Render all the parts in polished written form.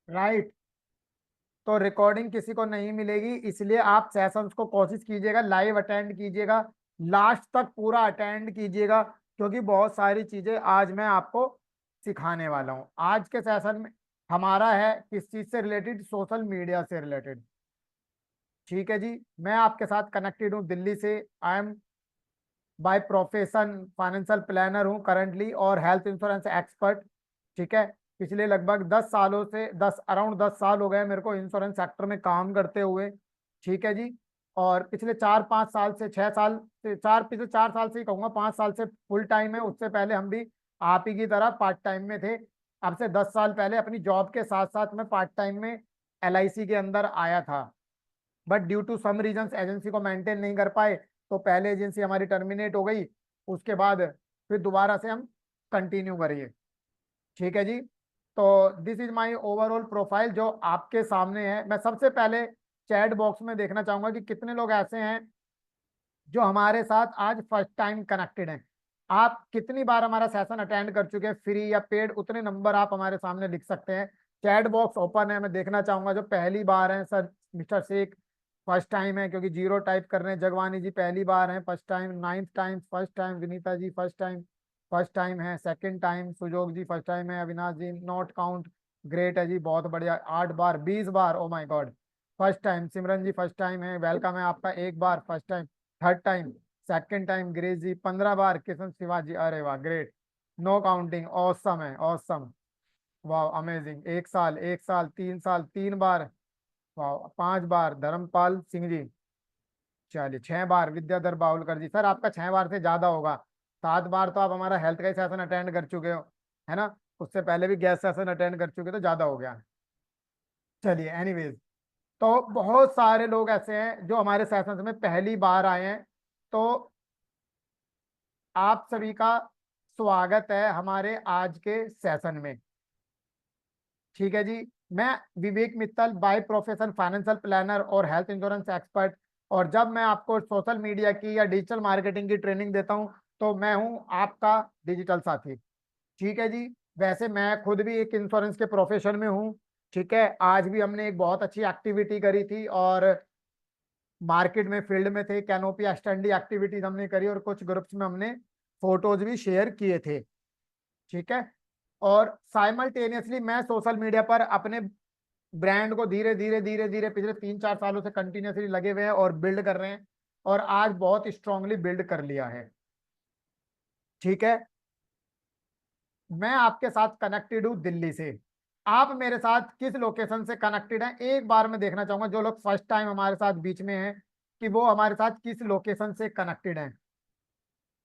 Right. तो recording किसी को नहीं मिलेगी, इसलिए आप सेशंस को कोशिश कीजिएगा लाइव अटेंड कीजिएगा, लास्ट तक पूरा अटेंड कीजिएगा, क्योंकि बहुत सारी चीजें आज मैं आपको सिखाने वाला हूँ। आज के सेशन में हमारा है किस चीज से रिलेटेड, सोशल मीडिया से रिलेटेड। ठीक है जी। मैं आपके साथ कनेक्टेड हूँ दिल्ली से। I am by profession financial planner हूँ करंटली, और हेल्थ इंश्योरेंस एक्सपर्ट। ठीक है। पिछले लगभग 10 सालों से, 10 साल हो गए मेरे को इंश्योरेंस सेक्टर में काम करते हुए। ठीक है जी। और पिछले 4-5 साल से, 6 साल से, पिछले 4 साल से ही कहूँगा, 5 साल से फुल टाइम है। उससे पहले हम भी आप ही की तरह पार्ट टाइम में थे। अब से 10 साल पहले अपनी जॉब के साथ साथ मैं पार्ट टाइम में LIC के अंदर आया था। But due to some reasons agency को मेंटेन नहीं कर पाए, तो पहले एजेंसी हमारी टर्मिनेट हो गई। उसके बाद फिर दोबारा से हम कंटिन्यू करिए। ठीक है जी। तो this is my overall profile जो आपके सामने है। मैं सबसे पहले चैट बॉक्स में देखना चाहूंगा कि कितने लोग ऐसे हैं जो हमारे साथ आज फर्स्ट टाइम कनेक्टेड हैं। आप कितनी बार हमारा सेशन अटेंड कर चुके हैं, फ्री या पेड, उतने नंबर आप हमारे सामने लिख सकते हैं। चैट बॉक्स ओपन है, मैं देखना चाहूंगा जो पहली बार है। Sir mister Sheikh first time है, क्योंकि जीरो टाइप कर रहे हैं। जगवानी जी पहली बार है, first time. Ninth time first time. Vinita ji first time है। Second time Sujog ji first time है। Avinash ji not count, great है जी, बहुत बढ़िया। 8 बार, 20 बार, oh my God, first time. Simran ji first time है, वेलकम है आपका। एक बार first time. Third time. Second time Grace ji 15 बार। किशन शिवाजी, अरे वाह, ग्रेट। नो काउंटिंग, ऑसम है, ऑसम। वाह, अमेजिंग। 1 साल, 1 साल, 3 साल, 3 बार। वाह, 5 बार धर्मपाल सिंह जी। चलिए, 6 बार विद्याधर बावलकर जी। सर आपका 6 बार से ज्यादा होगा। 7 बार तो आप हमारा हेल्थ का सेशन अटेंड कर चुके हो, है ना। उससे पहले भी गैस सेशन अटेंड कर चुके, तो ज्यादा हो गया। चलिए, एनीवेज, तो बहुत सारे लोग ऐसे हैं जो हमारे सेशन में पहली बार आए हैं। तो आप सभी का स्वागत है हमारे आज के सेशन में। ठीक है जी। मैं Vivek Mittal, by profession financial planner और हेल्थ इंश्योरेंस एक्सपर्ट। और जब मैं आपको सोशल मीडिया की या डिजिटल मार्केटिंग की ट्रेनिंग देता हूं, तो मैं हूं आपका डिजिटल साथी। ठीक है जी। वैसे मैं खुद भी एक इंश्योरेंस के प्रोफेशन में हूं। ठीक है। आज भी हमने एक बहुत अच्छी एक्टिविटी करी थी, और मार्केट में, फील्ड में थे, कैनोपी एक्सटेंडी एक्टिविटीज हमने करी, और कुछ ग्रुप्स में हमने फोटोज भी शेयर किए थे। ठीक है। और साइमल्टेनियसली मैं सोशल मीडिया पर अपने ब्रांड को धीरे धीरे धीरे धीरे पिछले 3-4 सालों से कंटिन्यूसली लगे हुए हैं और बिल्ड कर रहे हैं, और आज बहुत स्ट्रांगली बिल्ड कर लिया है। ठीक है। मैं आपके साथ कनेक्टेड हूँ दिल्ली से। आप मेरे साथ किस लोकेशन से कनेक्टेड हैं, एक बार मैं देखना चाहूंगा जो लोग फर्स्ट टाइम हमारे साथ बीच में हैं, कि वो हमारे साथ किस लोकेशन से कनेक्टेड हैं।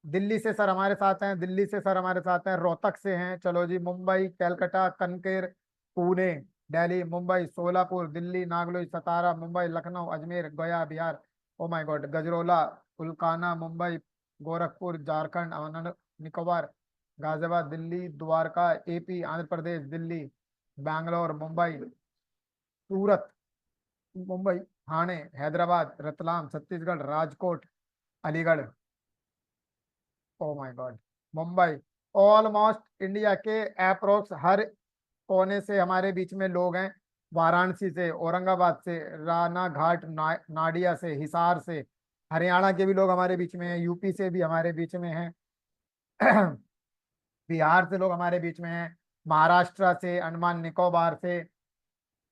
दिल्ली से सर हमारे साथ हैं, दिल्ली से सर हमारे साथ हैं, रोहतक से हैं, चलो जी, मुंबई, कलकत्ता, कनकेर, पुणे, दिल्ली, मुंबई, सोलापुर, दिल्ली, नागलोई, सतारा, Mumbai, Lucknow, Ajmer, Gaya Bihar, oh my God, Gajraula, Kulkana, Mumbai, Gorakhpur, Jharkhand, Nicobar, Ghaziabad, Delhi, Dwarka, AP, Andhra Pradesh, Delhi, Bangalore, Mumbai, Surat, Mumbai, Thane, Hyderabad, Ratlam, Chhattisgarh, Rajkot, Aligarh, oh my God, Mumbai. Almost India के अप्रोक्स हर कोने से हमारे बीच में लोग हैं। वाराणसी से, औरंगाबाद से, राना घाट, नाडिया से, हिसार से, हरियाणा के भी लोग हमारे बीच में हैं, यूपी से भी हमारे बीच में हैं, बिहार से लोग हमारे बीच में हैं, महाराष्ट्र से, अंडमान निकोबार से,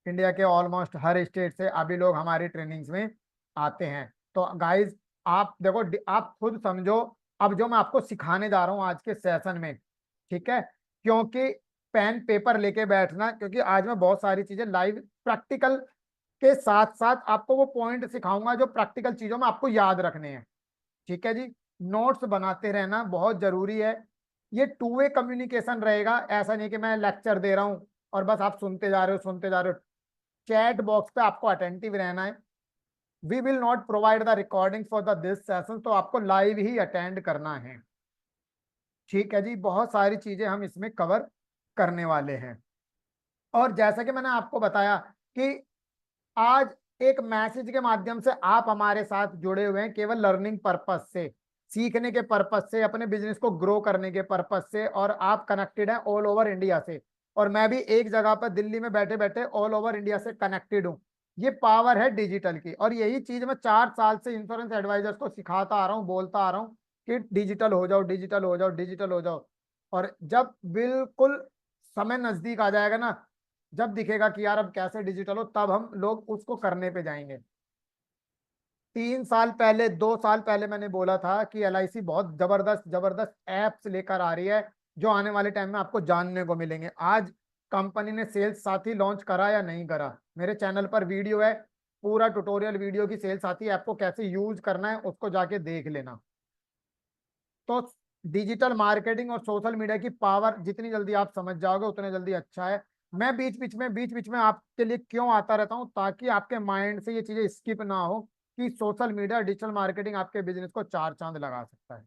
इंडिया के ऑलमोस्ट हर स्टेट से अभी लोग हमारी ट्रेनिंग्स में आते हैं। तो गाइज, आप देखो, आप खुद समझो, अब जो मैं आपको सिखाने जा रहा हूँ आज के सेशन में, ठीक है, क्योंकि पेन पेपर लेके बैठना, क्योंकि आज मैं बहुत सारी चीजें लाइव प्रैक्टिकल के साथ साथ आपको वो पॉइंट सिखाऊंगा जो प्रैक्टिकल चीजों में आपको याद रखने हैं। ठीक है जी। नोट्स बनाते रहना बहुत जरूरी है। ये टू वे कम्युनिकेशन रहेगा, ऐसा नहीं कि मैं लेक्चर दे रहा हूँ और बस आप सुनते जा रहे हो, सुनते जा रहे हो। चैट बॉक्स पे आपको अटेंटिव रहना है। We will not provide the recording for the this session, तो आपको लाइव ही अटेंड करना है। ठीक है जी। बहुत सारी चीजें हम इसमें कवर करने वाले हैं। और जैसा कि मैंने आपको बताया कि आज एक मैसेज के माध्यम से आप हमारे साथ जुड़े हुए हैं, केवल लर्निंग पर्पस से, सीखने के पर्पस से, अपने बिजनेस को ग्रो करने के पर्पस से, और आप कनेक्टेड हैं ऑल ओवर इंडिया से। और मैं भी एक जगह पर दिल्ली में बैठे बैठे ऑल ओवर इंडिया से कनेक्टेड हूँ। ये पावर है डिजिटल की, और यही चीज मैं 4 साल से इंश्योरेंस एडवाइजर्स को सिखाता आ रहा हूँ, बोलता आ रहा हूँ कि डिजिटल हो जाओ, डिजिटल हो जाओ, डिजिटल हो जाओ। और जब बिल्कुल समय नजदीक आ जाएगा ना, जब दिखेगा कि यार अब कैसे डिजिटल हो, तब हम लोग उसको करने पे जाएंगे। 3 साल पहले, 2 साल पहले मैंने बोला था कि एलआईसी बहुत जबरदस्त जबरदस्त एप्स लेकर आ रही है, जो आने वाले टाइम में आपको जानने को मिलेंगे। आज कंपनी ने सेल्स साथी लॉन्च करा या नहीं करा, मेरे चैनल पर वीडियो है, पूरा ट्यूटोरियल वीडियो की सेल्स साथी ऐप को कैसे यूज करना है उसको जाके देख लेना। तो डिजिटल मार्केटिंग और सोशल मीडिया की पावर जितनी जल्दी आप समझ जाओगे उतने जल्दी अच्छा है। मैं बीच बीच में आपके लिए क्यों आता रहता हूँ, ताकि आपके माइंड से ये चीजें स्किप ना हो कि सोशल मीडिया डिजिटल मार्केटिंग आपके बिजनेस को 4 चांद लगा सकता है।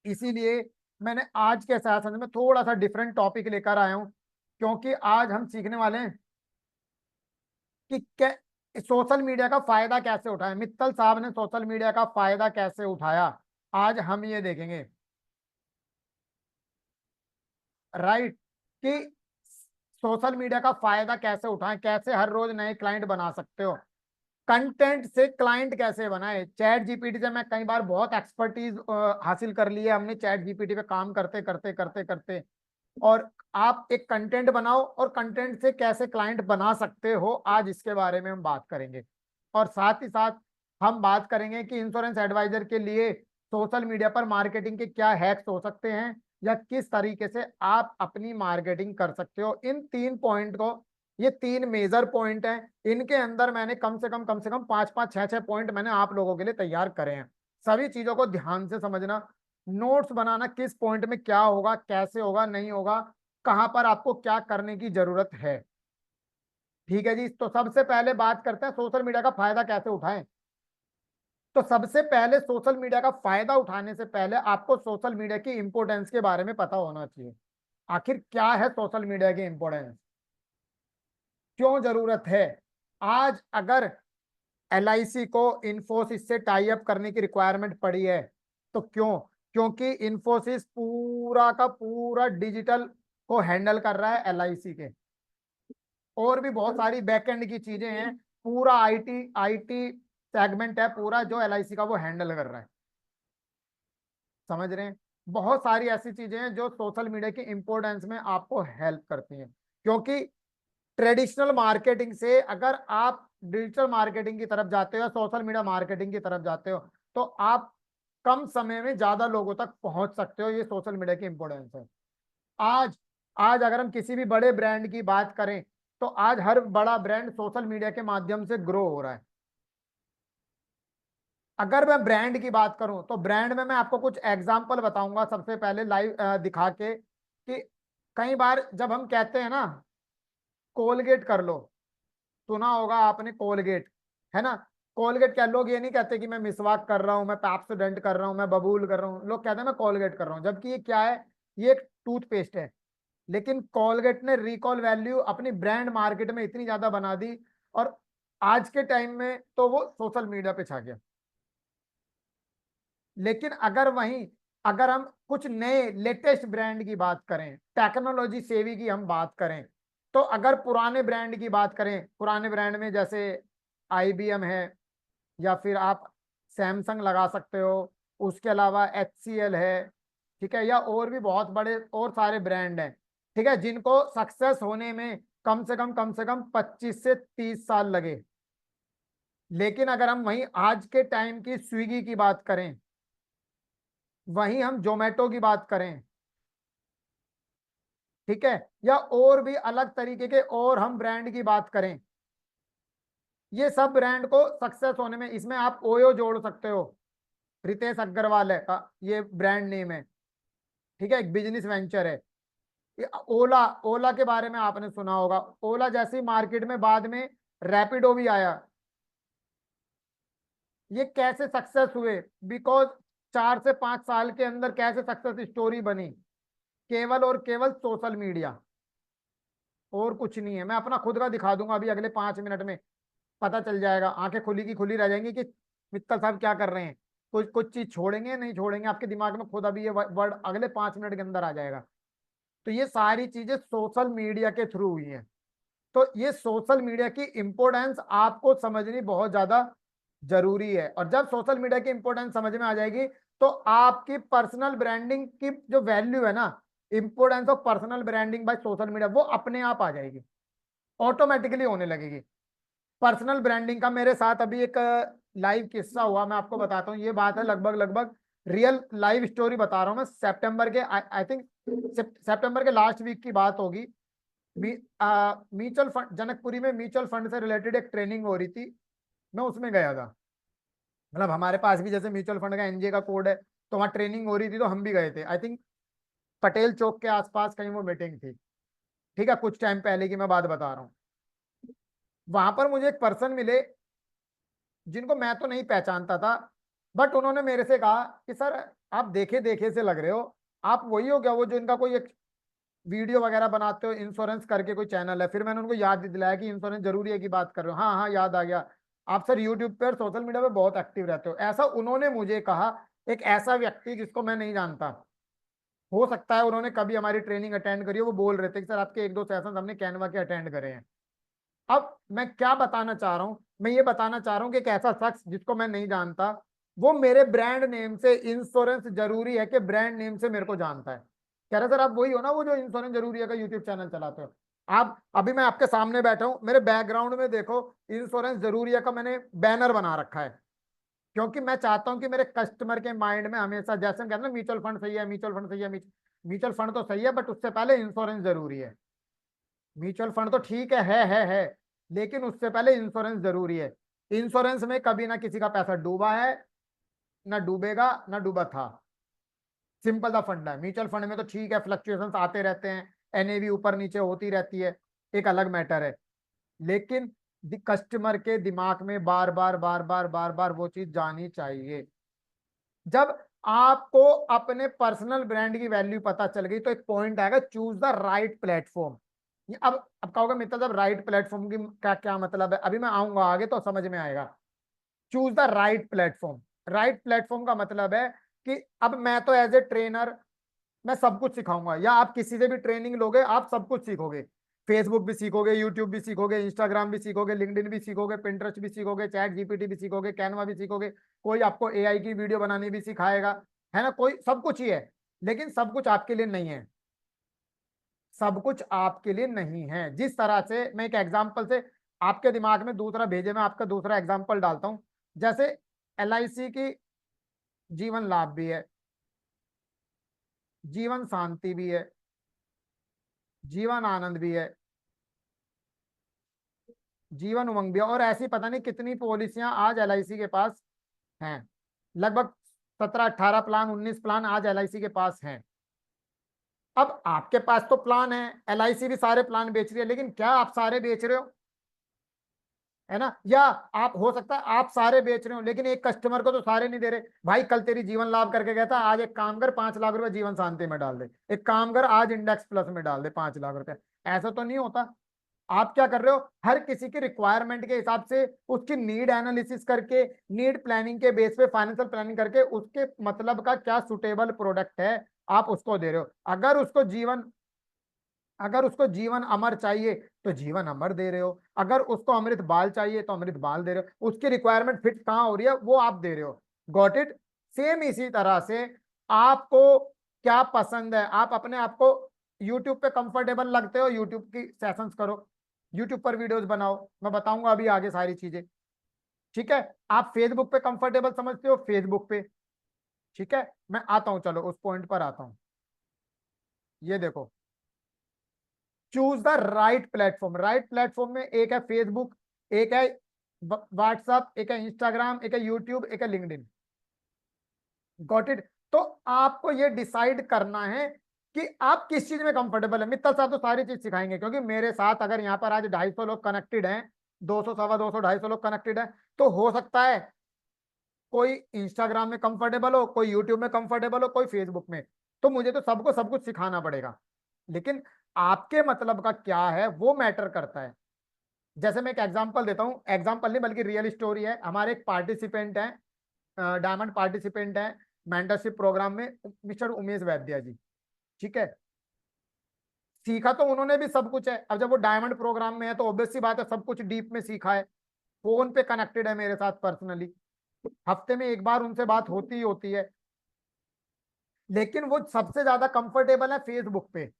इसीलिए मैंने आज के सेशन में थोड़ा सा डिफरेंट टॉपिक लेकर आया हूँ, क्योंकि आज हम सीखने वाले हैं कि सोशल मीडिया का फायदा कैसे उठाएं। मित्तल साहब ने सोशल मीडिया का फायदा कैसे उठाया, आज हम ये देखेंगे। राइट, कि सोशल मीडिया का फायदा कैसे उठाएं, कैसे हर रोज नए क्लाइंट बना सकते हो, कंटेंट से क्लाइंट कैसे बनाए। चैट जीपीटी से मैं कई बार बहुत एक्सपर्टीज हासिल कर ली है हमने, चैट जीपीटी पे काम करते करते करते करते। और आप एक कंटेंट बनाओ और कंटेंट से कैसे क्लाइंट बना सकते हो, आज इसके बारे में हम बात करेंगे। और साथ ही साथ हम बात करेंगे कि इंश्योरेंस एडवाइजर के लिए सोशल मीडिया पर मार्केटिंग के क्या हैक्स हो सकते हैं, या किस तरीके से आप अपनी मार्केटिंग कर सकते हो। इन 3 पॉइंट को, ये 3 मेजर पॉइंट हैं, इनके अंदर मैंने कम से कम 5-5 6-6 पॉइंट मैंने आप लोगों के लिए तैयार करे हैं। सभी चीजों को ध्यान से समझना, नोट्स बनाना, किस पॉइंट में क्या होगा, कैसे होगा, नहीं होगा, कहां पर आपको क्या करने की जरूरत है। ठीक है जी, तो सबसे पहले बात करते हैं सोशल मीडिया का फायदा कैसे उठाएं। तो सबसे पहले सोशल मीडिया का फायदा उठाने से पहले आपको सोशल मीडिया की इंपोर्टेंस के बारे में पता होना चाहिए। आखिर क्या है सोशल मीडिया की इंपोर्टेंस, क्यों जरूरत है। आज अगर एलआईसी को इन्फोसिस से टाई अप करने की रिक्वायरमेंट पड़ी है, तो क्यों? क्योंकि इन्फोसिस पूरा का पूरा डिजिटल को हैंडल कर रहा है एलआईसी के, और भी बहुत सारी बैकएंड की चीजें हैं, पूरा आईटी आईटी सेगमेंट है पूरा जो एलआईसी का वो हैंडल कर रहा है। समझ रहे हैं? बहुत सारी ऐसी चीजें हैं जो सोशल मीडिया की इंपोर्टेंस में आपको हेल्प करती हैं। क्योंकि ट्रेडिशनल मार्केटिंग से अगर आप डिजिटल मार्केटिंग की तरफ जाते हो या सोशल मीडिया मार्केटिंग की तरफ जाते हो, तो आप कम समय में ज्यादा लोगों तक पहुंच सकते हो। ये सोशल मीडिया की इंपोर्टेंस है। आज आज अगर हम किसी भी बड़े ब्रांड की बात करें, तो आज हर बड़ा ब्रांड सोशल मीडिया के माध्यम से ग्रो हो रहा है। अगर मैं ब्रांड की बात करूं, तो ब्रांड में मैं आपको कुछ एग्जांपल बताऊंगा सबसे पहले लाइव दिखा के, कि कई बार जब हम कहते हैं ना कोलगेट कर लो, सुना होगा आपने कोलगेट, है ना। कोलगेट क्या, लोग ये नहीं कहते कि मैं मिसवाक कर रहा हूँ, मैं पैप्सोडेंट कर रहा हूँ, मैं बबूल कर रहा हूँ, लोग कहते हैं मैं कोलगेट कर रहा हूँ, जबकि ये क्या है, ये एक टूथपेस्ट है। लेकिन कोलगेट ने रिकॉल वैल्यू अपनी ब्रांड मार्केट में इतनी ज्यादा बना दी, और आज के टाइम में तो वो सोशल मीडिया पे छा गया। लेकिन अगर हम कुछ नए लेटेस्ट ब्रांड की बात करें, टेक्नोलॉजी सेवी की हम बात करें, तो अगर पुराने ब्रांड की बात करें, पुराने ब्रांड में जैसे आईबीएम है, या फिर आप सैमसंग लगा सकते हो, उसके अलावा एचसीएल है, ठीक है, या और भी बहुत बड़े और सारे ब्रांड हैं, ठीक है, जिनको सक्सेस होने में कम से कम 25 से 30 साल लगे। लेकिन अगर हम वहीं आज के टाइम की स्विगी की बात करें, वहीं हम जोमेटो की बात करें, ठीक है, या और भी अलग तरीके के और हम ब्रांड की बात करें, ये सब ब्रांड को सक्सेस होने में, इसमें आप ओयो जोड़ सकते हो, रितेश अग्रवाल है का ये ब्रांड नेम है, ठीक है, एक बिजनेस वेंचर है। ये ओला, ओला के बारे में आपने सुना होगा, ओला जैसी मार्केट में बाद में रैपिडो भी आया। ये कैसे सक्सेस हुए? बिकॉज 4 से 5 साल के अंदर कैसे सक्सेस स्टोरी बनी? केवल और केवल सोशल मीडिया, और कुछ नहीं है। मैं अपना खुद का दिखा दूंगा अभी अगले 5 मिनट में, पता चल जाएगा, आंखें खुली की खुली रह जाएंगी कि मित्तल साहब क्या कर रहे हैं। कुछ कुछ चीज छोड़ेंगे नहीं छोड़ेंगे, आपके दिमाग में खुद अभी ये वर्ड अगले 5 मिनट के अंदर आ जाएगा। तो ये सारी चीजें सोशल मीडिया के थ्रू हुई हैं। तो ये सोशल मीडिया की इंपोर्टेंस आपको समझनी बहुत ज्यादा जरूरी है, और जब सोशल मीडिया की इंपोर्टेंस समझ में आ जाएगी तो आपकी पर्सनल ब्रांडिंग की जो वैल्यू है ना, importance of personal branding by social media, वो अपने आप आ जाएगी, ऑटोमेटिकली होने लगेगी। पर्सनल ब्रांडिंग का मेरे साथ अभी एक लाइव किस्सा हुआ, मैं आपको बताता हूँ। ये बात है लगभग लगभग रियल लाइव स्टोरी बता रहा हूँ मैं। सितंबर के आई थिंक सितंबर के लास्ट वीक की बात होगी। म्यूचुअल फंड जनकपुरी में म्यूचुअल फंड से रिलेटेड एक ट्रेनिंग हो रही थी, मैं उसमें गया था। मतलब हमारे पास भी जैसे म्यूचुअल फंड का एनजे का कोड है, तो वहाँ ट्रेनिंग हो रही थी, तो हम भी गए थे। आई थिंक पटेल चौक के आसपास कहीं वो मीटिंग थी, ठीक है, कुछ टाइम पहले की मैं बात बता रहा हूँ। वहां पर मुझे एक पर्सन मिले जिनको मैं तो नहीं पहचानता था, बट उन्होंने मेरे से कहा कि सर आप देखे देखे से लग रहे हो, आप वही हो क्या वो जो इनका कोई एक वीडियो वगैरह बनाते हो, इंश्योरेंस करके कोई चैनल है। फिर मैंने उनको याद दिलाया कि इंश्योरेंस जरूरी है की बात कर रहे हो, हाँ हाँ याद आ गया, आप सर यूट्यूब पे और सोशल मीडिया पे बहुत एक्टिव रहते हो, ऐसा उन्होंने मुझे कहा। एक ऐसा व्यक्ति जिसको मैं नहीं जानता, हो सकता है उन्होंने कभी हमारी ट्रेनिंग अटेंड करी हो, वो बोल रहे थे कि सर आपके एक दो सेशन हमने कैनवा के अटेंड करे हैं। अब मैं क्या बताना चाह रहा हूं, मैं ये बताना चाह रहा हूं कि एक ऐसा शख्स जिसको मैं नहीं जानता, वो मेरे ब्रांड नेम से, इंश्योरेंस जरूरी है कि ब्रांड नेम से मेरे को जानता है। कह रहे सर आप वही हो ना वो जो इंश्योरेंस जरूरी है का यूट्यूब चैनल चलाते हो। आप अभी मैं आपके सामने बैठा हूं, मेरे बैकग्राउंड में देखो, इंश्योरेंस जरूरी है का मैंने बैनर बना रखा है, क्योंकि मैं चाहता हूं कि मेरे कस्टमर के माइंड में हमेशा, जैसे हम कहते हैं ना म्यूचुअल फंड सही है, म्यूचुअल फंड सही है, म्यूचुअल फंड तो सही है, बट उससे पहले इंश्योरेंस जरूरी है। म्यूचुअल फंड तो ठीक है, लेकिन उससे पहले इंश्योरेंस जरूरी है। इंश्योरेंस में कभी ना किसी का पैसा डूबा है, ना डूबेगा, ना डूबा था। सिंपल सा फंड है। म्यूचुअल फंड में तो ठीक है, फ्लक्चुएशंस आते रहते हैं, एनएवी ऊपर नीचे होती रहती है, एक अलग मैटर है। लेकिन कस्टमर के दिमाग में बार बार बार बार बार बार वो चीज जानी चाहिए। जब आपको अपने पर्सनल ब्रांड की वैल्यू पता चल गई तो एक पॉइंट आएगा, चूज द राइट प्लेटफॉर्म। अब कहोगे मित्र साहब राइट प्लेटफॉर्म की क्या क्या मतलब है, अभी मैं आऊंगा आगे तो समझ में आएगा। Choose the right platform. Right platform का मतलब है कि अब मैं तो एज ए ट्रेनर मैं सब कुछ सिखाऊंगा, या आप किसी से भी ट्रेनिंग लोगे आप सब कुछ सीखोगे। फेसबुक भी सीखोगे, यूट्यूब भी सीखोगे, इंस्टाग्राम भी सीखोगे, लिंक्डइन भी सीखोगे, पिंटरेस्ट भी सीखोगे, चैट जीपीटी भी सीखोगे, कैनवा भी सीखोगे, कोई आपको एआई की वीडियो बनानी भी सिखाएगा, है ना, कोई सब कुछ ही है। लेकिन सब कुछ आपके लिए नहीं है, सब कुछ आपके लिए नहीं है। जिस तरह से मैं एक एग्जांपल से आपके दिमाग में दूसरा भेजे, मैं आपका दूसरा एग्जांपल डालता हूं। जैसे एलआईसी की जीवन लाभ भी है, जीवन शांति भी है, जीवन आनंद भी है, जीवन उमंग भी है, और ऐसी पता नहीं कितनी पॉलिसियां आज एलआईसी के पास हैं। लगभग 17 18 प्लान, 19 प्लान आज एलआईसी के पास हैं। अब आपके पास तो प्लान है, एलआईसी भी सारे प्लान बेच रही है, लेकिन क्या आप सारे बेच रहे हो, है ना? या आप, हो सकता है आप सारे बेच रहे हो लेकिन एक कस्टमर को तो सारे नहीं दे रहे। भाई कल तेरी जीवन लाभ करके गया था, आज एक काम कर 5 लाख रुपए जीवन शांति में डाल दे, एक काम कर आज इंडेक्स प्लस में डाल दे 5 लाख रुपए। ऐसा तो नहीं होता। आप क्या कर रहे हो, हर किसी की रिक्वायरमेंट के हिसाब से उसकी नीड एनालिसिस करके, नीड प्लानिंग के बेस पे फाइनेंशियल प्लानिंग करके उसके मतलब का क्या सुटेबल प्रोडक्ट है आप उसको दे रहे हो। अगर उसको जीवन अमर चाहिए तो जीवन अमर दे रहे हो, अगर उसको अमृत बाल चाहिए तो अमृत बाल दे रहे हो, उसकी रिक्वायरमेंट फिट कहाँ हो रही है वो आप दे रहे हो। Got it? सेम इसी तरह से आपको क्या पसंद है, आप अपने आप को यूट्यूब पे कंफर्टेबल लगते हो, यूट्यूब की सेशंस करो, यूट्यूब पर वीडियोस बनाओ, मैं बताऊंगा अभी आगे सारी चीजें। ठीक है, आप फेसबुक पे कंफर्टेबल समझते हो, फेसबुक पे। ठीक है, मैं आता हूं, चलो उस पॉइंट पर आता हूं। ये देखो, choose the right platform. Right platform में एक है फेसबुक, एक है व्हाट्सएप, एक है इंस्टाग्राम, एक है यूट्यूब, एक है लिंक्डइन। Got it? तो आपको ये डिसाइड करना है कि आप किस चीज में कंफर्टेबल है। मित्तल साहब तो सारी चीज सिखाएंगे, क्योंकि मेरे साथ अगर यहाँ पर आज 250 लोग कनेक्टेड हैं, 200 सवा 200 250 लोग कनेक्टेड हैं, तो हो सकता है कोई इंस्टाग्राम में कंफर्टेबल हो, कोई यूट्यूब में कंफर्टेबल हो, कोई फेसबुक में। तो मुझे तो सबको सब कुछ सिखाना पड़ेगा, लेकिन आपके मतलब का क्या है वो मैटर करता है। जैसे मैं एक एग्जांपल देता हूं, एग्जांपल नहीं बल्कि रियल स्टोरी है। हमारे एक पार्टिसिपेंट हैं, डायमंड पार्टिसिपेंट हैं मेंटरशिप प्रोग्राम में, मिस्टर उमेश वैद्या जी। ठीक है, सीखा तो उन्होंने भी सब कुछ है। अब जब वो डायमंड प्रोग्राम में है तो ऑब्वियस सी बात है सब कुछ डीप में सीखा है। फोन पे कनेक्टेड है मेरे साथ पर्सनली, हफ्ते में एक बार उनसे बात होती ही होती है। लेकिन वो सबसे ज्यादा कंफर्टेबल है फेसबुक पे।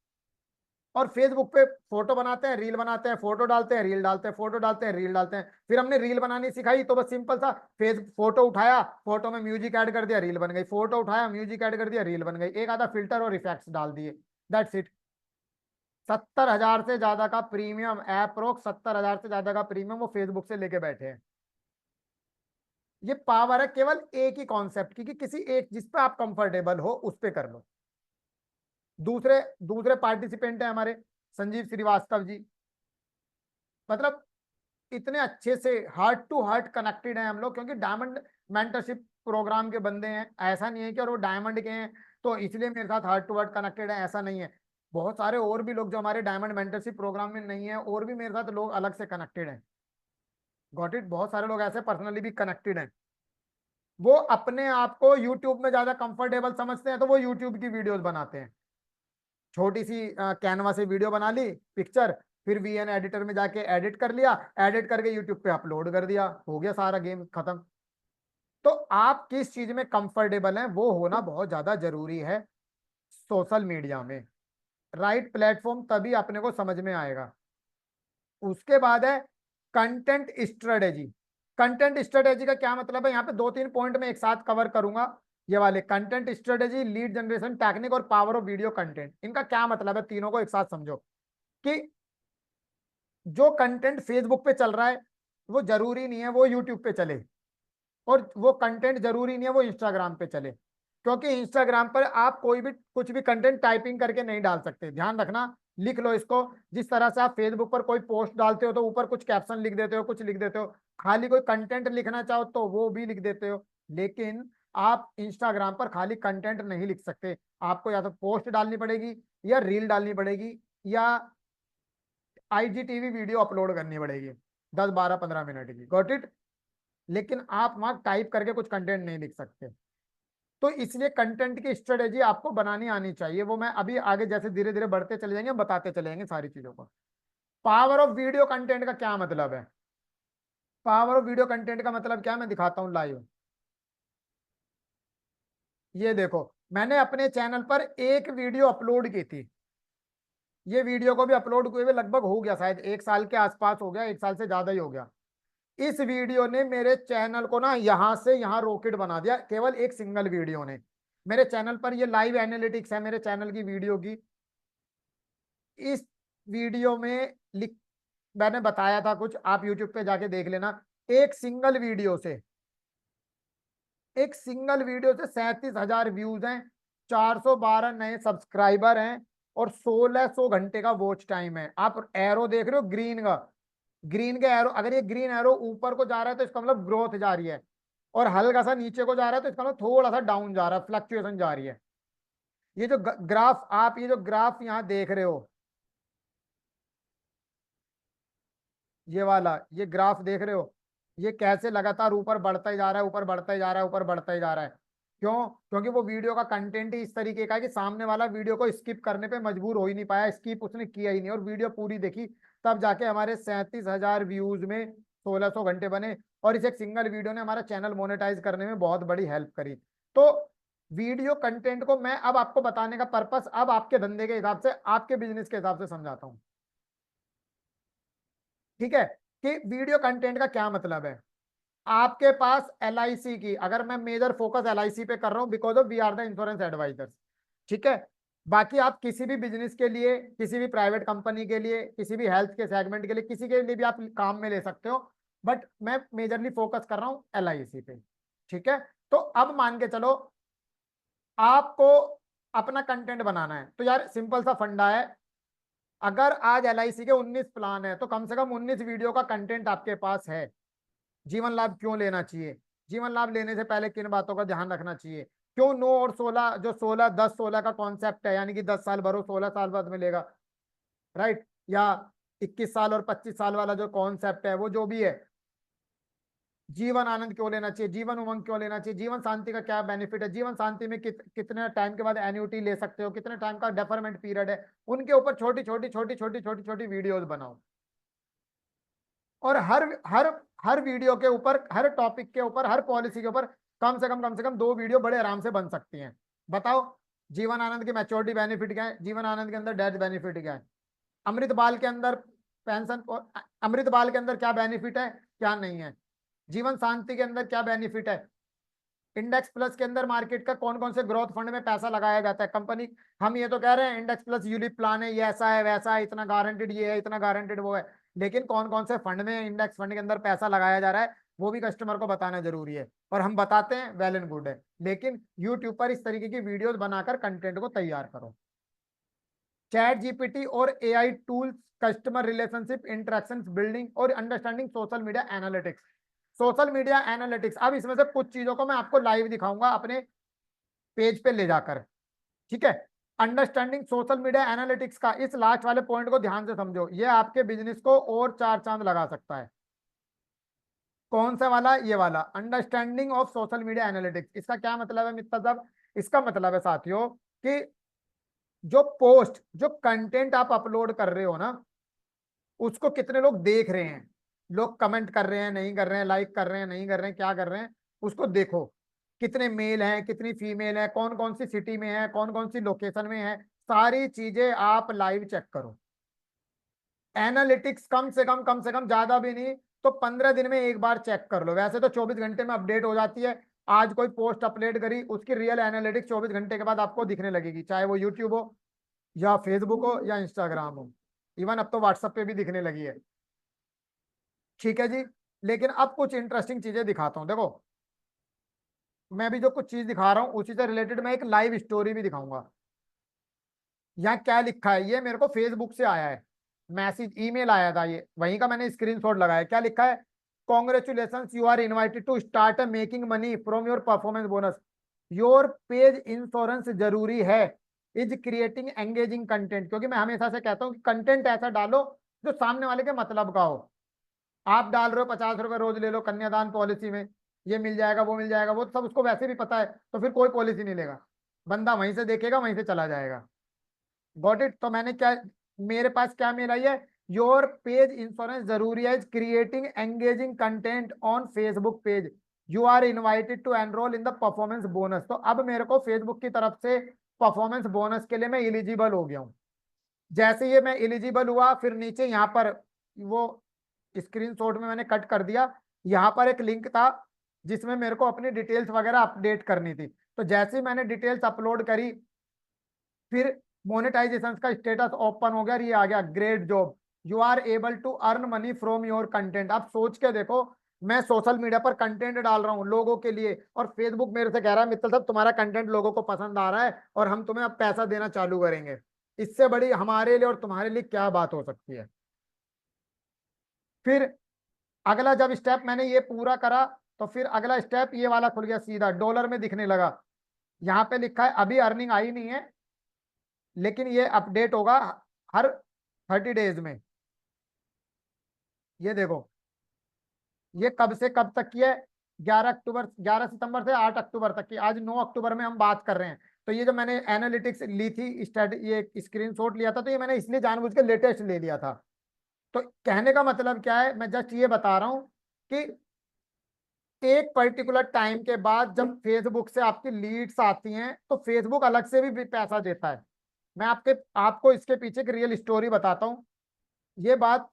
और फेसबुक पे फोटो बनाते हैं, रील बनाते हैं, फोटो डालते हैं, रील डालते हैं, फोटो डालते हैं, रील डालते हैं। फिर हमने रील बनानी सिखाई तो बस सिंपल सा फेस फोटो उठाया, फोटो में म्यूजिक ऐड कर दिया, रील बन गई, फोटो उठाया, म्यूजिक ऐड कर दिया, रील बन गई, एक आधा फिल्टर और इफेक्ट्स डाल दिए, दैट्स इट। 70,000 से ज्यादा का प्रीमियम ऐप रोक, 70,000 से ज्यादा का प्रीमियम वो फेसबुक से लेके बैठे हैं। ये पावर है केवल एक ही कॉन्सेप्ट की कि किसी एक जिस पे आप कंफर्टेबल हो उस पे कर लो। दूसरे दूसरे पार्टिसिपेंट है हमारे संजीव श्रीवास्तव जी। मतलब इतने अच्छे से हार्ट टू हार्ट कनेक्टेड हैं हम लोग, क्योंकि डायमंड मेंटरशिप प्रोग्राम के बंदे हैं। ऐसा नहीं है कि और वो डायमंड के हैं तो इसलिए मेरे साथ हार्ट टू हार्ट कनेक्टेड है, ऐसा नहीं है। बहुत सारे और भी लोग जो हमारे डायमंड मेंटरशिप प्रोग्राम में नहीं है और भी मेरे साथ लोग अलग से कनेक्टेड हैं। Got it. बहुत सारे लोग ऐसे पर्सनली भी कनेक्टेड हैं। वो अपने आप को यूट्यूब में ज्यादा कंफर्टेबल समझते हैं तो वो यूट्यूब की वीडियोस बनाते हैं। छोटी सी कैनवा से वीडियो बना ली पिक्चर, फिर वीएन एडिटर में जाके एडिट कर लिया, एडिट करके यूट्यूब पे अपलोड कर दिया, हो गया सारा गेम खत्म। तो आप किस चीज में कंफर्टेबल हैं वो होना बहुत ज्यादा जरूरी है सोशल मीडिया में। राइट प्लेटफॉर्म तभी अपने को समझ में आएगा। उसके बाद है कंटेंट स्ट्रेटेजी। कंटेंट स्ट्रेटेजी का क्या मतलब है, यहाँ पे दो तीन पॉइंट में एक साथ कवर करूंगा। ये वाले content strategy, lead generation technique और पावर ऑफ वीडियो कंटेंट, इनका क्या मतलब है, तीनों को एक साथ समझो। कि जो कंटेंट फेसबुक पे चल रहा है वो जरूरी नहीं है वो यूट्यूब पे चले, और वो कंटेंट जरूरी नहीं है वो इंस्टाग्राम पे चले। क्योंकि इंस्टाग्राम पर आप कोई भी कुछ भी कंटेंट टाइपिंग करके नहीं डाल सकते, ध्यान रखना, लिख लो इसको। जिस तरह से आप फेसबुक पर कोई पोस्ट डालते हो तो ऊपर कुछ कैप्शन लिख देते हो, कुछ लिख देते हो, खाली कोई कंटेंट लिखना चाहो तो वो भी लिख देते हो। लेकिन आप इंस्टाग्राम पर खाली कंटेंट नहीं लिख सकते, आपको या तो पोस्ट डालनी पड़ेगी, या रील डालनी पड़ेगी, या आईजीटीवी वीडियो अपलोड करनी पड़ेगी 10 12 15 मिनट की। Got it. लेकिन आप वहां टाइप करके कुछ कंटेंट नहीं लिख सकते। तो इसलिए कंटेंट की स्ट्रेटेजी आपको बनानी आनी चाहिए। वो मैं अभी आगे जैसे धीरे धीरे बढ़ते चले जाएंगे बताते चलेंगे सारी चीजों को। पावर ऑफ वीडियो कंटेंट का क्या मतलब है, पावर ऑफ वीडियो कंटेंट का मतलब क्या है, मैं दिखाता हूँ लाइव। ये देखो, मैंने अपने चैनल पर एक वीडियो अपलोड की थी। ये वीडियो को भी अपलोड हुए हुए लगभग हो गया, शायद 1 साल के आसपास हो गया, 1 साल से ज्यादा ही हो गया। इस वीडियो ने मेरे चैनल को ना यहां से यहां रॉकेट बना दिया, केवल एक सिंगल वीडियो ने। मेरे चैनल पर ये लाइव एनालिटिक्स है मेरे चैनल की वीडियो की। इस वीडियो में लिख मैंने बताया था कुछ, आप यूट्यूब पे जाके देख लेना। एक सिंगल वीडियो से, एक सिंगल वीडियो से 37,000 व्यूज हैं, 412 नए सब्सक्राइबर हैं, और 1600 घंटे का वॉच टाइम है। आप एरो देख रहे हो ग्रीन का, ग्रीन का एरो, अगर ये ग्रीन एरो ऊपर को जा रहा है तो इसका मतलब ग्रोथ जा रही है, और हल्का सा नीचे को जा रहा है तो इसका मतलब थोड़ा सा डाउन जा रहा है, फ्लक्चुएशन जा रही है। ये जो ग्राफ, आप ये जो ग्राफ यहाँ देख रहे हो, ये वाला ये ग्राफ देख रहे हो, ये कैसे लगातार ऊपर बढ़ता ही जा रहा है, ऊपर बढ़ता ही जा रहा है, ऊपर बढ़ता ही जा रहा है। क्यों? क्योंकि वो वीडियो का कंटेंट ही इस तरीके का है कि सामने वाला वीडियो को स्किप करने पे मजबूर हो ही नहीं पाया, स्किप उसने किया ही नहीं और वीडियो पूरी देखी, तब जाके हमारे 37,000 व्यूज में 1600 घंटे बने। और इस एक सिंगल वीडियो ने हमारा चैनल मोनेटाइज करने में बहुत बड़ी हेल्प करी। तो वीडियो कंटेंट को मैं अब आपको बताने का पर्पस अब आपके धंधे के हिसाब से, आपके बिजनेस के हिसाब से समझाता हूँ। ठीक है, कि वीडियो कंटेंट का क्या मतलब है। आपके पास एलआईसी की, अगर मैं मेजर फोकस एलआईसी पे कर रहा हूं because of we are the insurance advisers. ठीक है, बाकी आप किसी भी बिजनेस के लिए, किसी भी प्राइवेट कंपनी के लिए, किसी भी हेल्थ के सेगमेंट के लिए, किसी के लिए भी आप काम में ले सकते हो, बट मैं मेजरली फोकस कर रहा हूं एलआईसी पे। ठीक है, तो अब मान के चलो आपको अपना कंटेंट बनाना है, तो यार सिंपल सा फंडा है। अगर आज एलआईसी के 19 प्लान है तो कम से कम 19 वीडियो का कंटेंट आपके पास है। जीवन लाभ क्यों लेना चाहिए, जीवन लाभ लेने से पहले किन बातों का ध्यान रखना चाहिए, क्यों 9 और 16, जो 16 10 16 का कॉन्सेप्ट है, यानी कि 10 साल भरो 16 साल बाद मिलेगा, राइट, या 21 साल और 25 साल वाला जो कॉन्सेप्ट है वो जो भी है, जीवन आनंद क्यों लेना चाहिए, जीवन उमंग क्यों लेना चाहिए, जीवन शांति का क्या बेनिफिट है, जीवन शांति में कितने टाइम के बाद एन्युटी ले सकते हो, कितने टाइम का डेफरमेंट पीरियड है, उनके ऊपर छोटी छोटी छोटी छोटी छोटी छोटी वीडियोस बनाओ। और हर वीडियो के ऊपर, हर टॉपिक के ऊपर, हर पॉलिसी के ऊपर कम से कम 2 वीडियो बड़े आराम से बन सकती हैं। बताओ जीवन आनंद की मैच्योरिटी बेनिफिट क्या है, जीवन आनंद के अंदर डेथ बेनिफिट क्या है, अमृत बाल के अंदर पेंशन, अमृत बाल के अंदर क्या बेनिफिट है क्या नहीं है, जीवन शांति के अंदर क्या बेनिफिट है, इंडेक्स प्लस के अंदर मार्केट का कौन कौन से ग्रोथ फंड में पैसा लगाया जाता है कंपनी। हम ये तो कह रहे हैं इंडेक्स प्लस यूलिप प्लान है, ये ऐसा है वैसा है, इतना गारंटेड ये है, इतना गारंटेड वो है, लेकिन कौन कौन से फंड में, इंडेक्स फंड के अंदर पैसा लगाया जा रहा है, वो भी कस्टमर को बताना जरूरी है। और हम बताते हैं, वेल एंड गुड है, लेकिन यूट्यूब पर इस तरीके की वीडियोस बनाकर कंटेंट को तैयार करो। चैट जीपीटी और AI tools, customer relationship interactions building और understanding social media analytics. Social media analytics, अब इसमें से कुछ चीजों को मैं आपको लाइव दिखाऊंगा अपने पेज पे ले जाकर, ठीक है। अंडरस्टैंडिंग सोशल मीडिया एनालिटिक्स का इस लास्ट वाले पॉइंट को ध्यान से समझो, ये आपके बिजनेस को और 4 चांद लगा सकता है। कौन सा वाला, ये वाला understanding of social media analytics. इसका क्या मतलब है मित्र साहब, इसका मतलब है साथियों कि जो पोस्ट, जो कंटेंट आप अपलोड कर रहे हो ना, उसको कितने लोग देख रहे हैं, लोग कमेंट कर रहे हैं नहीं कर रहे हैं, लाइक कर रहे हैं नहीं कर रहे हैं, क्या कर रहे हैं, उसको देखो। कितने मेल हैं, कितनी फीमेल है, कौन कौन सी सिटी में है, कौन कौन सी लोकेशन में है, सारी चीजें आप लाइव चेक करो। एनालिटिक्स कम से कम ज्यादा भी नहीं तो 15 दिन में एक बार चेक कर लो, वैसे तो 24 घंटे में अपडेट हो जाती है। आज कोई पोस्ट अपलोड करी, उसकी रियल एनालिटिक्स 24 घंटे के बाद आपको दिखने लगेगी, चाहे वो यूट्यूब हो या फेसबुक हो या इंस्टाग्राम हो, इवन अब तो व्हाट्सएप पे भी दिखने लगी है। ठीक है जी। लेकिन अब कुछ इंटरेस्टिंग चीजें दिखाता हूँ, देखो मैं भी जो कुछ चीज दिखा रहा हूँ उसी से रिलेटेड मैं एक लाइव स्टोरी भी दिखाऊंगा। यहाँ क्या लिखा है, ये मेरे को फेसबुक से आया है, मैसेज ईमेल आया था, ये वहीं का मैंने स्क्रीनशॉट लगाया। क्या लिखा है, congratulation you are invited to start making money from your performance bonus, your page insurance जरूरी है, इज क्रिएटिंग एंगेजिंग कंटेंट। क्योंकि मैं हमेशा से कहता हूँ कि कंटेंट ऐसा डालो जो सामने वाले के मतलब का हो। आप डाल रहे हो 50 रुपए रोज ले लो कन्यादान पॉलिसी में, ये मिल जाएगा वो मिल जाएगा, वो सब उसको वैसे भी पता है, तो फिर कोई पॉलिसी नहीं लेगा, बंदा वहीं से देखेगा वहीं से चला जाएगा। Got it. तो मैंने क्या, मेरे पास क्या मेल आई है, योर पेज इंश्योरेंस जरूरी है, creating engaging content on Facebook page, you are invited to enrol in the performance bonus. तो अब मेरे को फेसबुक की तरफ से परफॉर्मेंस बोनस के लिए मैं एलिजिबल हो गया हूँ। जैसे ये मैं एलिजिबल हुआ, फिर नीचे यहाँ पर वो स्क्रीनशॉट में मैंने कट कर दिया, यहाँ पर एक लिंक था जिसमें मेरे को अपनी डिटेल्स वगैरह अपडेट करनी थी। तो जैसे ही मैंने डिटेल्स अपलोड करी, फिर मोनेटाइजेशन का स्टेटस ओपन हो गया, ये आ गया great job, you are able to earn money from your content. आप सोच के देखो, मैं सोशल मीडिया पर कंटेंट डाल रहा हूँ लोगों के लिए, और फेसबुक मेरे से कह रहा है मित्तल साहब तुम्हारा कंटेंट लोगों को पसंद आ रहा है और हम तुम्हें अब पैसा देना चालू करेंगे। इससे बड़ी हमारे लिए और तुम्हारे लिए क्या बात हो सकती है। फिर अगला जब स्टेप मैंने ये पूरा करा, तो फिर अगला स्टेप ये वाला खुल गया, सीधा डॉलर में दिखने लगा। यहाँ पे लिखा है अभी अर्निंग आई नहीं है, लेकिन ये अपडेट होगा हर 30 डेज में। ये देखो, ये कब से कब तक की है, 11 अक्टूबर, 11 सितंबर से 8 अक्टूबर तक की, आज 9 अक्टूबर में हम बात कर रहे हैं। तो ये जो मैंने एनालिटिक्स ली थी, ये स्क्रीनशॉट लिया था, तो ये मैंने इसलिए जानबूझ के लेटेस्ट ले लिया था। तो कहने का मतलब क्या है, मैं जस्ट ये बता रहा हूँ कि एक पर्टिकुलर टाइम के बाद जब फेसबुक से आपकी लीड्स आती हैं तो फेसबुक अलग से भी पैसा देता है। मैं आपको इसके पीछे की रियल स्टोरी बताता हूँ। ये बात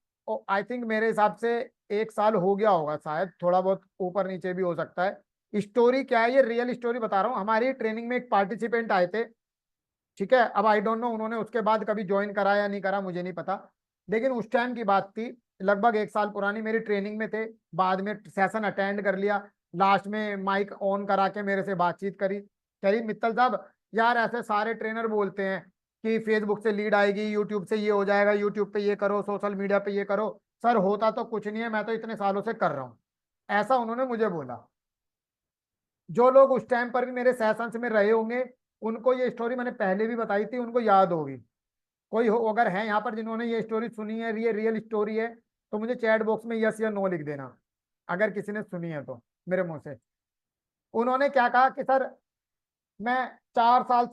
आई थिंक मेरे हिसाब से 1 साल हो गया होगा, शायद थोड़ा बहुत ऊपर नीचे भी हो सकता है। स्टोरी क्या है, ये रियल स्टोरी बता रहा हूँ। हमारी ट्रेनिंग में एक पार्टिसिपेंट आए थे, ठीक है। अब आई डोंट नो उन्होंने उसके बाद कभी ज्वाइन करा या नहीं करा, मुझे नहीं पता, लेकिन उस टाइम की बात थी, लगभग 1 साल पुरानी। मेरी ट्रेनिंग में थे, बाद में सेशन अटेंड कर लिया, लास्ट में माइक ऑन करा के मेरे से बातचीत करी, कही मित्तल साहब यार ऐसे सारे ट्रेनर बोलते हैं कि फेसबुक से लीड आएगी, यूट्यूब से ये हो जाएगा, यूट्यूब पे ये करो, सोशल मीडिया पे ये करो, सर होता तो कुछ नहीं है, मैं तो इतने सालों से कर रहा हूँ। ऐसा उन्होंने मुझे बोला। जो लोग उस टाइम पर भी मेरे सेशंस में रहे होंगे, उनको ये स्टोरी मैंने पहले भी बताई थी, उनको याद होगी। कोई हो अगर है यहाँ पर जिन्होंने ये स्टोरी सुनी है, ये रियल स्टोरी है, तो मुझे चैट बॉक्स में यस या नो लिख देना। अगर किसी ने सुनी है तो मेरे मुंह से। उन्होंने क्या कहा कि सर मैं 4 साल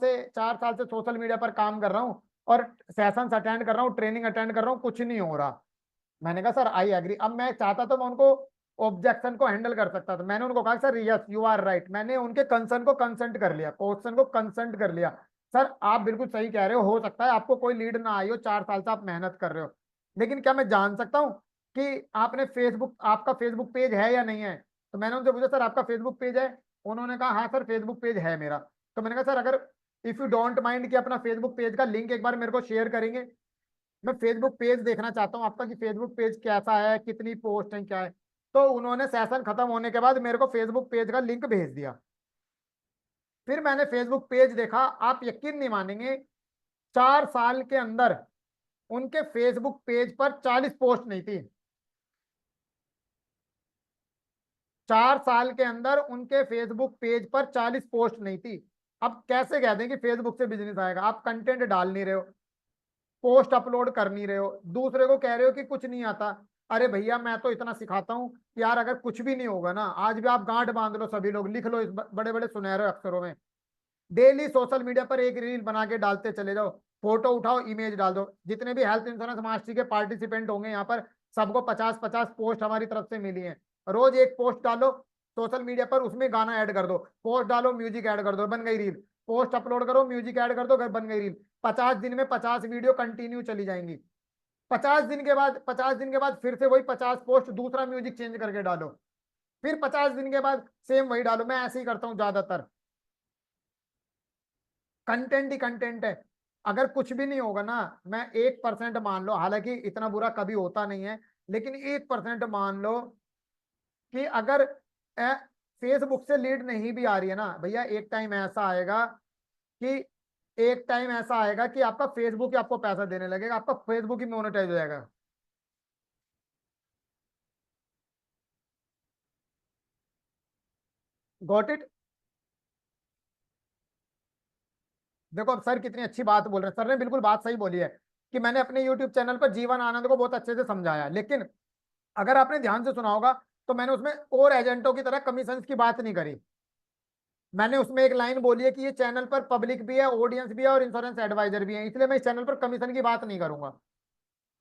से सोशल मीडिया पर काम कर रहा हूँ और सेशंस अटेंड कर रहा हूँ, ट्रेनिंग अटेंड कर रहा हूँ, कुछ नहीं हो रहा। मैंने कहा सर आई एग्री। अब मैं चाहता तो मैं उनको ऑब्जेक्शन को हैंडल कर सकता था। मैंने उनको कहा sir yes you are right, मैंने उनके कंसर्न को कंसेंट कर लिया, क्वेश्चन को कंसेंट कर लिया। सर आप बिल्कुल सही कह रहे हो सकता है आपको कोई लीड ना आई हो, 4 साल से आप मेहनत कर रहे हो, लेकिन क्या मैं जान सकता हूँ कि आपने फेसबुक, आपका फेसबुक पेज है या नहीं है? तो मैंने उनसे पूछा सर आपका फेसबुक पेज है? उन्होंने कहा हाँ सर फेसबुक पेज है मेरा। तो मैंने कहा सर अगर इफ यू डोंट माइंड कि अपना फेसबुक पेज का लिंक एक बार मेरे को शेयर करेंगे, मैं फेसबुक पेज देखना चाहता हूँ आपका कि फेसबुक पेज कैसा है, कितनी पोस्ट है, क्या है। तो उन्होंने सेशन खत्म होने के बाद मेरे को फेसबुक पेज का लिंक भेज दिया। फिर मैंने फेसबुक पेज देखा, आप यकीन नहीं मानेंगे, 4 साल के अंदर उनके फेसबुक पेज पर 40 पोस्ट नहीं थी। 4 साल के अंदर उनके फेसबुक पेज पर 40 पोस्ट नहीं थी। अब कैसे कह दें कि फेसबुक से बिजनेस आएगा? आप कंटेंट डाल नहीं रहे हो, पोस्ट अपलोड कर नहीं रहे हो, दूसरे को कह रहे हो कि कुछ नहीं आता। अरे भैया मैं तो इतना सिखाता हूँ कि यार अगर कुछ भी नहीं होगा ना, आज भी आप गांठ बांध लो, सभी लोग लिख लो इस बड़े बड़े सुनहरे अक्षरों में, डेली सोशल मीडिया पर एक रील बना के डालते चले जाओ, फोटो उठाओ, इमेज डाल दो। जितने भी हेल्थ इंश्योरेंस मास्टरी के पार्टिसिपेंट होंगे यहाँ पर, सबको 50-50 पोस्ट हमारी तरफ से मिली है। रोज एक पोस्ट डालो सोशल मीडिया पर, उसमें गाना ऐड कर दो, पोस्ट डालो म्यूजिक ऐड कर दो, बन गई रील। पोस्ट अपलोड करो, म्यूजिक ऐड कर दो, बन गई रील। 50 दिन में 50 वीडियो कंटिन्यू चली जाएंगी। 50 दिन के बाद फिर से वही 50 पोस्ट, दूसरा म्यूजिक चेंज करके डालो, फिर 50 दिन के बाद सेम वही डालो। मैं ऐसे ही करता हूँ ज्यादातर, कंटेंट ही कंटेंट है। अगर कुछ भी नहीं होगा ना, मैं 1% मान लो, हालांकि इतना बुरा कभी होता नहीं है, लेकिन 1% मान लो कि अगर फेसबुक से लीड नहीं भी आ रही है ना भैया, एक टाइम ऐसा आएगा कि आपका फेसबुक ही आपको पैसा देने लगेगा, आपका फेसबुक ही मोनेटाइज हो जाएगा। Got it? देखो अब सर कितनी अच्छी बात बोल रहे हैं, सर ने बिल्कुल बात सही बोली है कि मैंने अपने यूट्यूब चैनल पर जीवन आनंद को बहुत अच्छे से समझाया, लेकिन अगर आपने ध्यान से सुना होगा तो मैंने उसमें और एजेंटों की तरह कमीशन की बात नहीं करी। मैंने उसमें एक लाइन बोली है कि ये चैनल पर पब्लिक भी है, ऑडियंस भी है और इंश्योरेंस एडवाइजर भी है, इसलिए मैं इस चैनल पर कमीशन की बात नहीं करूंगा।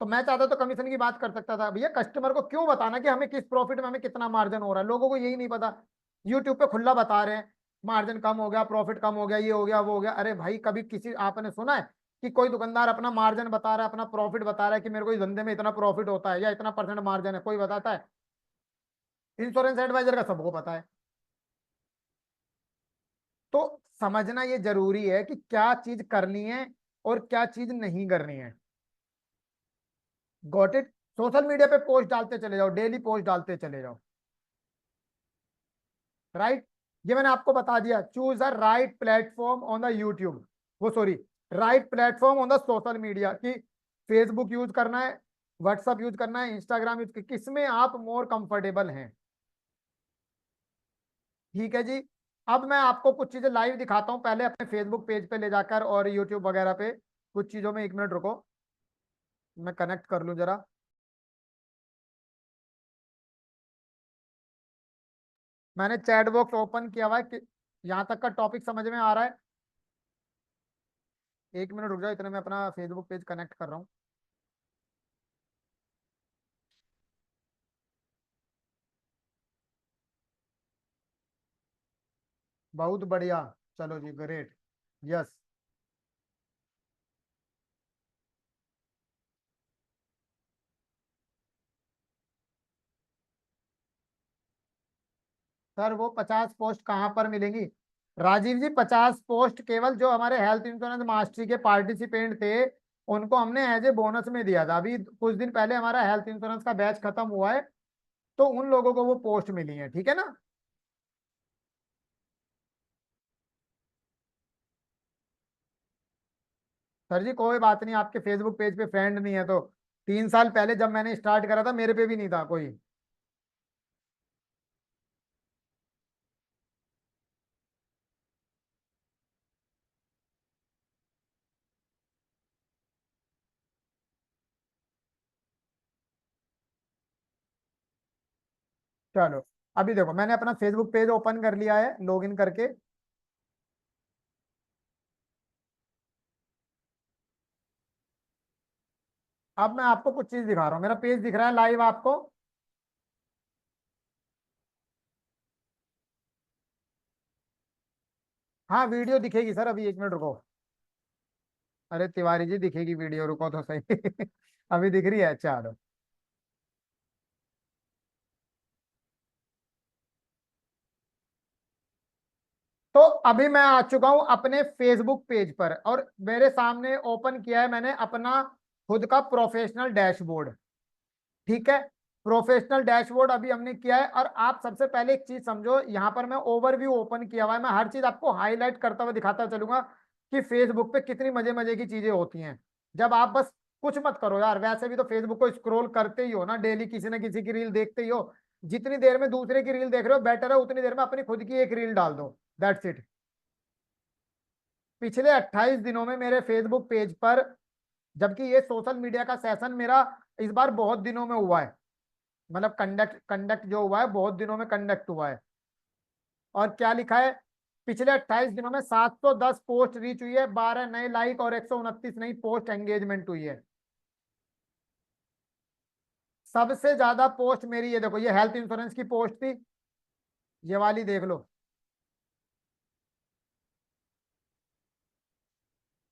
तो मैं चाहता तो कमीशन की बात कर सकता था, भैया कस्टमर को क्यों बताना कि हमें किस प्रॉफिट में हमें कितना मार्जिन हो रहा है, लोगों को यही नहीं पता। यूट्यूब पे खुला बता रहे हैं मार्जिन कम हो गया, प्रॉफिट कम हो गया, ये हो गया वो हो गया। अरे भाई कभी किसी आपने सुना है कि कोई दुकानदार अपना मार्जिन बता रहा है, अपना प्रॉफिट बता रहा है कि मेरे को इस धंधे में इतना प्रॉफिट होता है या इतना परसेंट मार्जिन है? कोई बताता है? इंश्योरेंस एडवाइजर का सबको पता है। तो समझना ये जरूरी है कि क्या चीज करनी है और क्या चीज नहीं करनी है। Got it? सोशल मीडिया पे पोस्ट डालते चले जाओ, डेली पोस्ट डालते चले जाओ, राइट? ये मैंने आपको बता दिया, choose the right platform on the YouTube, वो sorry, right platform on the social media, कि फेसबुक यूज करना है, व्हाट्सअप यूज करना है, इंस्टाग्राम यूज, किसमें आप मोर कंफर्टेबल हैं। ठीक है जी। अब मैं आपको कुछ चीजें लाइव दिखाता हूँ, पहले अपने फेसबुक पेज पे ले जाकर और यूट्यूब वगैरह पे कुछ चीजों में। 1 मिनट रुको, मैं कनेक्ट कर लूँ जरा। मैंने चैट बॉक्स ओपन किया हुआ है कि यहाँ तक का टॉपिक समझ में आ रहा है? 1 मिनट रुक जाओ, इतने में अपना फेसबुक पेज कनेक्ट कर रहा हूँ। बहुत बढ़िया, चलो जी ग्रेट। यस सर, वो 50 पोस्ट कहाँ पर मिलेंगी? राजीव जी 50 पोस्ट केवल जो हमारे हेल्थ इंश्योरेंस मास्टरी के पार्टिसिपेंट थे उनको हमने एज ए बोनस में दिया था। अभी कुछ दिन पहले हमारा हेल्थ इंश्योरेंस का बैच खत्म हुआ है, तो उन लोगों को वो पोस्ट मिली है, ठीक है ना? सर जी कोई बात नहीं, आपके फेसबुक पेज पे फ्रेंड नहीं है तो 3 साल पहले जब मैंने स्टार्ट करा था मेरे पे भी नहीं था कोई। चलो, अभी देखो मैंने अपना फेसबुक पेज ओपन कर लिया है लॉगिन करके। अब मैं आपको कुछ चीज दिखा रहा हूँ, मेरा पेज दिख रहा है लाइव आपको? हाँ वीडियो दिखेगी सर, अभी 1 मिनट रुको। अरे तिवारी जी दिखेगी वीडियो, रुको तो सही। अभी दिख रही है, चलो। तो अभी मैं आ चुका हूं अपने फेसबुक पेज पर, और मेरे सामने ओपन किया है मैंने अपना खुद का प्रोफेशनल डैशबोर्ड। ठीक है, प्रोफेशनल डैशबोर्ड अभी हमने किया है। और आप सबसे पहले एक चीज समझो, यहाँ पर मैं ओवरव्यू ओपन किया हुआ है, मैं हर चीज आपको हाईलाइट करता हुआ दिखाता चलूंगा कि फेसबुक पे कितनी मजे मजे की चीजें होती हैं। जब आप बस कुछ मत करो यार, वैसे भी तो फेसबुक को स्क्रॉल करते ही हो ना, डेली किसी ना किसी की रील देखते ही हो। जितनी देर में दूसरे की रील देख रहे हो बेटर है, उतनी देर में अपनी खुद की एक रील डाल दो। That's it. पिछले 28 दिनों में मेरे फेसबुक पेज पर, जबकि ये सोशल मीडिया का सेशन मेरा इस बार बहुत दिनों में हुआ है, मतलब कंडक्ट कंडक्ट जो हुआ है बहुत दिनों में कंडक्ट हुआ है। और क्या लिखा है, पिछले 28 दिनों में 710 पोस्ट रीच हुई है, 12 नए लाइक और 129 नई पोस्ट एंगेजमेंट हुई है। सबसे ज्यादा पोस्ट मेरी ये देखो, ये हेल्थ इंश्योरेंस की पोस्ट थी, ये वाली देख लो।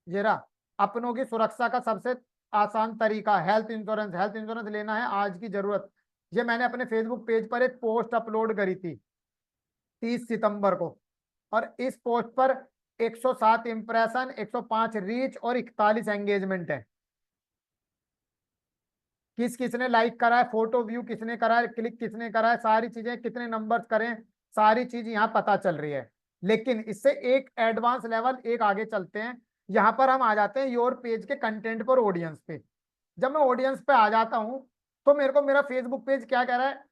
ये रहा, अपनों की सुरक्षा का सबसे आसान तरीका हेल्थ इंश्योरेंस, हेल्थ इंश्योरेंस लेना है आज की जरूरत। ये मैंने अपने फेसबुक पेज पर एक पोस्ट अपलोड करी थी 30 सितंबर को। और इस पोस्ट पर 107 इंप्रेशन, 105 रीच और 41 एंगेजमेंट है। किस किसने लाइक करा है, फोटो व्यू किसने करा है, क्लिक किसने करा है, सारी चीजें कितने नंबर्स करें, सारी चीज यहाँ पता चल रही है। लेकिन इससे एक एडवांस लेवल एक आगे चलते हैं। यहाँ पर हम आ जाते हैं योर पेज के कंटेंट पर, ऑडियंस पे। जब मैं ऑडियंस पे आ जाता हूँ तो मेरे को मेरा फेसबुक पेज क्या कह रहा है,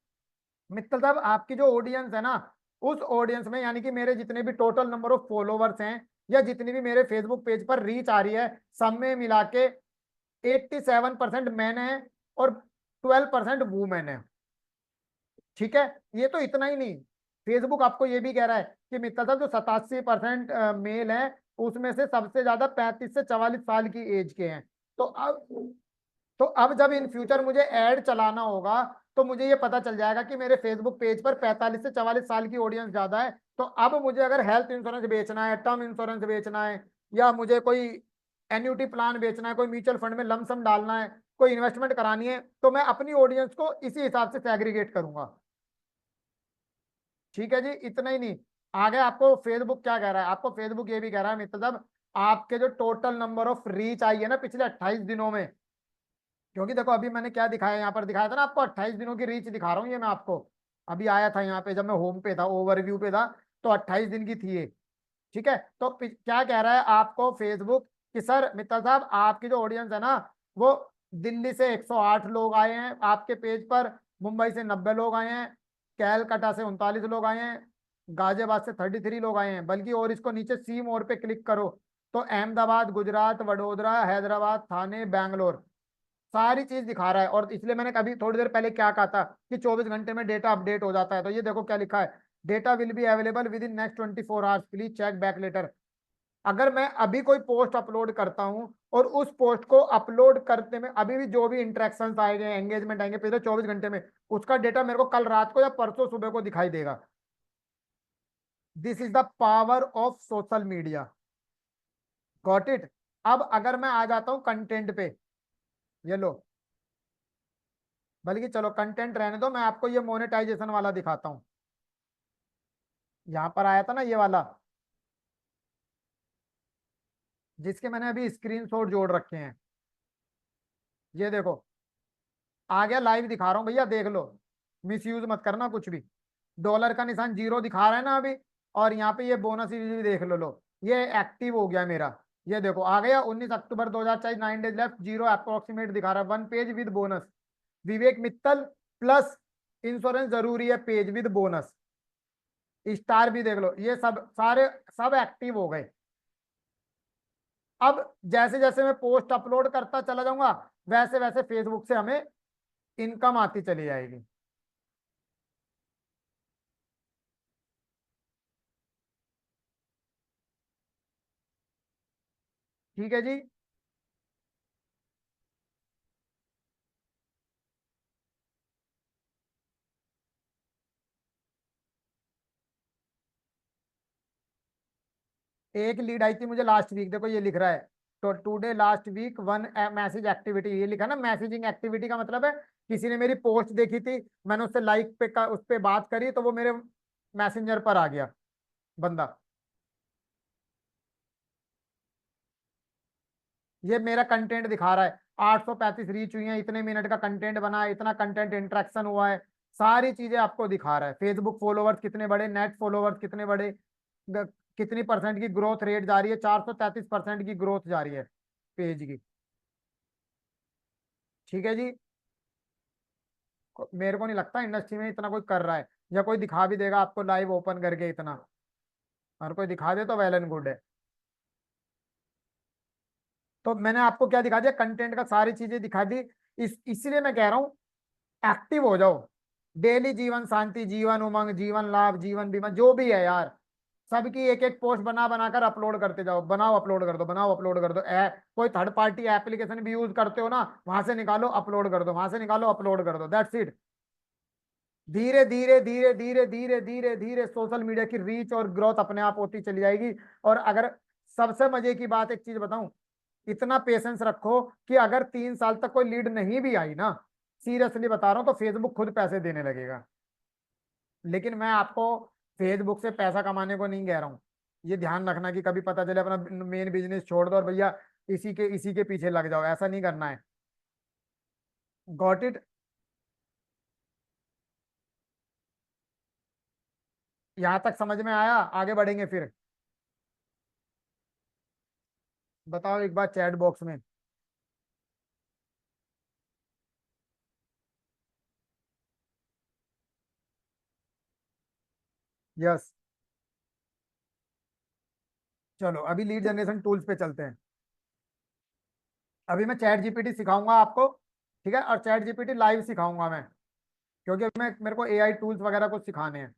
मित्तल साहब आपकी जो ऑडियंस है ना, उस ऑडियंस में यानी कि मेरे जितने भी टोटल नंबर ऑफ फॉलोवर्स हैं, या जितनी भी मेरे फेसबुक पेज पर रीच आ रही है, सब में मिला के 87% मैन है और 12% वुमेन है। ठीक है, ये तो इतना ही नहीं, फेसबुक आपको ये भी कह रहा है कि मित्तल साहब जो 87% मेल है, उसमें से सबसे ज्यादा 35 से 44 साल की एज के हैं। तो अब तो अब जब इन फ्यूचर मुझे ऐड चलाना होगा, तो मुझे ये पता चल जाएगा कि मेरे फेसबुक पेज पर 45 से 44 साल की ऑडियंस ज्यादा है। तो अब मुझे अगर हेल्थ इंश्योरेंस बेचना है, टर्म इंश्योरेंस बेचना है, या मुझे कोई एन्युटी प्लान बेचना है, कोई म्यूचुअल फंड में लमसम डालना है, कोई इन्वेस्टमेंट करानी है, तो मैं अपनी ऑडियंस को इसी हिसाब से सेग्रीगेट करूंगा। ठीक है जी, इतना ही नहीं, आगे आपको फेसबुक क्या कह रहा है, आपको फेसबुक ये भी कह रहा है मित्र साहब, आपके जो total number of reach I है ना पिछले 28 दिनों में, क्योंकि देखो अभी मैंने क्या दिखाया, यहाँ पर दिखाया था ना आपको 28 दिनों की रीच दिखा रहा हूँ, ये मैं आपको अभी आया था यहाँ पे, जब मैं होम पे था, ओवरव्यू पे था, तो 28 दिन की थी ये। ठीक है, तो क्या कह रहा है आपको फेसबुक कि सर मित्तल साहब आपकी जो ऑडियंस है ना, वो दिल्ली से 108 लोग आए हैं आपके पेज पर, मुंबई से 90 लोग आए हैं, कैलकाटा से 39 लोग आए हैं, गाजियाबाद से 33 लोग आए हैं, बल्कि और इसको नीचे सी मोर पे क्लिक करो तो अहमदाबाद, गुजरात, वडोदरा, हैदराबाद, थाने, बैंगलोर, सारी चीज दिखा रहा है। और इसलिए मैंने कभी थोड़ी देर पहले क्या कहा था कि 24 घंटे में डेटा अपडेट हो जाता है, तो ये देखो क्या लिखा है, data will be available within next 24 hours, please check back later. अगर मैं अभी कोई पोस्ट अपलोड करता हूं और उस पोस्ट को अपलोड करते में अभी भी जो भी इंटरेक्शंस आएंगे, एंगेजमेंट आएंगे पिछले 24 घंटे में, उसका डेटा मेरे को कल रात को या परसों सुबह को दिखाई देगा। This is the power of social media. Got it. अब अगर मैं आ जाता हूं कंटेंट पे, ये लो, बल्कि चलो कंटेंट रहने दो, मैं आपको ये मोनेटाइजेशन वाला दिखाता हूँ। यहाँ पर आया था ना ये वाला, जिसके मैंने अभी स्क्रीनशॉट जोड़ रखे हैं, ये देखो आ गया, लाइव दिखा रहा हूँ भैया, देख लो, मिस यूज मत करना कुछ भी। डॉलर का निशान जीरो दिखा रहा है ना अभी, और यहाँ पे ये बोनस भी देख लो, ये एक्टिव हो गया मेरा। ये देखो आ गया 19 अक्टूबर 2024, 9 डेज लेफ्ट, जीरो अप्रोक्सीमेट दिखा रहा है, 1 page with bonus, Vivek Mittal plus insurance जरूरी है पेज विद बोनस, स्टार भी देख लो, ये सब सारे सब एक्टिव हो गए। अब जैसे जैसे मैं पोस्ट अपलोड करता चला जाऊंगा, वैसे वैसे फेसबुक से हमें इनकम आती चली जाएगी। ठीक है जी। एक लीड आई थी मुझे लास्ट वीक, देखो ये लिख रहा है, तो today last week one message activity, ये लिखा ना, मैसेजिंग एक्टिविटी का मतलब है किसी ने मेरी पोस्ट देखी थी, मैंने उससे लाइक पे का उस पे बात करी, तो वो मेरे मैसेंजर पर आ गया बंदा। ये मेरा कंटेंट दिखा रहा है, 835 रीच हुई है, इतने मिनट का कंटेंट बना है, इतना कंटेंट इंटरेक्शन हुआ है, सारी चीजें आपको दिखा रहा है। फेसबुक फॉलोवर्स कितने बड़े, नेट फॉलोवर्स कितने बड़े, ग- कितनी परसेंट की ग्रोथ रेट जा रही है, 433% की ग्रोथ जा रही है पेज की। ठीक है जी। मेरे को नहीं लगता इंडस्ट्री में इतना कोई कर रहा है, या कोई दिखा भी देगा आपको लाइव ओपन करके इतना, और कोई दिखा दे तो वेल एंड गुड है। तो मैंने आपको क्या दिखा दिया, कंटेंट का सारी चीजें दिखा दी। इसीलिए मैं कह रहा हूँ एक्टिव हो जाओ। डेली जीवन शांति, जीवन उमंग, जीवन लाभ, जीवन बीमा, जो भी है यार, सबकी एक एक पोस्ट बना बनाकर अपलोड करते जाओ, बनाओ अपलोड कर दो, बनाओ अपलोड कर दो। कोई थर्ड पार्टी एप्लीकेशन भी यूज करते हो ना, वहां से निकालो अपलोड कर दो, वहां से निकालो अपलोड कर दो, दैट्स इट। धीरे धीरे धीरे धीरे धीरे धीरे धीरे सोशल मीडिया की रीच और ग्रोथ अपने आप होती चली जाएगी। और अगर, सबसे मजे की बात एक चीज बताऊं, इतना पेशेंस रखो कि अगर 3 साल तक कोई लीड नहीं भी आई ना, सीरियसली बता रहा हूं, तो फेसबुक खुद पैसे देने लगेगा। लेकिन मैं आपको फेसबुक से पैसा कमाने को नहीं कह रहा हूँ। ये ध्यान रखना कि कभी पता चले अपना मेन बिजनेस छोड़ दो और भैया इसी के पीछे लग जाओ, ऐसा नहीं करना है। Got it. यहां तक समझ में आया, आगे बढ़ेंगे फिर। बताओ एक बार चैट बॉक्स में। यस। चलो अभी लीड जनरेशन टूल्स पे चलते हैं। अभी मैं चैट जीपीटी सिखाऊंगा आपको, ठीक है, और चैट जीपीटी लाइव सिखाऊंगा मैं, क्योंकि मैं मेरे को एआई टूल्स वगैरह कुछ सिखाने हैं।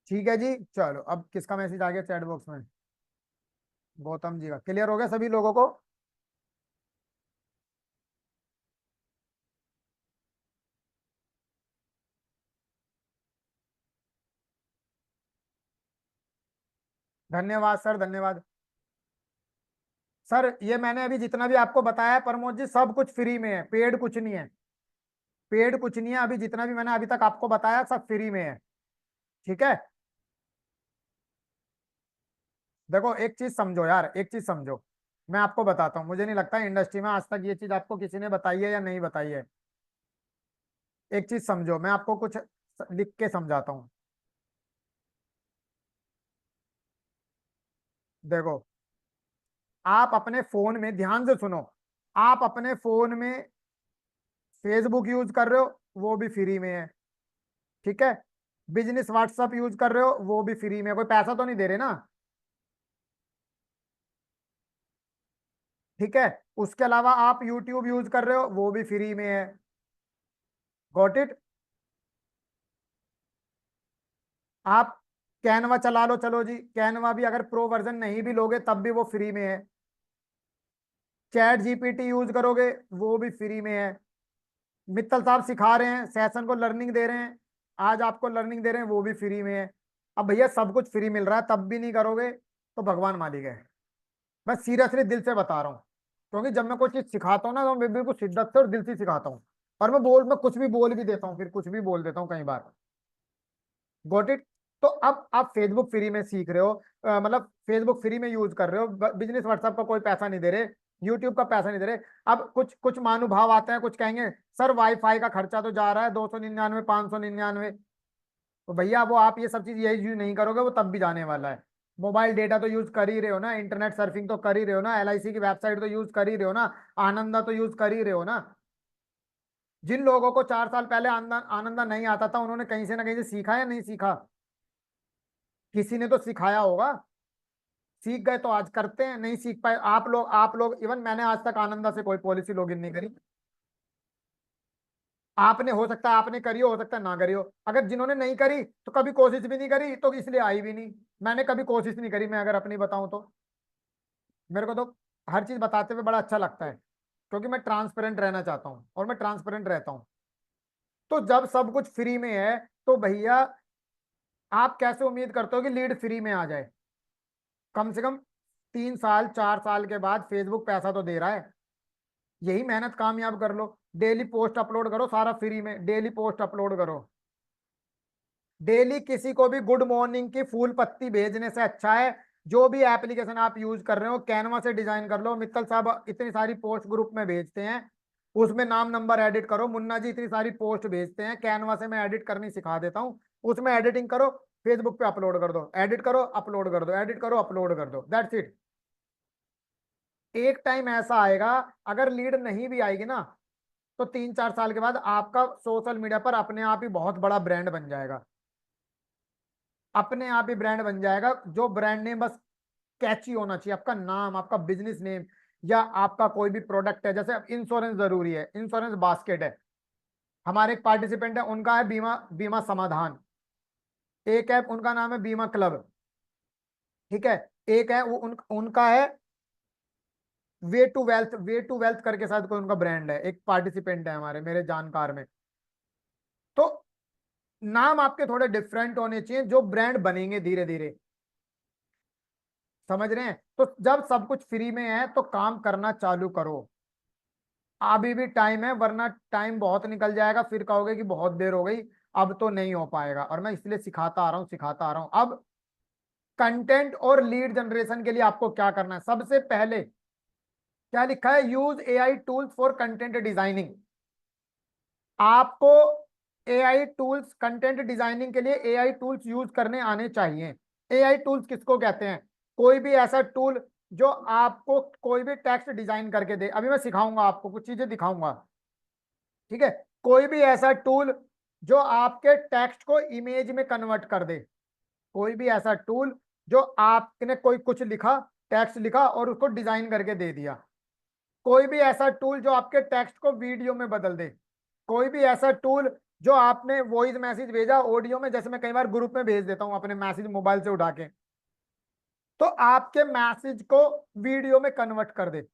ठीक है जी। चलो अब किसका मैसेज आ गया चैट बॉक्स में? गौतम जी का। क्लियर हो गया सभी लोगों को? धन्यवाद सर, धन्यवाद। सर ये मैंने अभी जितना भी आपको बताया है प्रमोद जी, सब कुछ फ्री में है, पेड कुछ नहीं है। पेड कुछ नहीं है, अभी जितना भी मैंने अभी तक आपको बताया सब फ्री में है। ठीक है। देखो एक चीज समझो यार, एक चीज समझो, मैं आपको बताता हूँ, मुझे नहीं लगता इंडस्ट्री में आज तक ये चीज आपको किसी ने बताई है या नहीं बताई है। एक चीज समझो, मैं आपको कुछ लिख के समझाता हूँ। देखो, आप अपने फोन में ध्यान से सुनो, आप अपने फोन में फेसबुक यूज कर रहे हो, वो भी फ्री में है। ठीक है। बिजनेस व्हाट्सअप यूज कर रहे हो, वो भी फ्री में है, कोई पैसा तो नहीं दे रहे ना। ठीक है। उसके अलावा आप यूट्यूब यूज कर रहे हो, वो भी फ्री में है। Got it. आप कैनवा चला लो, चलो जी, कैनवा भी अगर प्रो वर्जन नहीं भी लोगे तब भी वो फ्री में है। चैट जीपीटी यूज करोगे, वो भी फ्री में है। मित्तल साहब सिखा रहे हैं, सेशन को लर्निंग दे रहे हैं, आज आपको लर्निंग दे रहे हैं, वो भी फ्री में है। अब भैया सब कुछ फ्री मिल रहा है तब भी नहीं करोगे, तो भगवान मालिक है। मैं सीरियसली दिल से बता रहा हूँ, क्योंकि जब मैं कोई चीज सिखाता हूँ ना, तो मैं बिल्कुल शिद्दत से और दिल से सिखाता हूँ। और मैं कुछ भी बोल भी देता हूँ, फिर कुछ भी बोल देता हूँ कई बार। Got it. तो अब आप फेसबुक फ्री में सीख रहे हो, मतलब फेसबुक फ्री में यूज कर रहे हो, बिजनेस व्हाट्सएप का कोई पैसा नहीं दे रहे, यूट्यूब का पैसा नहीं दे रहे। अब कुछ कुछ महानुभाव आते हैं, कुछ कहेंगे सर वाईफाई का खर्चा तो जा रहा है 299, 599। तो भैया वो आप ये सब चीज यही यूज नहीं करोगे, वो तब भी जाने वाला है। मोबाइल डेटा तो यूज कर ही रहे हो ना, इंटरनेट सर्फिंग तो कर ही रहे हो ना, एलआईसी की वेबसाइट तो यूज कर ही रहे हो ना, आनंदा तो यूज कर ही रहे हो ना। जिन लोगों को 4 साल पहले आनंदा आनंदा नहीं आता था, उन्होंने कहीं से ना कहीं से सीखा या नहीं सीखा? किसी ने तो सिखाया होगा। सीख गए तो आज करते हैं, नहीं सीख पाए आप लोग इवन मैंने आज तक आनंदा से कोई पॉलिसी लॉगिन नहीं करी। आपने, हो सकता है आपने करी हो सकता है ना करी हो। अगर जिन्होंने नहीं करी तो कभी कोशिश भी नहीं करी, तो इसलिए आई भी नहीं। मैंने कभी कोशिश नहीं करी, मैं अगर अपनी बताऊं तो मेरे को तो हर चीज बताते हुए बड़ा अच्छा लगता है, क्योंकि मैं ट्रांसपेरेंट रहना चाहता हूँ और मैं ट्रांसपेरेंट रहता हूँ। तो जब सब कुछ फ्री में है तो भैया आप कैसे उम्मीद करते हो कि लीड फ्री में आ जाए? कम से कम 3 साल 4 साल के बाद फेसबुक पैसा तो दे रहा है। यही मेहनत कामयाब कर लो। डेली पोस्ट अपलोड करो, सारा फ्री में, डेली पोस्ट अपलोड करो। डेली किसी को भी गुड मॉर्निंग की फूल पत्ती भेजने से अच्छा है जो भी एप्लीकेशन आप यूज कर रहे हो कैनवा से डिजाइन कर लो। मित्तल साहब इतनी सारी पोस्ट ग्रुप में भेजते हैं, उसमें नाम नंबर एडिट करो। मुन्ना जी इतनी सारी पोस्ट भेजते हैं, कैनवा से मैं एडिट करनी सिखा देता हूँ। उसमें एडिटिंग करो, फेसबुक पे अपलोड कर दो, एडिट करो अपलोड कर दो, एडिट करो अपलोड कर दो, दैट्स इट। एक टाइम ऐसा आएगा, अगर लीड नहीं भी आएगी ना, तो 3 4 साल के बाद आपका सोशल मीडिया पर अपने आप ही बहुत बड़ा ब्रांड बन जाएगा। अपने आप ही ब्रांड बन जाएगा। जो ब्रांड नेम बस कैची होना चाहिए, आपका नाम, आपका बिजनेस नेम, या आपका कोई भी प्रोडक्ट है। जैसे अब इंश्योरेंस जरूरी है, इंश्योरेंस बास्केट है। हमारे एक पार्टिसिपेंट है, उनका है बीमा बीमा समाधान। एक है उनका नाम है बीमा क्लब। ठीक है। एक है उनका है वे टू वेल्थ करके शायद कोई उनका ब्रांड है। एक पार्टिसिपेंट है हमारे, मेरे जानकार में। तो नाम आपके थोड़े डिफरेंट होने चाहिए, जो ब्रांड बनेंगे धीरे धीरे। समझ रहे हैं? तो जब सब कुछ फ्री में है तो काम करना चालू करो। अभी भी टाइम है, वरना टाइम बहुत निकल जाएगा, फिर कहोगे कि बहुत देर हो गई, अब तो नहीं हो पाएगा। और मैं इसलिए सिखाता आ रहा हूं, सिखाता आ रहा हूं। अब कंटेंट और लीड जनरेशन के लिए आपको क्या करना है? सबसे पहले क्या लिखा है? Use AI tools for content designing. आपको एआई टूल्स, कंटेंट डिजाइनिंग के लिए एआई टूल्स यूज करने आने चाहिए। एआई टूल्स किसको कहते हैं? कोई भी ऐसा टूल जो आपको कोई भी टेक्स्ट डिजाइन करके दे। अभी मैं सिखाऊंगा आपको, कुछ चीजें दिखाऊंगा। ठीक है। कोई भी ऐसा टूल जो आपके टेक्स्ट को इमेज में कन्वर्ट कर दे। कोई भी ऐसा टूल जो आपने कोई कुछ लिखा, टेक्स्ट लिखा और उसको डिजाइन करके दे दिया। कोई भी ऐसा टूल जो आपके टेक्स्ट को वीडियो में बदल दे। कोई भी ऐसा टूल जो आपने वॉइस मैसेज भेजा ऑडियो में, जैसे मैं कई बार ग्रुप में भेज देता हूं अपने मैसेज मोबाइल से उठा के, तो आपके मैसेज को वीडियो में कन्वर्ट कर दे।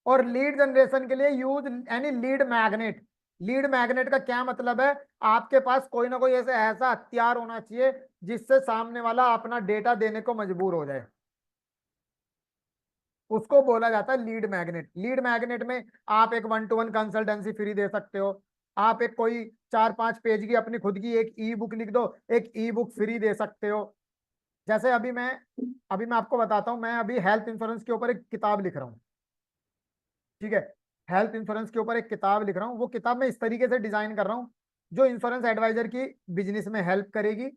और लीड जनरेशन के लिए use any lead magnet. Lead magnet का क्या मतलब है? आपके पास कोई ना कोई ऐसा ऐसा हथियार होना चाहिए जिससे सामने वाला अपना डेटा देने को मजबूर हो जाए। उसको बोला जाता है लीड मैग्नेट। लीड मैग्नेट में आप एक 1 to 1 कंसल्टेंसी फ्री दे सकते हो। आप एक कोई 4 5 पेज की अपनी खुद की एक ई बुक लिख दो, एक ई बुक फ्री दे सकते हो। जैसे अभी मैं आपको बताता हूँ, मैं अभी हेल्थ इंश्योरेंस के ऊपर एक किताब लिख रहा हूँ। ठीक है। हेल्थ इंश्योरेंस के ऊपर एक किताब लिख रहा हूँ। वो किताब मैं इस तरीके से डिजाइन कर रहा हूँ जो इंश्योरेंस एडवाइजर की बिजनेस में हेल्प करेगी,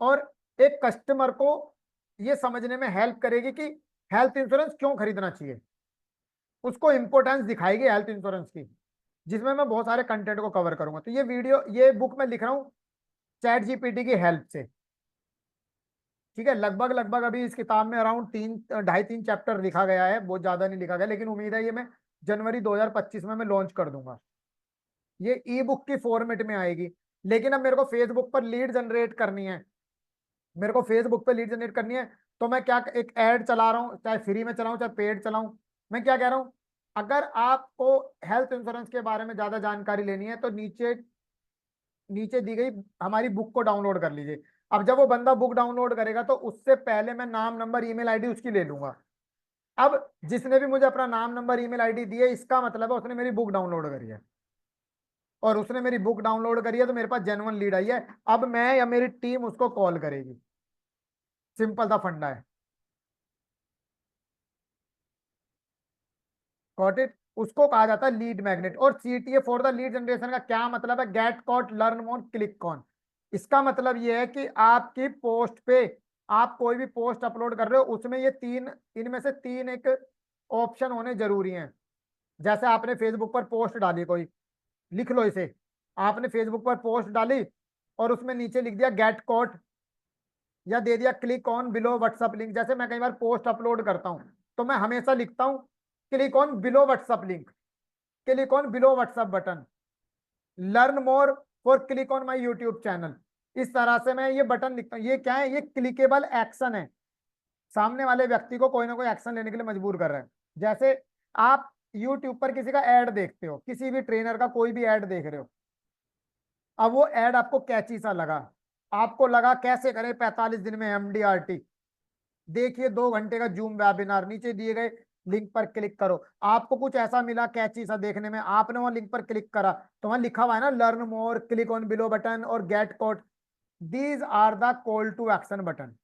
और एक कस्टमर को ये समझने में हेल्प करेगी कि हेल्थ इंश्योरेंस क्यों खरीदना चाहिए। उसको इंपॉर्टेंस दिखाएगी हेल्थ इंश्योरेंस की, जिसमें मैं बहुत सारे कंटेंट को कवर करूंगा। तो ये बुक मैं लिख रहा हूँ चैट जीपीटी की हेल्प से। ठीक है। लगभग लगभग अभी इस किताब में अराउंड 3 2.5 3 चैप्टर लिखा गया है, बहुत ज्यादा नहीं लिखा गया, लेकिन उम्मीद है ये मैं जनवरी 2025 में मैं लॉन्च कर दूंगा। ये ई बुक की फॉर्मेट में आएगी। लेकिन अब मेरे को फेसबुक पर लीड जनरेट करनी है, मेरे को फेसबुक पे लीड जनरेट करनी है। तो मैं क्या, एक ऐड चला रहा हूँ, चाहे फ्री में चलाऊं चाहे पेड चलाऊं। मैं क्या कह रहा हूँ, अगर आपको हेल्थ इंश्योरेंस के बारे में ज्यादा जानकारी लेनी है तो नीचे नीचे दी गई हमारी बुक को डाउनलोड कर लीजिए। अब जब वो बंदा बुक डाउनलोड करेगा तो उससे पहले मैं नाम नंबर ईमेल आईडी उसकी ले लूंगा। अब जिसने भी मुझे अपना नाम नंबर ईमेल आईडी दी है, इसका मतलब है उसने मेरी बुक डाउनलोड करी है। और उसने मेरी बुक डाउनलोड करी है तो मेरे पास जेन्युइन लीड आई है। अब मैं या मेरी टीम उसको कॉल करेगी। सिंपल सा फंडा है। Got it? उसको कहा जाता है लीड मैग्नेट। और CTA for the lead generation का क्या मतलब है? Get caught, learn more, click on. इसका मतलब ये है कि आपकी पोस्ट पे, आप कोई भी पोस्ट अपलोड कर रहे हो उसमें ये तीन, इनमें से तीन एक ऑप्शन होने जरूरी हैं। जैसे आपने फेसबुक पर पोस्ट डाली कोई, लिख लो इसे। आपने फेसबुक पर पोस्ट डाली और उसमें नीचे लिख दिया गेट कॉट, या दे दिया click on below WhatsApp link. जैसे मैं कई बार पोस्ट अपलोड करता हूं तो मैं हमेशा लिखता हूं click on below WhatsApp link, click on below WhatsApp button, learn more for click on my YouTube channel. इस तरह से मैं ये बटन लिखता हूँ। ये क्या है? ये क्लिकेबल एक्शन है, सामने वाले व्यक्ति को कोई ना कोई एक्शन लेने के लिए मजबूर कर रहा है। जैसे आप यूट्यूब पर किसी का एड देखते हो, किसी भी ट्रेनर का कोई भी एड देख रहे हो, अब वो एड आपको कैची सा लगा, आपको लगा कैसे करें 45 दिन में एमडीआरटी, देखिए 2 घंटे का जूम वेबिनार, नीचे दिए गए लिंक पर क्लिक करो। आपको कुछ ऐसा मिला कैची सा देखने में, आपने वो लिंक पर क्लिक करा तो वहां लिखा हुआ है ना learn more, click on below button और get code. These are the call to action button.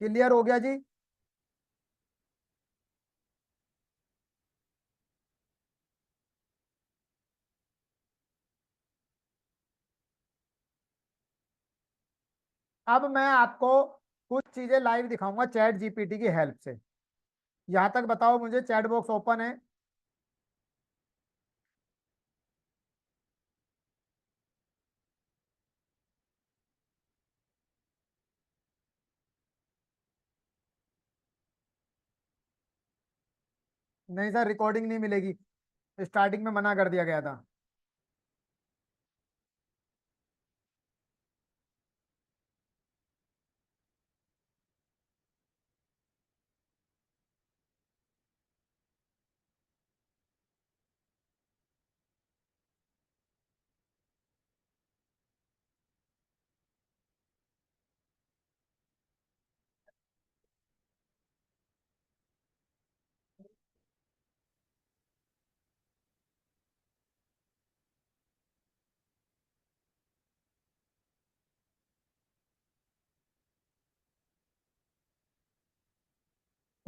Clear हो गया जी? अब मैं आपको कुछ चीजें लाइव दिखाऊंगा चैट जीपीटी की हेल्प से। यहां तक बताओ मुझे, चैट बॉक्स ओपन है? नहीं सर, रिकॉर्डिंग नहीं मिलेगी, स्टार्टिंग में मना कर दिया गया था।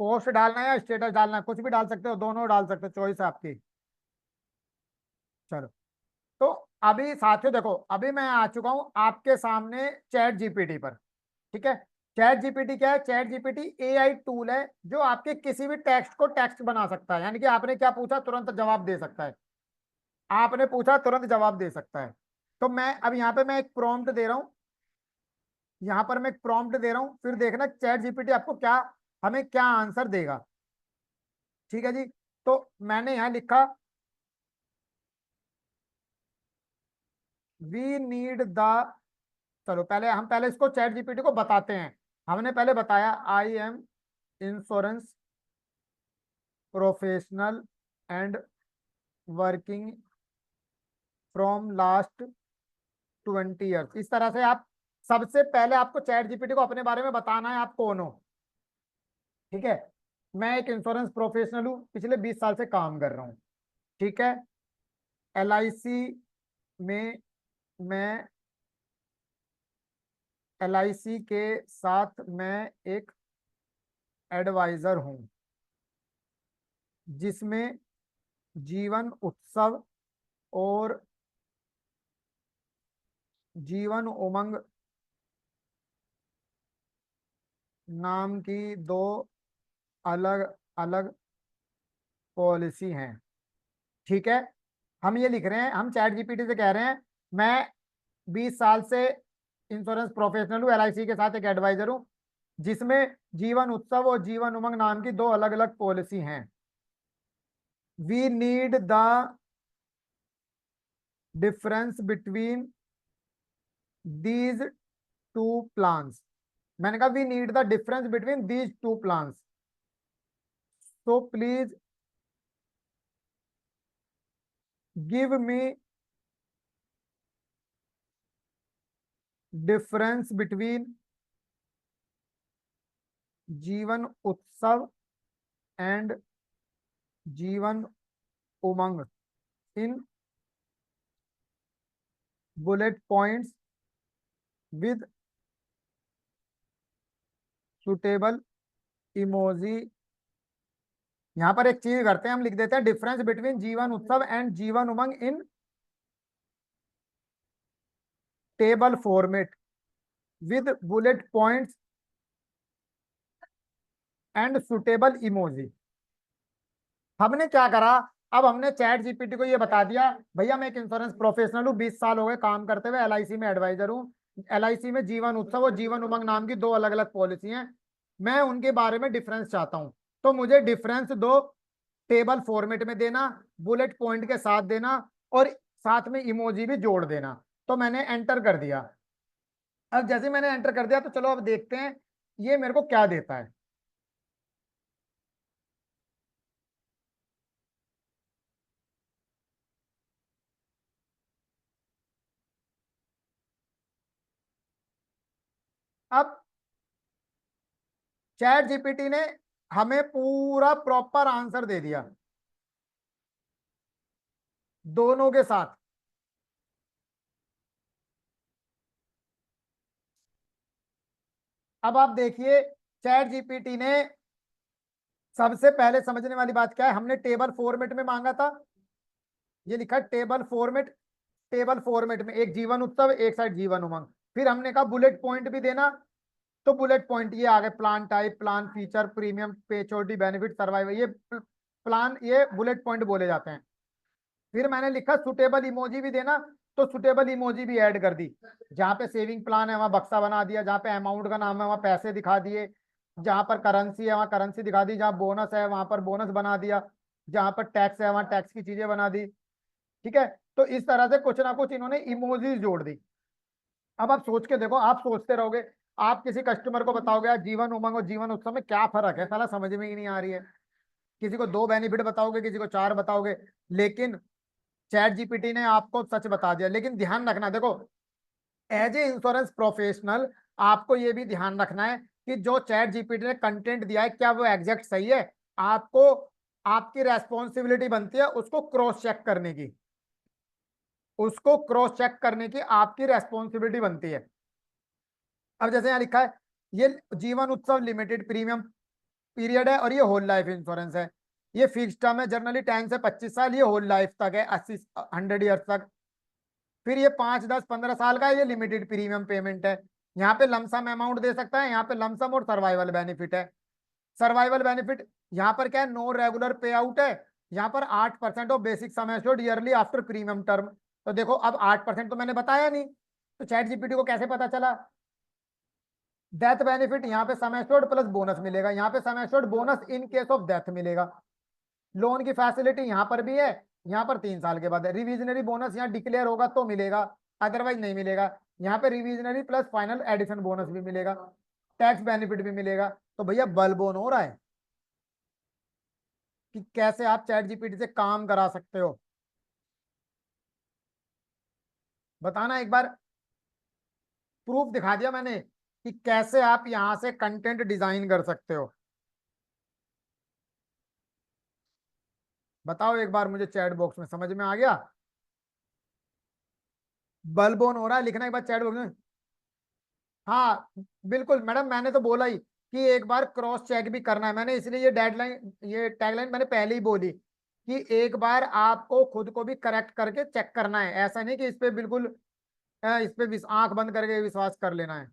पोस्ट डालना है या स्टेटस डालना है, कुछ भी डाल सकते हो, दोनों डाल सकते हो, चॉइस है आपकी। चलो, तो अभी साथियों देखो, अभी मैं आ चुका हूं आपके सामने चैट जीपीटी पर। ठीक है, चैट जीपीटी क्या है? चैट जीपीटी एआई टूल है जो आपके किसी भी टेक्स्ट को टेक्स्ट बना सकता है, यानी कि आपने क्या पूछा तुरंत जवाब दे सकता है, आपने पूछा तुरंत जवाब दे सकता है। तो मैं अब यहाँ पे मैं एक प्रॉम्प्ट दे रहा हूँ, यहाँ पर मैं एक प्रॉम्प्ट दे रहा हूँ, फिर देखना चैट जीपीटी आपको क्या, हमें क्या आंसर देगा। ठीक है जी, तो मैंने यहाँ लिखा वी नीड द, चलो पहले हम पहले इसको चैट जीपीटी को बताते हैं। हमने पहले बताया I am insurance professional and working from last 20 years. इस तरह से आप, सबसे पहले आपको चैट जीपीटी को अपने बारे में बताना है, आप कौन हो। ठीक है, मैं एक इंश्योरेंस प्रोफेशनल हूँ, पिछले 20 साल से काम कर रहा हूँ। ठीक है, एलआईसी में, मैं एलआईसी के साथ मैं एक एडवाइजर हूँ जिसमें जीवन उत्सव और जीवन उमंग नाम की दो अलग अलग पॉलिसी हैं। ठीक है, हम ये लिख रहे हैं, हम चैट जीपीटी से कह रहे हैं मैं 20 साल से इंश्योरेंस प्रोफेशनल हूँ, एलआईसी के साथ एक एडवाइजर हूँ जिसमें जीवन उत्सव और जीवन उमंग नाम की दो अलग अलग पॉलिसी हैं। We need the difference between these two plans. मैंने कहा we need the difference between these two plans, so please give me difference between Jeevan Utsav and Jeevan Umang in bullet points with suitable emoji. यहां पर एक चीज करते हैं, हम लिख देते हैं difference between Jeevan Utsav and Jeevan Umang in table format with bullet points and suitable emoji. हमने क्या करा, अब हमने चैट जीपीटी को ये बता दिया भैया मैं एक इंश्योरेंस प्रोफेशनल हूँ, 20 साल हो गए काम करते हुए, एलआईसी में एडवाइजर हूँ, LIC में जीवन उत्सव और जीवन उमंग नाम की दो अलग अलग पॉलिसी हैं। मैं उनके बारे में डिफरेंस चाहता हूं, तो मुझे डिफरेंस दो, टेबल फॉर्मेट में देना, बुलेट पॉइंट के साथ देना, और साथ में इमोजी भी जोड़ देना। तो मैंने एंटर कर दिया। अब जैसे मैंने एंटर कर दिया तो चलो अब देखते हैं ये मेरे को क्या देता है। अब चैट जीपीटी ने हमें पूरा प्रॉपर आंसर दे दिया दोनों के साथ। अब आप देखिए, चैट जीपीटी ने सबसे पहले समझने वाली बात क्या है, हमने टेबल फॉर्मेट में मांगा था। ये लिखा है टेबल फॉर्मेट। टेबल फॉर्मेट में एक जीवन उत्सव, एक साइड जीवन उमंग। फिर हमने कहा बुलेट पॉइंट भी देना, तो बुलेट पॉइंट ये आ गए, plan type, plan feature, premium, पेचोटी, बेनिफिट, सर्वाइवल, ये प्लान, ये बुलेट पॉइंट बोले जाते हैं। फिर मैंने लिखा सुटेबल इमोजी भी देना, तो सुटेबल इमोजी भी ऐड कर दी। जहाँ पे सेविंग प्लान है वहां बक्सा बना दिया, जहाँ पे अमाउंट का नाम है वहां पैसे दिखा दिए, जहाँ पर करेंसी है वहां करेंसी दिखा दी, जहाँ बोनस है वहां पर बोनस बना दिया, जहाँ पर टैक्स है वहां टैक्स की चीजें बना दी। ठीक है, तो इस तरह से कुछ ना कुछ इन्होंने इमोजी जोड़ दी। अब आप सोच के देखो, आप सोचते रहोगे, आप किसी कस्टमर को बताओगे यार जीवन उमंग और जीवन उत्सव में क्या फर्क है, साला समझ में ही नहीं आ रही है। किसी को दो बेनिफिट बताओगे, किसी को चार बताओगे, लेकिन चैट जीपीटी ने आपको सच बता दिया। लेकिन ध्यान रखना, देखो, एज ए इंश्योरेंस प्रोफेशनल आपको ये भी ध्यान रखना है कि जो चैट जीपीटी ने कंटेंट दिया है क्या वो एग्जैक्ट सही है। आपको, आपकी रेस्पॉन्सिबिलिटी बनती है उसको क्रॉस चेक करने की। उसको क्रॉस चेक करने की आपकी रेस्पॉन्सिबिलिटी बनती है। अब जैसे यहाँ लिखा है, ये जीवन उत्सव लिमिटेड प्रीमियम पीरियड है और ये होल लाइफ इंश्योरेंस है। ये फिक्स टर्म है, जनरली 10 से 25 साल, ये होल लाइफ तक है, 80 100 ईयर्स तक। फिर ये 5 10 15 साल का है, ये लिमिटेड प्रीमियम पेमेंट है। यहाँ पे लमसम अमाउंट दे सकता है, यहाँ पे लमसम और सर्वाइवल बेनिफिट है। सर्वाइवल बेनिफिट यहाँ पर क्या है, नो रेगुलर पे आउट है। यहाँ पर 8% of basic sum assured yearly after premium term. तो देखो अब 8% तो मैंने बताया नहीं, तो चैट जीपीटी को कैसे पता चला। डेथ बेनिफिट यहाँ पे सम एश्योर्ड प्लस बोनस मिलेगा, यहाँ पे sum assured bonus in case of death मिलेगा। लोन की फैसिलिटी यहाँ पर भी है, यहाँ पर 3 साल के बाद है। रिविजनरी बोनस यहाँ डिक्लेयर होगा तो मिलेगा, अदरवाइज नहीं मिलेगा। यहाँ पे revisionary plus final edition bonus भी मिलेगा, टैक्स बेनिफिट भी मिलेगा। तो भैया बलबोन हो रहा है कि कैसे आप चैट जीपीटी से काम करा सकते हो। बताना एक बार, प्रूफ दिखा दिया मैंने कि कैसे आप यहां से कंटेंट डिजाइन कर सकते हो। बताओ एक बार मुझे चैट बॉक्स में, समझ में आ गया। बलबोन हो रहा है, लिखना एक बार चैट बॉक्स में। हाँ बिल्कुल मैडम, मैंने तो बोला ही कि एक बार क्रॉस चेक भी करना है। मैंने इसलिए ये डेडलाइन, ये टैगलाइन मैंने पहले ही बोली कि एक बार आपको खुद को भी करेक्ट करके चेक करना है। ऐसा नहीं कि इस पे बिल्कुल इस पे आंख बंद करके विश्वास कर लेना है।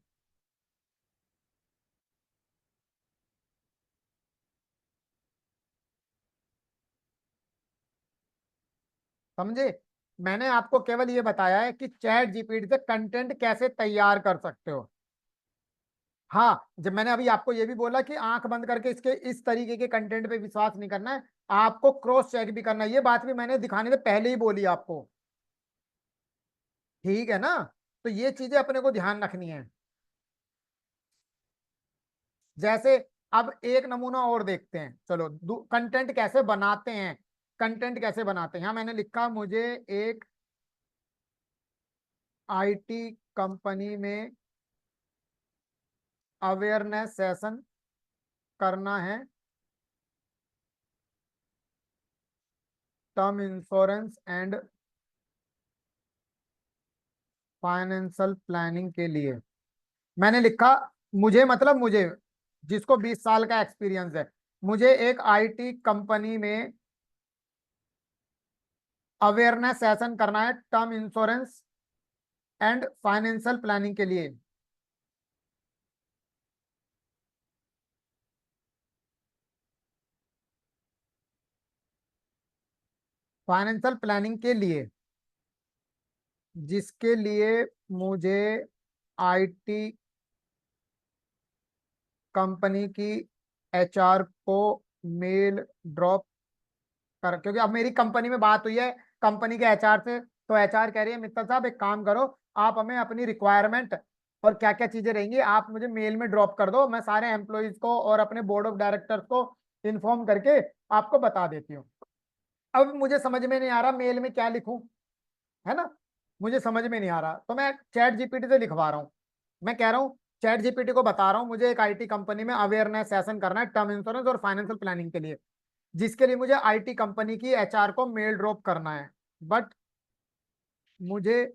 समझे, मैंने आपको केवल ये बताया है कि चैट जीपीटी से कंटेंट कैसे तैयार कर सकते हो। हाँ, जब मैंने अभी आपको ये भी बोला कि आंख बंद करके इसके इस तरीके के कंटेंट पे विश्वास नहीं करना है, आपको क्रॉस चेक भी करना है। ये बात भी मैंने दिखाने से पहले ही बोली आपको। ठीक है ना, तो ये चीजें अपने को ध्यान रखनी है। जैसे अब एक नमूना और देखते हैं, चलो कंटेंट कैसे बनाते हैं। कंटेंट कैसे बनाते हैं, यहाँ मैंने लिखा मुझे एक आईटी कंपनी में अवेयरनेस सेशन करना है, term insurance and financial planning के लिए। मैंने लिखा मुझे, मतलब मुझे जिसको 20 साल का एक्सपीरियंस है, मुझे एक आईटी कंपनी में अवेयरनेस सेशन करना है term insurance and financial planning के लिए। फाइनेंशियल प्लानिंग के लिए, जिसके लिए मुझे आईटी कंपनी की एचआर को मेल ड्रॉप कर, क्योंकि अब मेरी कंपनी में बात हुई है कंपनी के एचआर से, तो एचआर कह रही है मित्तल साहब एक काम करो, आप हमें अपनी रिक्वायरमेंट और क्या क्या चीजें रहेंगी आप मुझे मेल में ड्रॉप कर दो, मैं सारे एम्प्लॉयज को और अपने बोर्ड ऑफ डायरेक्टर्स को इन्फॉर्म करके आपको बता देती हूँ। अब मुझे समझ में नहीं आ रहा मेल में क्या लिखूं, है ना, मुझे समझ में नहीं आ रहा, तो मैं चैट जीपीटी से लिखवा रहा हूँ। मैं कह रहा हूँ चैट जीपीटी को बता रहा हूँ मुझे एक आईटी कंपनी में अवेयरनेस सेशन करना है टर्म इंश्योरेंस और फाइनेंशियल प्लानिंग के लिए, जिसके लिए मुझे आईटी कंपनी की एचआर को मेल ड्रॉप करना है। बट मुझे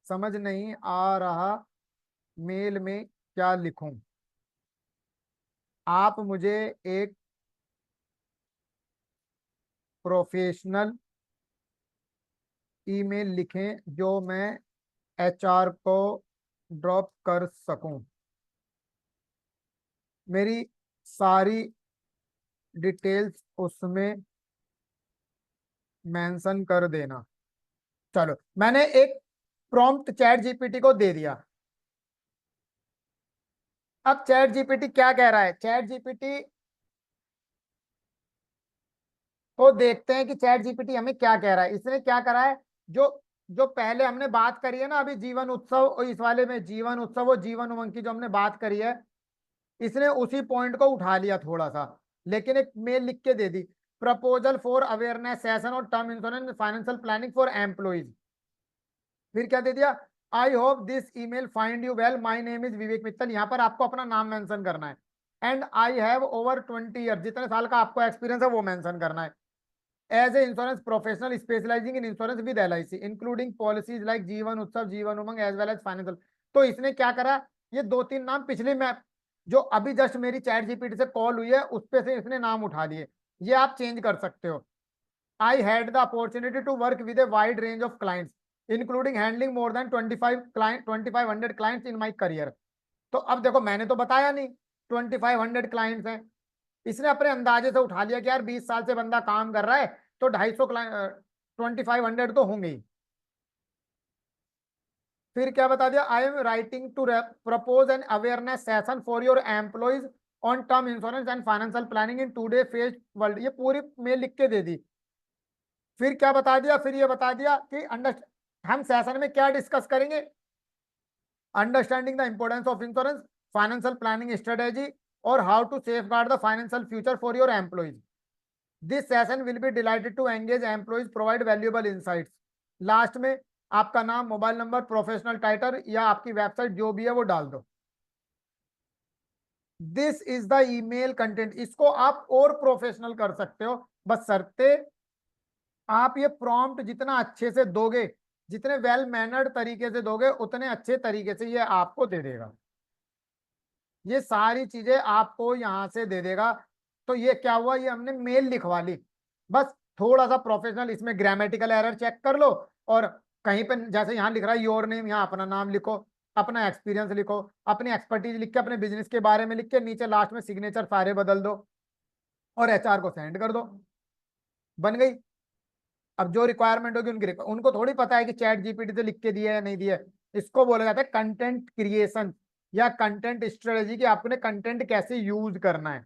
समझ नहीं आ रहा मेल में क्या लिखूं, आप मुझे एक प्रोफेशनल ईमेल लिखें जो मैं एचआर को ड्रॉप कर सकूं, मेरी सारी डिटेल्स उसमें मेंशन कर देना। चलो मैंने एक प्रॉम्प्ट चैट जीपीटी को दे दिया। अब चैट जीपीटी क्या कह रहा है, चैट जीपीटी को देखते हैं कि चैट जीपीटी हमें क्या कह रहा है। इसने क्या करा है, जो जो पहले हमने बात करी है ना अभी जीवन उत्सव और इस वाले में जीवन उत्सव और जीवन उमंग की जो हमने बात करी है, इसने उसी पॉइंट को उठा लिया थोड़ा सा, लेकिन एक मेल लिख के दे दी, प्रपोजल फॉर अवेयरनेस सेशन और term insurance financial planning for employees. फिर क्या दे दिया, I hope this email find you well, my name is Vivek Mittal, यहाँ पर आपको अपना नाम मेंशन करना है, and I have over 20 year, जितने साल का आपको एक्सपीरियंस है वो मेंशन करना है, as a insurance professional specialising in insurance with LIC including policies like Jeevan Utsav Jeevan Umang as well as financial. तो इसने क्या करा, ये दो तीन नाम पिछले में जो अभी जस्ट मेरी चैट जीपीटी से कॉल हुई है उस पे से इसने नाम उठा लिए, ये आप चेंज कर सकते हो। I had the opportunity to work with a wide range of clients, including handling more than 2500 clients in my career। तो अब देखो मैंने तो बताया नहीं 2500 क्लाइंट्स हैं, इसने अपने अंदाजे से उठा लिया कि यार 20 साल से बंदा काम कर रहा है तो 250 क्लाइंट 2500 तो होंगे ही। फिर क्या बता दिया, I am writing to propose an awareness session for your employees on term insurance and financial planning in today phase world, ये पूरी मेल लिख के दे दी। फिर क्या बता दिया, फिर ये बता दिया कि अंडर हम सेशन में क्या डिस्कस करेंगे, understanding the importance of insurance financial planning strategy और how to safeguard the financial future for your employees, this session will be delighted to engage employees provide valuable insights. Last में आपका नाम mobile number professional title या आपकी website जो भी है वो डाल दो। This is the email content, इसको आप और प्रोफेशनल कर सकते हो, बस शर्ते आप ये प्रॉम्प्ट जितना अच्छे से दोगे, जितने वेल मैनर्ड तरीके से दोगे उतने अच्छे तरीके से ये आपको दे देगा, ये सारी चीजें आपको यहाँ से दे देगा। तो ये क्या हुआ, ये हमने मेल लिखवा ली, बस थोड़ा सा प्रोफेशनल इसमें ग्रामेटिकल एरर चेक कर लो, और कहीं पे जैसे यहाँ लिख रहा है योर नेम, यहाँ अपना नाम लिखो, अपना एक्सपीरियंस लिखो, अपनी एक्सपर्टीज लिख के अपने बिजनेस के बारे में लिख के नीचे लास्ट में सिग्नेचर सारे बदल दो और एचआर को सेंड कर दो, बन गई। अब जो रिक्वायरमेंट होगी उनकी उनको थोड़ी पता है कि चैट जीपीटी से लिख के दिया है या नहीं दिया है, इसको बोला जाता है कंटेंट क्रिएशन या कंटेंट स्ट्रेटेजी, कि आपने कंटेंट कैसे यूज करना है।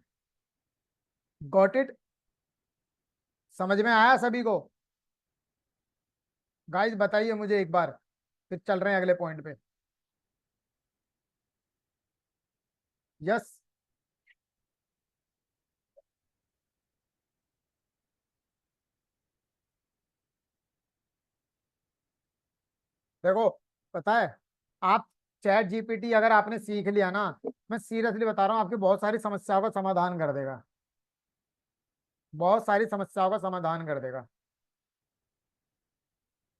गॉट इट, समझ में आया सभी को? गाइस बताइए मुझे एक बार, फिर चल रहे हैं अगले पॉइंट पे। यस, देखो पता है, आप चैट जीपीटी अगर आपने सीख लिया ना, मैं सीरियसली बता रहा हूँ आपकी बहुत सारी समस्याओं का समाधान कर देगा, बहुत सारी समस्याओं का समाधान कर देगा,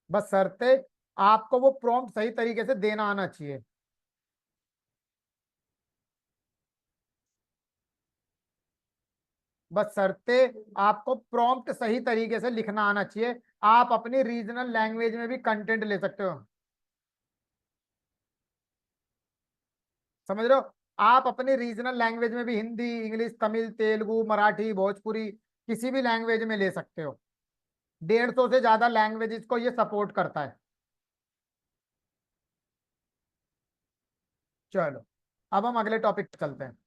बस शर्ते आपको वो प्रॉम्प्ट सही तरीके से देना आना चाहिए। बस शर्ते आपको प्रॉम्प्ट सही तरीके से लिखना आना चाहिए, आप अपनी रीजनल लैंग्वेज में भी कंटेंट ले सकते हो, समझ रहे हो, आप अपनी रीजनल लैंग्वेज में भी हिंदी इंग्लिश तमिल तेलुगु मराठी भोजपुरी किसी भी लैंग्वेज में ले सकते हो, 150 से ज्यादा लैंग्वेजेस को ये सपोर्ट करता है। चलो अब हम अगले टॉपिक पे चलते हैं।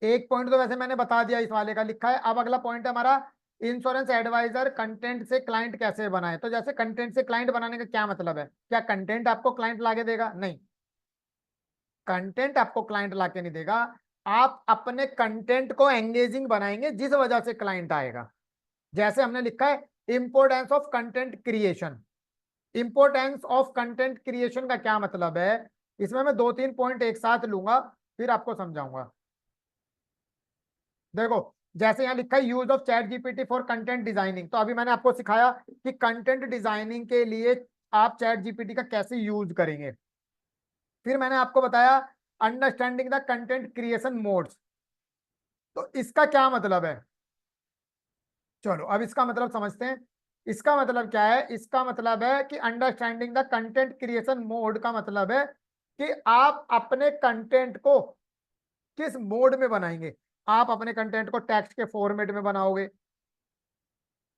एक पॉइंट तो वैसे मैंने बता दिया, इस वाले का लिखा है। अब अगला पॉइंट है हमारा, इंश्योरेंस एडवाइजर कंटेंट से क्लाइंट कैसे बनाए। तो जैसे कंटेंट से क्लाइंट बनाने का क्या मतलब है, क्या कंटेंट आपको क्लाइंट लाके देगा? नहीं, कंटेंट आपको क्लाइंट लाके नहीं देगा। आप अपने कंटेंट को एंगेजिंग बनाएंगे जिस वजह से क्लाइंट आएगा। जैसे हमने लिखा है importance of content creation. Importance of content creation का क्या मतलब है, इसमें मैं दो तीन पॉइंट एक साथ लूंगा फिर आपको समझाऊंगा। देखो, जैसे यहाँ लिखा है use of chat GPT for content designing, तो अभी मैंने आपको सिखाया कि कंटेंट डिजाइनिंग के लिए आप चैट जीपीटी का कैसे यूज करेंगे। फिर मैंने आपको बताया understanding the content creation modes. तो इसका क्या मतलब है, चलो अब इसका मतलब समझते हैं। इसका मतलब क्या है, इसका मतलब है कि understanding the content creation mode का मतलब है कि आप अपने कंटेंट को किस मोड में बनाएंगे। आप अपने कंटेंट को टेक्स्ट के फॉर्मेट में बनाओगे,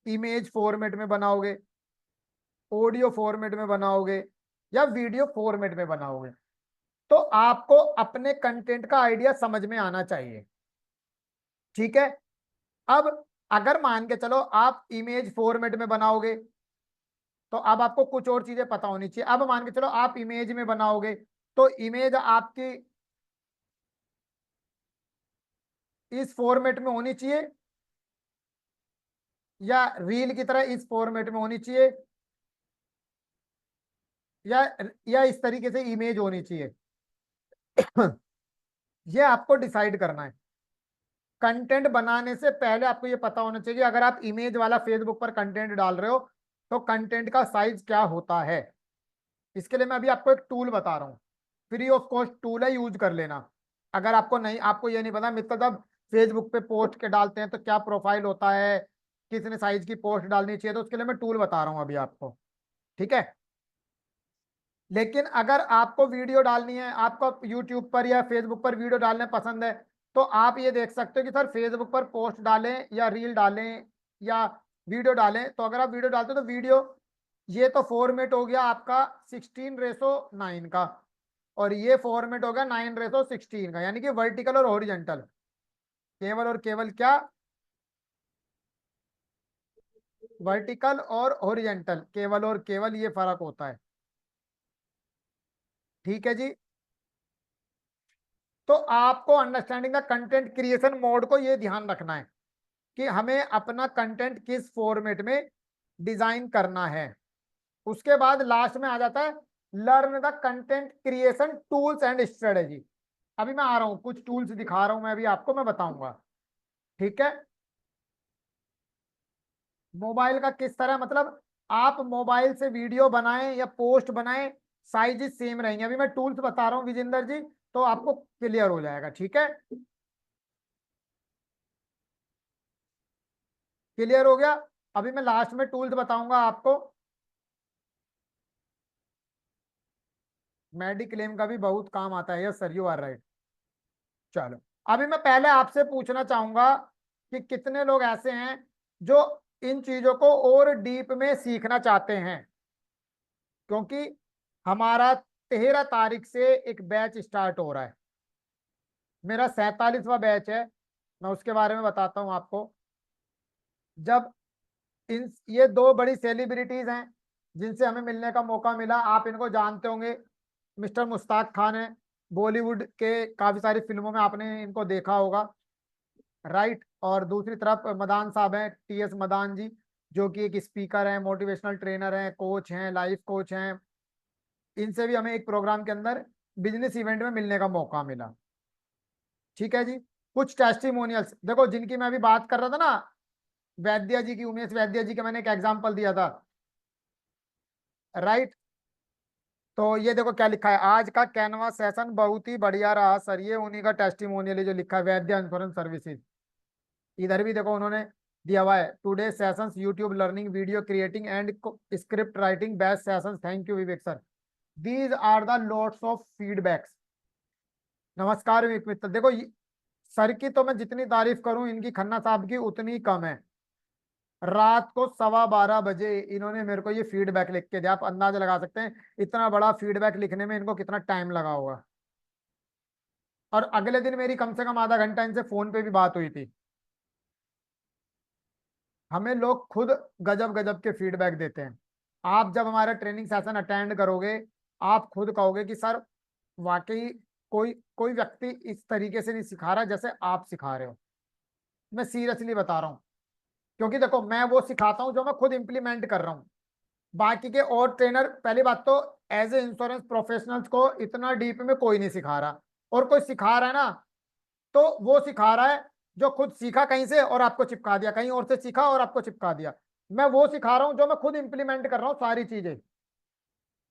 इमेज फॉर्मेट में बनाओगे, ऑडियो फॉर्मेट में बनाओगे, या वीडियो फॉर्मेट में बनाओगे। तो आपको अपने कंटेंट का आइडिया समझ में आना चाहिए। ठीक है। अब अगर मान के चलो आप इमेज फॉर्मेट में बनाओगे, तो अब आपको कुछ और चीजें पता होनी चाहिए। अब मान के चलो आप इमेज में बनाओगे, तो इमेज आपकी इस फॉर्मेट में होनी चाहिए, या रील की तरह इस फॉर्मेट में होनी चाहिए, या इस तरीके से इमेज होनी चाहिए। ये आपको डिसाइड करना है। कंटेंट बनाने से पहले आपको ये पता होना चाहिए कि अगर आप इमेज वाला फेसबुक पर कंटेंट डाल रहे हो तो कंटेंट का साइज क्या होता है। इसके लिए मैं अभी आपको एक टूल बता रहा हूँ, फ्री ऑफ कॉस्ट टूल है, यूज कर लेना। अगर आपको नहीं, आपको ये नहीं पता मतलब फेसबुक पे पोस्ट के डालते हैं तो क्या प्रोफाइल होता है, कितने साइज की पोस्ट डालनी चाहिए, तो उसके लिए मैं टूल बता रहा हूँ अभी आपको। ठीक है। लेकिन अगर आपको वीडियो डालनी है, आपको यूट्यूब पर या फेसबुक पर वीडियो डालने पसंद है, तो आप ये देख सकते हो कि सर फेसबुक पर पोस्ट डालें या रील डालें या वीडियो डालें। तो अगर आप वीडियो डालते हो तो वीडियो, ये तो फॉर्मेट हो गया आपका 16:9 का, और ये फॉर्मेट हो गया 9:16 का, यानी कि वर्टिकल और हॉरिजेंटल। केवल और केवल क्या, वर्टिकल और हॉरिजेंटल, केवल और केवल ये फर्क होता है। ठीक है जी। तो आपको understanding the content creation mode को ये ध्यान रखना है कि हमें अपना कंटेंट किस फॉर्मेट में डिजाइन करना है। उसके बाद लास्ट में आ जाता है learn the content creation tools and strategy. अभी मैं आ रहा हूं, कुछ टूल्स दिखा रहा हूं मैं अभी आपको, मैं बताऊंगा। ठीक है। मोबाइल का किस तरह मतलब, आप मोबाइल से वीडियो बनाएं या पोस्ट बनाएं, साइजेस सेम रहेंगे। अभी मैं टूल्स बता रहा हूं विजेंद्र जी, तो आपको क्लियर हो जाएगा। ठीक है, क्लियर हो गया। अभी मैं लास्ट में टूल्स बताऊंगा आपको। मेडिक्लेम का भी बहुत काम आता है, yes sir, you are right. चलो, अभी मैं पहले आपसे पूछना चाहूंगा कि कितने लोग ऐसे हैं जो इन चीजों को और डीप में सीखना चाहते हैं, क्योंकि हमारा 13 तारीख से एक बैच स्टार्ट हो रहा है। मेरा 47वां बैच है, मैं उसके बारे में बताता हूँ आपको। जब इन ये दो बड़ी सेलिब्रिटीज हैं जिनसे हमें मिलने का मौका मिला, आप इनको जानते होंगे। मिस्टर मुश्ताक खान है, बॉलीवुड के काफी सारी फिल्मों में आपने इनको देखा होगा, राइट। और दूसरी तरफ मदान साहब हैं, टीएस मदान जी, जो कि एक स्पीकर हैं, मोटिवेशनल ट्रेनर हैं, कोच हैं, लाइफ कोच हैं। इनसे भी हमें एक प्रोग्राम के अंदर बिजनेस इवेंट में मिलने का मौका मिला। ठीक है जी। कुछ टेस्टिमोनियल्स देखो, जिनकी मैं अभी बात कर रहा था ना, वैद्या जी की, उमेश वैद्या जी का मैंने एक एग्जांपल दिया था, राइट। तो ये देखो क्या लिखा है, आज का कैनवा सेशन बहुत ही बढ़िया रहा सर, ये उन्हीं का टेस्टिमोनियल है जो लिखा है, वैद्या इंश्योरेंस सर्विसेज। इधर भी देखो उन्होंने दिया हुआ है, today sessions YouTube learning video creating and script writing best sessions, thank you Vivek sir, these are the lots of feedbacks. नमस्कार विवेक मित्तल। देखो सर की तो मैं जितनी तारीफ करूं, इनकी, खन्ना साहब की, उतनी कम है, रात को 12:15 बजे इन्होंने मेरे को ये फीडबैक लिख के दिया। आप अंदाजा लगा सकते हैं इतना बड़ा फीडबैक लिखने में इनको कितना टाइम लगा होगा। और अगले दिन मेरी कम से कम आधा घंटा इनसे फोन पे भी बात हुई थी। हमें लोग खुद गजब गजब के फीडबैक देते हैं। आप जब हमारा ट्रेनिंग सेशन अटेंड करोगे, आप खुद कहोगे कि सर वाकई कोई कोई व्यक्ति इस तरीके से नहीं सिखा रहा जैसे आप सिखा रहे हो। मैं सीरियसली बता रहा हूँ, क्योंकि देखो मैं वो सिखाता हूँ जो मैं खुद इंप्लीमेंट कर रहा हूँ। बाकी के और ट्रेनर, पहली बात तो एज ए इंश्योरेंस प्रोफेशनल्स को इतना डीप में कोई नहीं सिखा रहा, और कोई सिखा रहा है ना तो वो सिखा रहा है जो खुद सीखा कहीं से और आपको चिपका दिया, कहीं और से सीखा और आपको चिपका दिया। मैं वो सिखा रहा हूँ जो मैं खुद इंप्लीमेंट कर रहा हूँ सारी चीजें।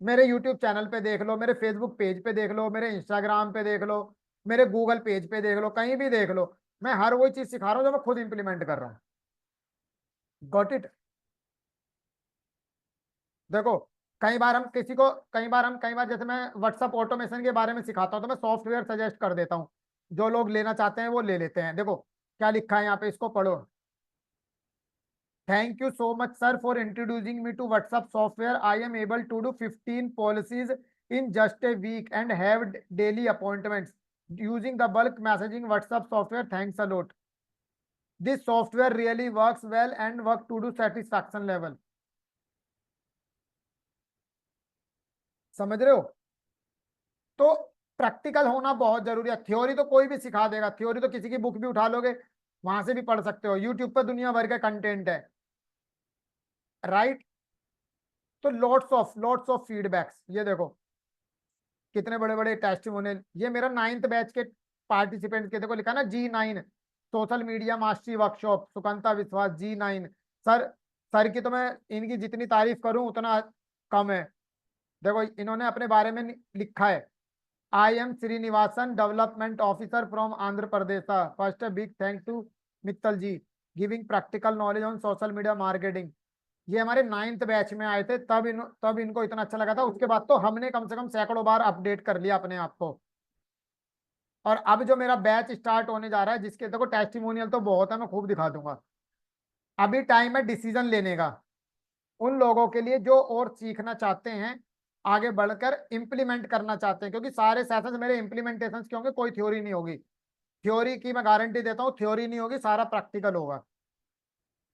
मेरे यूट्यूब चैनल पे देख लो, मेरे फेसबुक पेज पे देख लो, मेरे इंस्टाग्राम पे देख लो, मेरे गूगल पेज पे देख लो, कहीं भी देख लो, मैं हर वही चीज सिखा रहा हूँ जो मैं खुद इंप्लीमेंट कर रहा हूँ। Got it. देखो कई बार जैसे मैं व्हाट्सअप ऑटोमेशन के बारे में सिखाता हूँ तो मैं सॉफ्टवेयर सजेस्ट कर देता हूँ। जो लोग लेना चाहते हैं वो ले लेते हैं। देखो क्या लिखा है यहाँ पे, इसको पढ़ो। Thank you so much, sir, for introducing me to WhatsApp software. I am able to do 15 policies in just a week and have daily appointments using the bulk messaging WhatsApp software. Thanks a lot. This software really works well and work to do satisfaction level. समझ रहे हो? तो practical होना बहुत जरूरी है। Theory तो कोई भी सिखा देगा, थ्योरी तो किसी की बुक भी उठा लोगे वहां से भी पढ़ सकते हो, यूट्यूब पर दुनिया भर का कंटेंट है, राइट। तो लॉट्स ऑफ फीडबैक्स, ये देखो कितने बड़े बड़े टेस्टिमोनियल। ये मेरा 9th बैच के पार्टिसिपेंट के, देखो लिखा ना G9 social media mastery workshop, Sukanta Biswas G9। Sir sir की तो मैं इनकी जितनी तारीफ करूं उतना कम है। देखो इन्होंने अपने बारे में लिखा है, I am Srinivasan development officer from Andhra Pradesh. First big thank to Mittal ji giving practical knowledge on social media marketing. ये हमारे 9th बैच में आए थे, तब इनको इतना अच्छा लगा था। उसके बाद तो हमने कम से कम सैकड़ों बार अपडेट कर लिया अपने आप को। और अब जो मेरा बैच स्टार्ट होने जा रहा है जिसके देखो टेस्टिमोनियल तो बहुत है, मैं खूब दिखा दूंगा। अभी टाइम है डिसीजन लेने का, उन लोगों के लिए जो और सीखना चाहते हैं, आगे बढ़कर इंप्लीमेंट करना चाहते हैं, क्योंकि सारे सेशंस मेरे इंप्लीमेंटेशन के होंगे, कोई थ्योरी नहीं होगी। थ्योरी की मैं गारंटी देता हूँ, थ्योरी नहीं होगी, सारा प्रैक्टिकल होगा।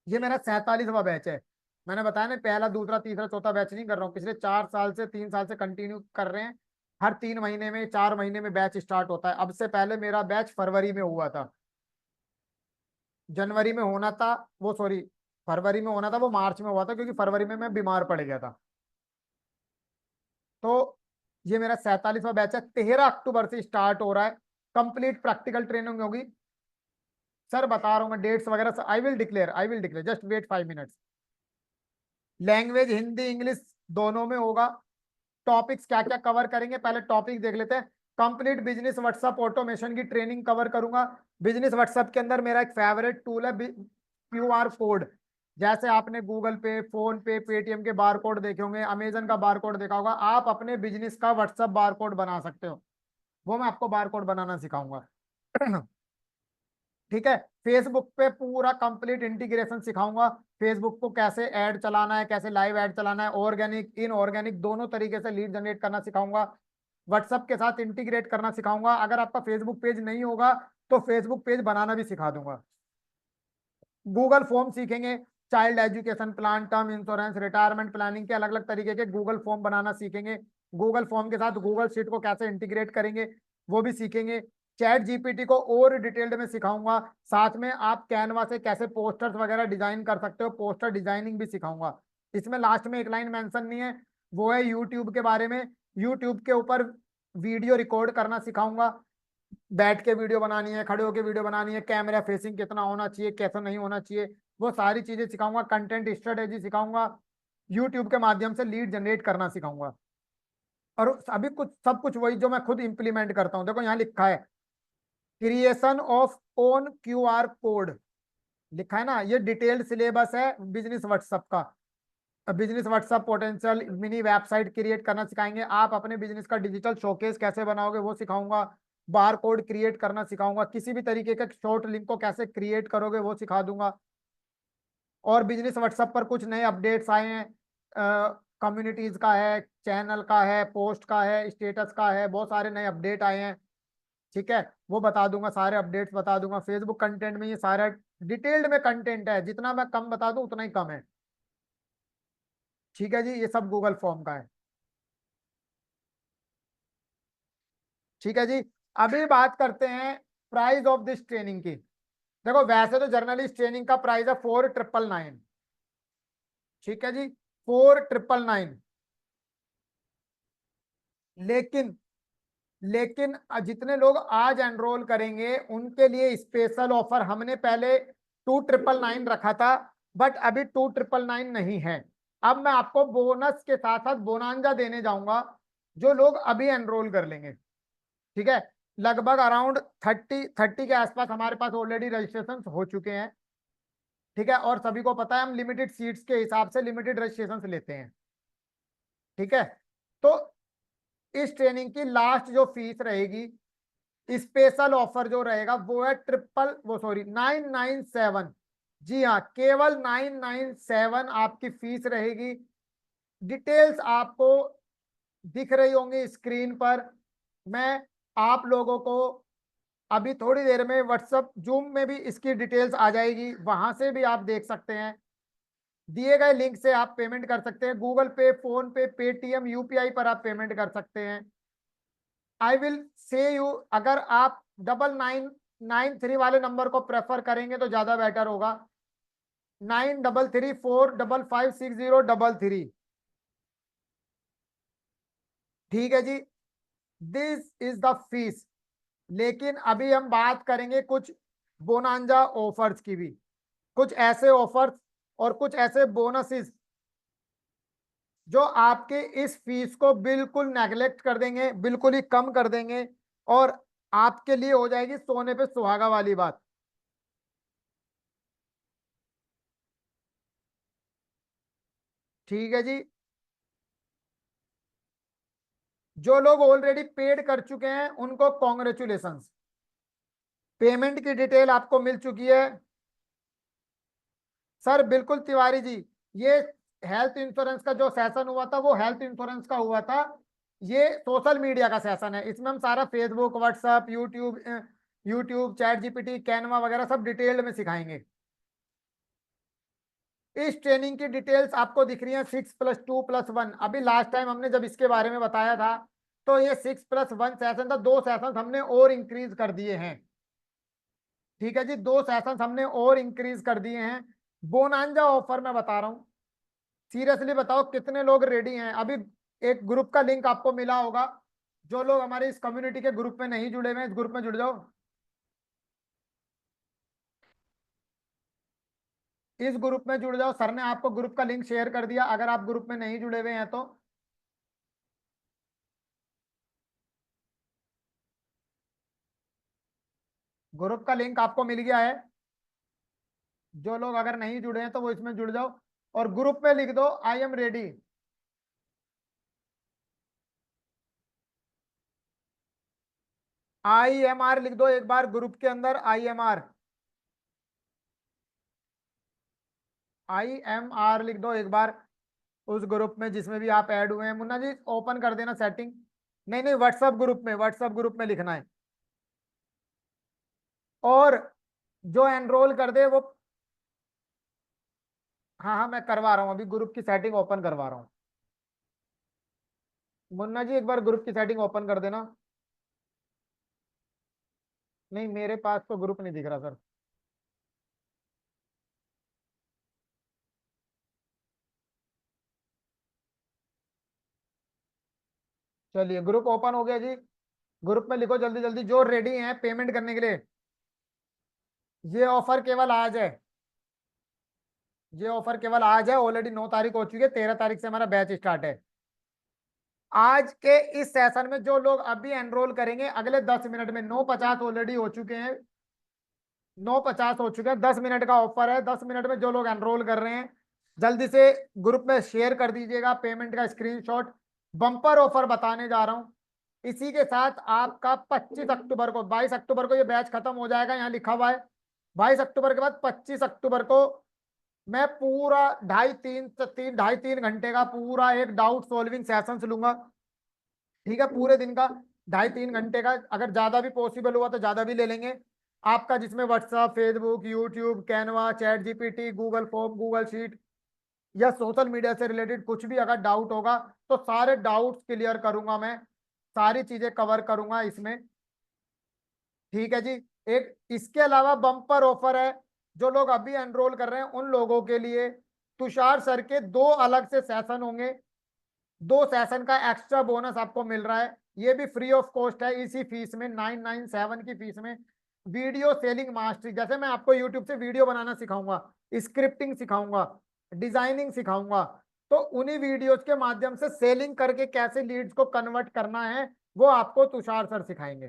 ये मेरा 47वां बैच है। मैंने बताया ना, पहला दूसरा तीसरा चौथा बैच नहीं कर रहा हूँ, पिछले 4 साल से 3 साल से कंटिन्यू कर रहे हैं। हर 3 महीने में 4 महीने में बैच स्टार्ट होता है। अब से पहले मेरा बैच फरवरी में हुआ था, जनवरी में होना था, वो सॉरी फरवरी में होना था, वो मार्च में हुआ था क्योंकि फरवरी में मैं बीमार पड़ गया था। तो ये मेरा 47वां बैच है, 13 अक्टूबर से स्टार्ट हो रहा है। कंप्लीट प्रैक्टिकल ट्रेनिंग होगी। सर बता रहा हूँ मैं डेट्स वगैरह, I will declare just wait 5 minutes. Language Hindi English दोनों में होगा। टॉपिक्स क्या क्या कवर करेंगे, पहले टॉपिक देख लेते हैं। कंप्लीट बिजनेस व्हाट्सएप ऑटोमेशन की ट्रेनिंग कवर करूंगा। बिजनेस व्हाट्सएप के अंदर मेरा एक फेवरेट टूल है QR कोड। जैसे आपने गूगल पे, फोन पे, पेटीएम के बार कोड देखे होंगे, अमेजन का बार कोड देखा होगा, आप अपने बिजनेस का व्हाट्सएप बार कोड बना सकते हो। वो मैं आपको बार कोड बनाना सिखाऊंगा। ठीक है। फेसबुक पे पूरा कंप्लीट इंटीग्रेशन सिखाऊंगा। फेसबुक को कैसे ऐड चलाना है, कैसे लाइव ऐड चलाना है, ऑर्गेनिक इनऑर्गेनिक दोनों तरीके से लीड जनरेट करना सिखाऊंगा। व्हाट्सएप के साथ इंटीग्रेट करना सिखाऊंगा। अगर आपका फेसबुक पेज नहीं होगा तो फेसबुक पेज बनाना भी सिखा दूंगा। गूगल फॉर्म सीखेंगे, child education plan, term insurance, retirement planning के अलग अलग तरीके के गूगल फॉर्म बनाना सीखेंगे। गूगल फॉर्म के साथ गूगल शीट को कैसे इंटीग्रेट करेंगे वो भी सीखेंगे। चैट जीपीटी को और डिटेल्ड में सिखाऊंगा। साथ में आप कैनवा से कैसे पोस्टर्स वगैरह डिजाइन कर सकते हो, पोस्टर डिजाइनिंग भी सिखाऊंगा। इसमें लास्ट में एक लाइन मेंशन नहीं है, वो है यूट्यूब के बारे में। यूट्यूब के ऊपर वीडियो रिकॉर्ड करना सिखाऊंगा। बैठ के वीडियो बनानी है, खड़े होकर वीडियो बनानी है, कैमरा फेसिंग कितना होना चाहिए, कैसा नहीं होना चाहिए, वो सारी चीजें सिखाऊंगा। कंटेंट स्ट्रेटेजी सिखाऊंगा। यूट्यूब के माध्यम से लीड जनरेट करना सिखाऊंगा। और अभी कुछ सब कुछ वही जो मैं खुद इंप्लीमेंट करता हूँ। देखो यहाँ लिखा है creation of own QR code, लिखा है ना। ये डिटेल्ड सिलेबस है बिजनेस व्हाट्सएप का। Business WhatsApp potential mini website create करना सिखाएंगे। आप अपने बिजनेस का डिजिटल शोकेस कैसे बनाओगे वो सिखाऊंगा। बार कोड क्रिएट करना सिखाऊंगा। किसी भी तरीके का शॉर्ट लिंक को कैसे क्रिएट करोगे वो सिखा दूंगा। और बिजनेस व्हाट्सएप पर कुछ नए अपडेट्स आए हैं, कम्युनिटीज का है, चैनल का है, पोस्ट का है, स्टेटस का है, बहुत सारे नए अपडेट आए हैं। ठीक है, वो बता दूंगा, सारे अपडेट्स बता दूंगा। फेसबुक कंटेंट में ये सारा डिटेल्ड में कंटेंट है, जितना मैं कम बता दूं उतना ही कम है। ठीक है जी, ये सब गूगल फॉर्म का है। ठीक है जी, अभी बात करते हैं प्राइस ऑफ दिस ट्रेनिंग की। देखो वैसे तो जर्नलिस्ट ट्रेनिंग का प्राइस है 4999। ठीक है जी, 4999। लेकिन लेकिन जितने लोग आज एनरोल करेंगे उनके लिए स्पेशल ऑफर हमने पहले 2999 रखा था, बट अभी 2999 नहीं है। अब मैं आपको बोनस के साथ साथ बोनांजा देने जाऊंगा जो लोग अभी एनरोल कर लेंगे। ठीक है, लगभग अराउंड 30 के आसपास हमारे पास ऑलरेडी रजिस्ट्रेशन हो चुके हैं। ठीक है, और सभी को पता है हम लिमिटेड सीट्स के हिसाब से लिमिटेड रजिस्ट्रेशन लेते हैं। ठीक है, तो इस ट्रेनिंग की लास्ट जो फीस रहेगी, स्पेशल ऑफर जो रहेगा वो है ट्रिपल वो सॉरी 997। जी हाँ, केवल 997 आपकी फीस रहेगी। डिटेल्स आपको दिख रही होंगी स्क्रीन पर। मैं आप लोगों को अभी थोड़ी देर में व्हाट्सएप जूम में भी इसकी डिटेल्स आ जाएगी, वहां से भी आप देख सकते हैं। दिए गए लिंक से आप पेमेंट कर सकते हैं, गूगल पे, फोन पे, पेटीएम, यूपीआई पर आप पेमेंट कर सकते हैं। आई विल से यू, अगर आप 9993 वाले नंबर को प्रेफर करेंगे तो ज्यादा बेटर होगा। 9334556033। ठीक है जी, दिस इज द फीस। लेकिन अभी हम बात करेंगे कुछ बोनांजा ऑफर्स की भी, कुछ ऐसे ऑफर्स और कुछ ऐसे बोनसेस जो आपके इस फीस को बिल्कुल नेगलेक्ट कर देंगे, बिल्कुल ही कम कर देंगे, और आपके लिए हो जाएगी सोने पे सुहागा वाली बात। ठीक है जी, जो लोग ऑलरेडी पेड कर चुके हैं उनको कॉन्ग्रेचुलेशंस, पेमेंट की डिटेल आपको मिल चुकी है। सर बिल्कुल तिवारी जी, ये हेल्थ इंश्योरेंस का जो सेशन हुआ था वो हेल्थ इंश्योरेंस का हुआ था। ये सोशल मीडिया का सेशन है, इसमें हम सारा Facebook, WhatsApp, YouTube, chat GPT, Canva वगैरह सब डिटेल्ड में सिखाएंगे। इस ट्रेनिंग की डिटेल्स आपको दिख रही है 6+2+1। अभी लास्ट टाइम हमने जब इसके बारे में बताया था तो ये 6+1 सेशन था, 2 सेशन हमने और इंक्रीज कर दिए हैं। ठीक है जी, 2 सेशन हमने और इंक्रीज कर दिए हैं। बोनांजा ऑफर मैं बता रहा हूँ, सीरियसली बताओ कितने लोग रेडी हैं अभी। एक ग्रुप का लिंक आपको मिला होगा, जो लोग हमारे इस कम्युनिटी के ग्रुप में नहीं जुड़े हुए हैं इस ग्रुप में जुड़ जाओ। इस ग्रुप में जुड़ जाओ, सर ने आपको ग्रुप का लिंक शेयर कर दिया, अगर आप ग्रुप में नहीं जुड़े हुए हैं तो। ग्रुप का लिंक आपको मिल गया है, जो लोग अगर नहीं जुड़े हैं तो वो इसमें जुड़ जाओ और ग्रुप में लिख दो आई एम रेडी। IMR लिख दो एक बार ग्रुप के अंदर, IMR, IMR लिख दो एक बार उस ग्रुप में जिसमें भी आप ऐड हुए हैं। मुन्ना जी ओपन कर देना सेटिंग। नहीं नहीं, व्हाट्सएप ग्रुप में, व्हाट्सएप ग्रुप में लिखना है। और जो एनरोल कर दे वो, हाँ हाँ मैं करवा रहा हूँ, अभी ग्रुप की सेटिंग ओपन करवा रहा हूँ। मुन्ना जी एक बार ग्रुप की सेटिंग ओपन कर देना। नहीं मेरे पास तो ग्रुप नहीं दिख रहा सर। चलिए ग्रुप ओपन हो गया जी। ग्रुप में लिखो जल्दी जल्दी जो रेडी हैं पेमेंट करने के लिए। ये ऑफर केवल आज है, ये ऑफर केवल आज है, ऑलरेडी 9 तारीख हो चुकी है, 13 तारीख से हमारा बैच स्टार्ट है। आज के इस सेशन में जो लोग अभी एनरोल करेंगे अगले 10 मिनट में, 9:50 ऑलरेडी हो चुके हैं, 9:50 हो चुके हैं, 10 मिनट का ऑफर है। 10 मिनट में जो लोग एनरोल कर रहे हैं जल्दी से ग्रुप में शेयर कर दीजिएगा पेमेंट का स्क्रीनशॉट। बम्पर ऑफर बताने जा रहा हूं, इसी के साथ आपका 25 अक्टूबर को, 22 अक्टूबर को ये बैच खत्म हो जाएगा, यहाँ लिखा हुआ है। 22 अक्टूबर के बाद 25 अक्टूबर को मैं पूरा ढाई तीन घंटे का पूरा एक डाउट सॉल्विंग सेशंस लूंगा। ठीक है, पूरे दिन का 2.5 3 घंटे का, अगर ज्यादा भी पॉसिबल हुआ तो ज्यादा भी ले लेंगे आपका, जिसमें WhatsApp, Facebook, YouTube, Canva, chat GPT, Google form, Google sheet या सोशल मीडिया से रिलेटेड कुछ भी अगर डाउट होगा तो सारे डाउट्स क्लियर करूंगा मैं, सारी चीजें कवर करूंगा इसमें। ठीक है जी। एक इसके अलावा बम्पर ऑफर है, जो लोग अभी एनरोल कर रहे हैं उन लोगों के लिए तुषार सर के 2 अलग से सेशन होंगे। 2 सेशन का एक्स्ट्रा बोनस आपको मिल रहा है, ये भी फ्री ऑफ कॉस्ट है, इसी फीस में 997 की फीस में। वीडियो सेलिंग मास्टरी, जैसे मैं आपको यूट्यूब से वीडियो बनाना सिखाऊंगा, स्क्रिप्टिंग सिखाऊंगा, डिजाइनिंग सिखाऊंगा, तो उन्हीं वीडियोस के माध्यम से सेलिंग करके कैसे लीड्स को कन्वर्ट करना है वो आपको तुषार सर सिखाएंगे।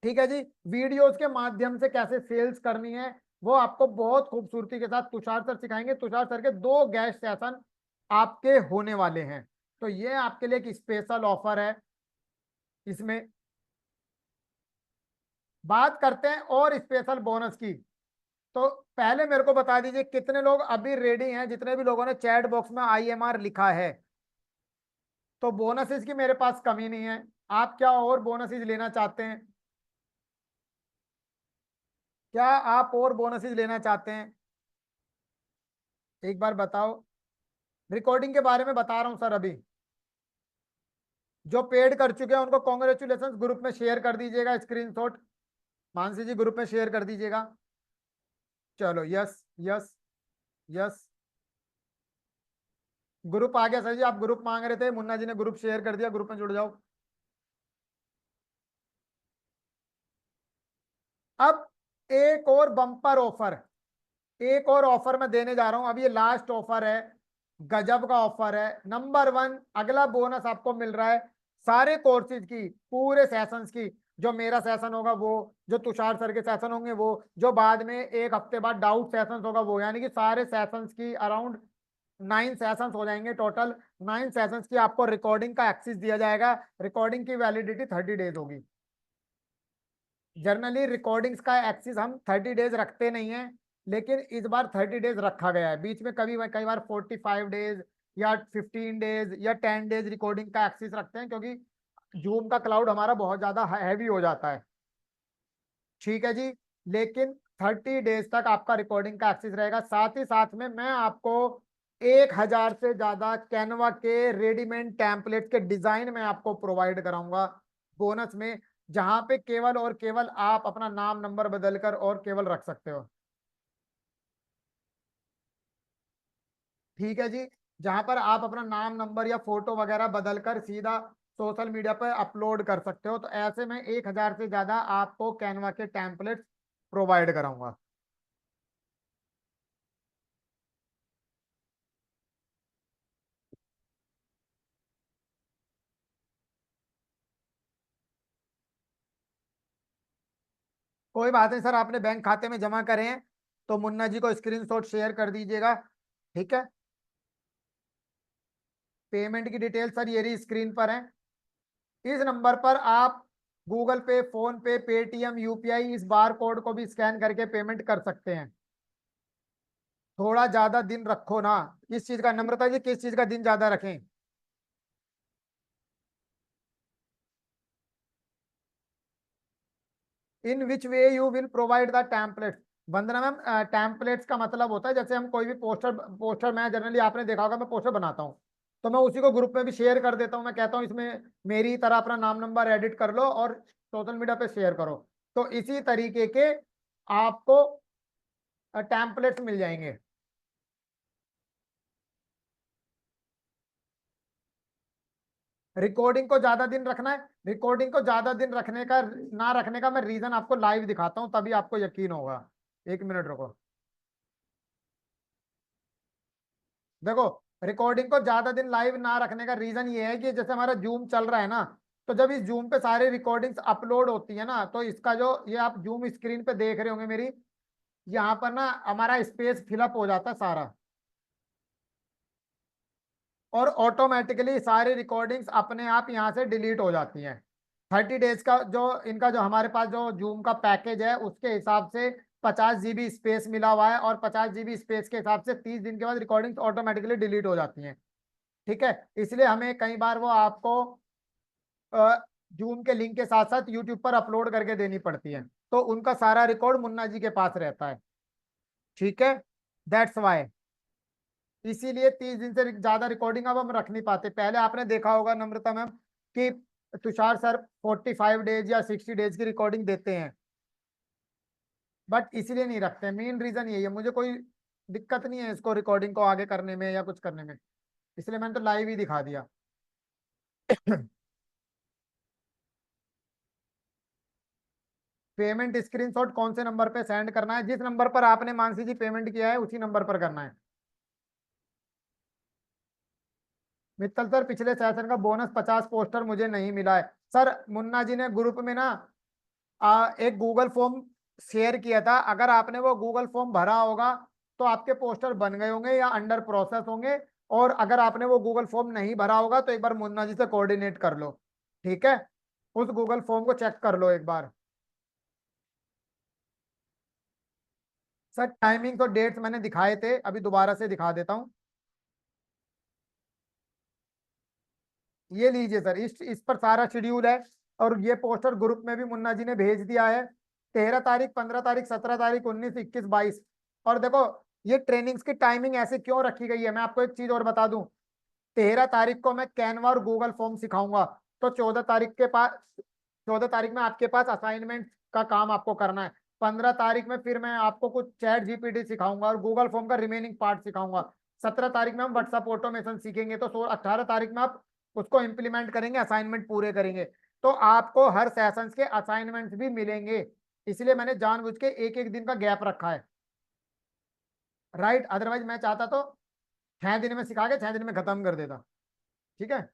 ठीक है जी। वीडियोस के माध्यम से कैसे सेल्स करनी है वो आपको बहुत खूबसूरती के साथ तुषार सर सिखाएंगे। तुषार सर के 2 गेस्ट सेशन आपके होने वाले हैं, तो ये आपके लिए एक स्पेशल ऑफर है। इसमें बात करते हैं और स्पेशल बोनस की। तो पहले मेरे को बता दीजिए कितने लोग अभी रेडी हैं, जितने भी लोगों ने चैट बॉक्स में IMR लिखा है। तो बोनसेस की मेरे पास कमी नहीं है। आप क्या और बोनसेस लेना चाहते हैं? क्या आप और बोनसेस लेना चाहते हैं? एक बार बताओ। रिकॉर्डिंग के बारे में बता रहा हूं सर अभी। जो पेड कर चुके हैं उनको कॉन्ग्रेचुलेशन, ग्रुप में शेयर कर दीजिएगा स्क्रीनशॉट। मानसी जी ग्रुप में शेयर कर दीजिएगा। चलो, यस, यस, यस। ग्रुप आ गया सर जी, आप ग्रुप मांग रहे थे, मुन्ना जी ने ग्रुप शेयर कर दिया, ग्रुप में जुड़ जाओ। अब एक और बम्पर ऑफर, एक और ऑफर मैं देने जा रहा हूं, अब ये लास्ट ऑफर है, गजब का ऑफर है। नंबर 1, अगला बोनस आपको मिल रहा है सारे कोर्सेज की, पूरे सेशंस की। जो मेरा सेशन होगा वो, जो तुषार सर के सेशन होंगे वो, जो बाद में एक हफ्ते बाद डाउट सेशंस होगा वो, यानी कि सारे सेशंस की अराउंड 9 सेशंस हो जाएंगे टोटल। 9 सेशंस की आपको रिकॉर्डिंग का एक्सेस दिया जाएगा। रिकॉर्डिंग की वैलिडिटी 30 डेज होगी। जनरली रिकॉर्डिंग्स का एक्सेस हम 30 डेज रखते नहीं है, लेकिन इस बार 30 डेज रखा गया है। बीच में कभी कई बार 45 डेज या 15 डेज या 10 डेज रिकॉर्डिंग का एक्सेस रखते हैं, क्योंकि जूम का क्लाउड हमारा बहुत ज्यादा हैवी हो जाता है। ठीक है जी। लेकिन 30 डेज तक आपका रिकॉर्डिंग का एक्सेस रहेगा। साथ ही साथ में मैं आपको 1,000 से ज्यादा कैनवा के रेडीमेड टेम्पलेट के डिजाइन में आपको प्रोवाइड कराऊंगा बोनस में, जहां पे केवल और केवल आप अपना नाम नंबर बदलकर और केवल रख सकते हो। ठीक है जी। जहां पर आप अपना नाम नंबर या फोटो वगैरह बदलकर सीधा सोशल मीडिया पर अपलोड कर सकते हो। तो ऐसे में 1,000 से ज्यादा आपको कैनवा के टेम्पलेट्स प्रोवाइड कराऊंगा। कोई बात नहीं सर, आपने बैंक खाते में जमा करे हैं तो मुन्ना जी को स्क्रीनशॉट शेयर कर दीजिएगा। ठीक है। पेमेंट की डिटेल सर ये रही स्क्रीन पर है। इस नंबर पर आप गूगल पे, फोन पे, पेटीएम, यूपीआई, इस बार कोड को भी स्कैन करके पेमेंट कर सकते हैं। थोड़ा ज्यादा दिन रखो ना। किस चीज का, नम्रता जी, किस चीज का दिन ज्यादा रखें? In which way you will provide the template. Vandana ma'am, templates का मतलब होता है जैसे हम कोई भी पोस्टर, मैं जनरली आपने देखा होगा मैं पोस्टर बनाता हूँ, तो मैं उसी को ग्रुप में भी शेयर कर देता हूँ। मैं कहता हूँ इसमें मेरी तरह अपना नाम नंबर एडिट कर लो और सोशल मीडिया पे शेयर करो। तो इसी तरीके के आपको टेम्पलेट्स मिल जाएंगे। रिकॉर्डिंग को ज्यादा दिन रखना है, रिकॉर्डिंग को ज्यादा दिन रखने का, ना रखने का मैं रीजन आपको लाइव दिखाता हूँ, तभी आपको यकीन होगा। 1 मिनट रुको। देखो, रिकॉर्डिंग को ज्यादा दिन लाइव ना रखने का रीजन ये है कि जैसे हमारा जूम चल रहा है ना, तो जब इस जूम पे सारे रिकॉर्डिंग्स अपलोड होती है ना, तो इसका जो ये आप जूम स्क्रीन पे देख रहे होंगे मेरी, यहाँ पर ना हमारा स्पेस फिलअप हो जाता है सारा, और ऑटोमेटिकली सारी रिकॉर्डिंग्स अपने आप यहाँ से डिलीट हो जाती हैं। 30 डेज का जो इनका, जो हमारे पास जो जूम का पैकेज है उसके हिसाब से 50 GB स्पेस मिला हुआ है, और 50 GB स्पेस के हिसाब से 30 दिन के बाद रिकॉर्डिंग ऑटोमेटिकली डिलीट हो जाती हैं। ठीक है, इसलिए हमें कई बार वो आपको जूम के लिंक के साथ साथ यूट्यूब पर अपलोड करके देनी पड़ती है, तो उनका सारा रिकॉर्ड मुन्ना जी के पास रहता है। ठीक है, दैट्स वाई, इसीलिए 30 दिन से ज्यादा रिकॉर्डिंग अब हम रख नहीं पाते। पहले आपने देखा होगा नम्रता मैम कि तुषार सर 45 डेज या 60 डेज की रिकॉर्डिंग देते हैं, बट इसीलिए नहीं रखते। मेन रीजन यही है, मुझे कोई दिक्कत नहीं है इसको रिकॉर्डिंग को आगे करने में या कुछ करने में, इसलिए मैंने तो लाइव ही दिखा दिया। पेमेंट स्क्रीनशॉट कौन से नंबर पे सेंड करना है? जिस नंबर पर आपने मानसी जी पेमेंट किया है उसी नंबर पर करना है। मित्तल सर, पिछले सेशन का बोनस 50 पोस्टर मुझे नहीं मिला है। सर मुन्ना जी ने ग्रुप में ना एक गूगल फॉर्म शेयर किया था, अगर आपने वो गूगल फॉर्म भरा होगा तो आपके पोस्टर बन गए होंगे या अंडर प्रोसेस होंगे, और अगर आपने वो गूगल फॉर्म नहीं भरा होगा तो एक बार मुन्ना जी से कोऑर्डिनेट कर लो। ठीक है, उस गूगल फॉर्म को चेक कर लो एक बार। सर टाइमिंग तो डेट्स मैंने दिखाए थे, अभी दोबारा से दिखा देता हूँ। ये लीजिए सर, इस पर सारा शेड्यूल है, और ये पोस्टर ग्रुप में भी मुन्ना जी ने भेज दिया है। 13 तारीख, 15 तारीख, 17 तारीख, 19, 21, 22। और देखो, ये ट्रेनिंग्स की टाइमिंग ऐसे क्यों रखी गई है, मैं आपको एक चीज और बता दूं। 13 तारीख को मैं कैनवा और गूगल फॉर्म सिखाऊंगा, तो 14 तारीख में आपके पास असाइनमेंट का काम आपको करना है। 15 तारीख में फिर मैं आपको कुछ चैट जीपीटी सिखाऊंगा और गूगल फॉर्म का रिमेनिंग पार्ट सिखाऊंगा। 17 तारीख में हम व्हाट्सएप ऑटोमेशन सीखेंगे, तो 18 तारीख में आप उसको इम्प्लीमेंट करेंगे, असाइनमेंट पूरे करेंगे। तो आपको हर सेशंस के असाइनमेंट्स भी मिलेंगे, इसलिए मैंने जानबूझ के एक एक दिन का गैप रखा है। राइट, अदरवाइज मैं चाहता तो 6 दिन में सिखा के 6 दिन में खत्म कर देता। ठीक है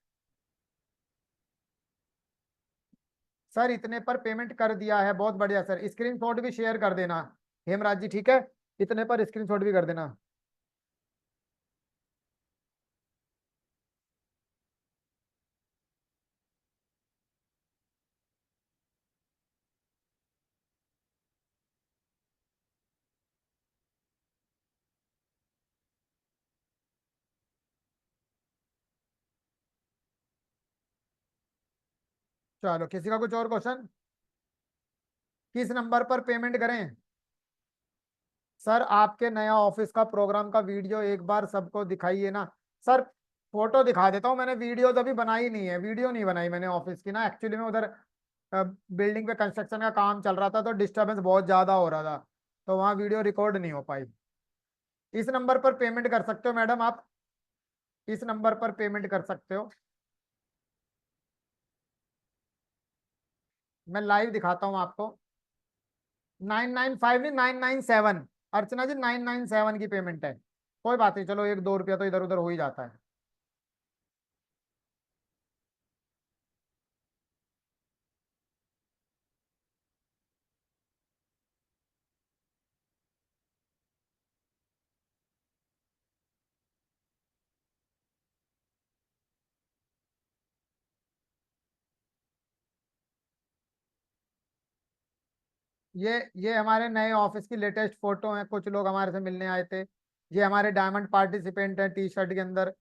सर, इतने पर पेमेंट कर दिया है, बहुत बढ़िया सर, स्क्रीनशॉट भी शेयर कर देना हेमराज जी। ठीक है, इतने पर स्क्रीनशॉट भी कर देना। चलो, किसी का कुछ और क्वेश्चन? किस नंबर पर पेमेंट करें? सर आपके नया ऑफिस का प्रोग्राम का वीडियो एक बार सबको दिखाइए ना। सर फोटो दिखा देता हूँ, मैंने वीडियो तो अभी बनाई नहीं है, वीडियो नहीं बनाई मैंने ऑफिस की ना, एक्चुअली में उधर बिल्डिंग पे कंस्ट्रक्शन का काम चल रहा था, तो डिस्टरबेंस बहुत ज्यादा हो रहा था, तो वहाँ वीडियो रिकॉर्ड नहीं हो पाई। इस नंबर पर पेमेंट कर सकते हो मैडम आप, इस नंबर पर पेमेंट कर सकते हो। मैं लाइव दिखाता हूँ आपको। 995 नहीं, 997। अर्चना जी 997 की पेमेंट है। कोई बात नहीं, चलो 1-2 रुपया तो इधर उधर हो ही जाता है। ये हमारे नए ऑफिस की लेटेस्ट फोटो है, कुछ लोग हमारे से मिलने आए थे। ये हमारे डायमंड पार्टिसिपेंट हैं टी शर्ट के अंदर।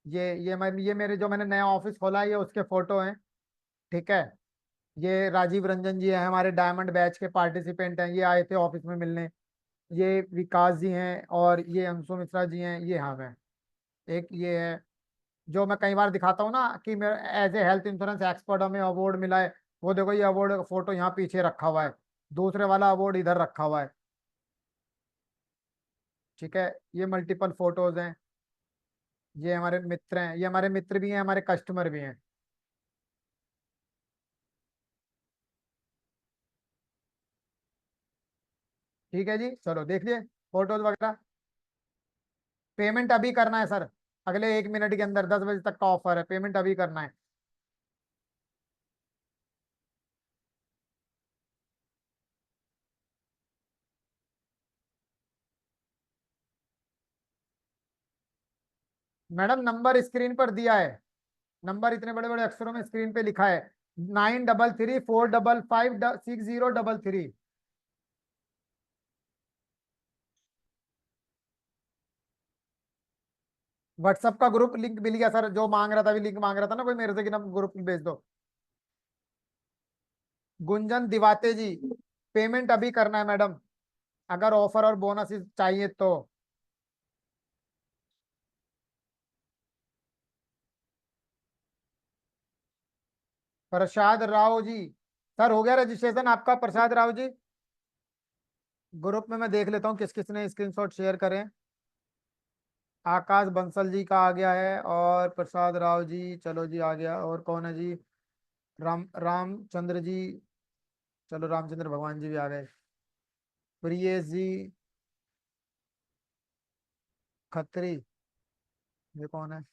ये मेरे जो मैंने नया ऑफिस खोला है, ये उसके फोटो हैं। ठीक है, ये राजीव रंजन जी हैं, हमारे डायमंड बैच के पार्टिसिपेंट हैं, ये आए थे ऑफिस में मिलने। ये विकास जी हैं, और ये अंशु मिश्रा जी हैं, ये हम हैं। एक ये है जो मैं कई बार दिखाता हूँ ना कि मेरे as a health insurance expert हमें अवार्ड मिला है, वो देखो ये अवार्ड का फोटो यहाँ पीछे रखा हुआ है, दूसरे वाला अवार्ड इधर रखा हुआ है। ठीक है, ये मल्टीपल फोटोज हैं। ये हमारे मित्र हैं, ये हमारे मित्र भी हैं, हमारे कस्टमर भी हैं। ठीक है जी, चलो देख लिए फोटोज वगैरह। पेमेंट अभी करना है सर, अगले 1 मिनट के अंदर, 10 बजे तक का ऑफर है, पेमेंट अभी करना है। मैडम नंबर स्क्रीन पर दिया है, नंबर इतने बड़े बड़े अक्षरों में स्क्रीन पे लिखा है। 9334556033। व्हाट्सएप का ग्रुप लिंक मिल गया सर, जो मांग रहा था अभी, लिंक मांग रहा था ना कोई मेरे से कि ना ग्रुप भेज दो। गुंजन दिवाते जी, पेमेंट अभी करना है मैडम, अगर ऑफर और बोनस चाहिए तो। प्रसाद राव जी, सर हो गया रजिस्ट्रेशन आपका प्रसाद राव जी? ग्रुप में मैं देख लेता हूँ किस किस ने स्क्रीनशॉट शेयर करें। आकाश बंसल जी का आ गया है, और प्रसाद राव जी, चलो जी आ गया, और कौन है जी? रामचंद्र जी, चलो रामचंद्र भगवान जी भी आ गए। प्रियेश जी खत्री, ये कौन है?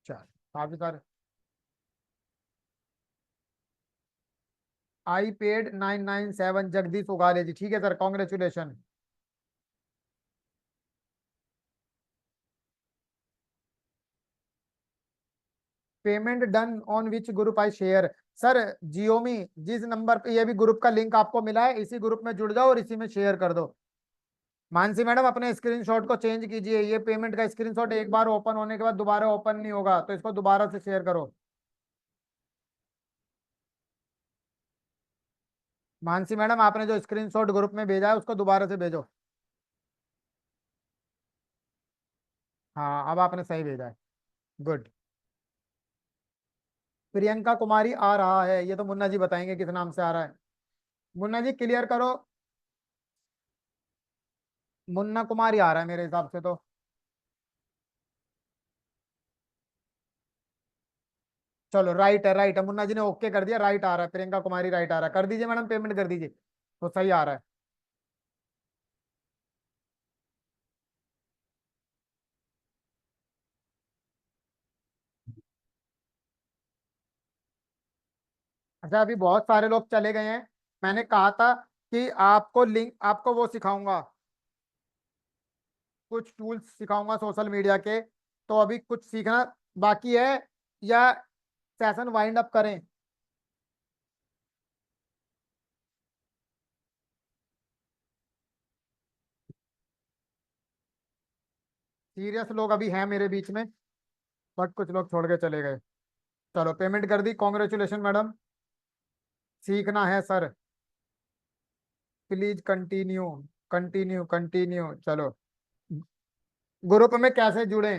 चल, काफी सारे। आई पेड 997 जगदीश उगाले जी, ठीक है sir, congratulation. Payment done on which group I share? Sir Xiaomi, जिस नंबर पे ये भी ग्रुप का लिंक आपको मिला है, इसी ग्रुप में जुड़ जाओ और इसी में शेयर कर दो। मानसी मैडम अपने स्क्रीनशॉट को चेंज कीजिए, ये पेमेंट का स्क्रीनशॉट एक बार ओपन होने के बाद दोबारा ओपन नहीं होगा, तो इसको दोबारा से शेयर करो। मानसी मैडम आपने जो स्क्रीनशॉट ग्रुप में भेजा है उसको दोबारा से भेजो। हाँ अब आपने सही भेजा है, गुड। प्रियंका कुमारी आ रहा है, ये तो मुन्ना जी बताएंगे किस नाम से आ रहा है। मुन्ना जी क्लियर करो। मुन्ना कुमारी आ रहा है मेरे हिसाब से तो। चलो राइट है, मुन्ना जी ने ओके कर दिया, राइट आ रहा है, प्रियंका कुमारी राइट आ रहा है, कर दीजिए मैडम, पेमेंट कर दीजिए, तो सही आ रहा है। अच्छा अभी बहुत सारे लोग चले गए हैं। मैंने कहा था कि आपको लिंक, आपको वो सिखाऊंगा, कुछ टूल्स सिखाऊंगा सोशल मीडिया के, तो अभी कुछ सीखना बाकी है, या सेशन वाइंड अप करें? सीरियस लोग अभी हैं मेरे बीच में, बट कुछ लोग छोड़ के चले गए। चलो पेमेंट कर दी, कॉन्ग्रेचुलेशन मैडम। सीखना है sir, please continue, continue continue, चलो। ग्रुप में कैसे जुड़े?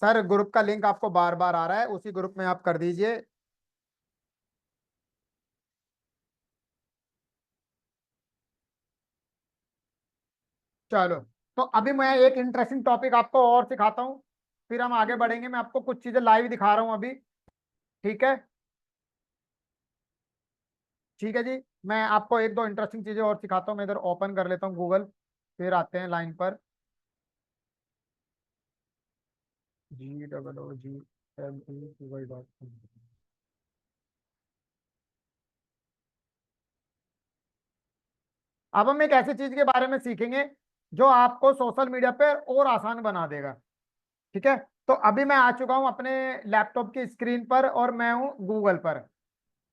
सर ग्रुप का लिंक आपको बार बार आ रहा है, उसी ग्रुप में आप कर दीजिए। चलो, तो अभी मैं एक इंटरेस्टिंग टॉपिक आपको और सिखाता हूँ, फिर हम आगे बढ़ेंगे। मैं आपको कुछ चीजें लाइव दिखा रहा हूँ अभी, ठीक है? ठीक है जी, मैं आपको एक दो इंटरेस्टिंग चीजें और सिखाता हूँ, मैं इधर ओपन कर लेता हूँ गूगल, फिर आते हैं लाइन पर। GOOGLE.com। अब हम एक ऐसी चीज के बारे में सीखेंगे जो आपको सोशल मीडिया पे और आसान बना देगा, ठीक है? तो अभी मैं आ चुका हूं अपने लैपटॉप की स्क्रीन पर, और मैं हूं गूगल पर।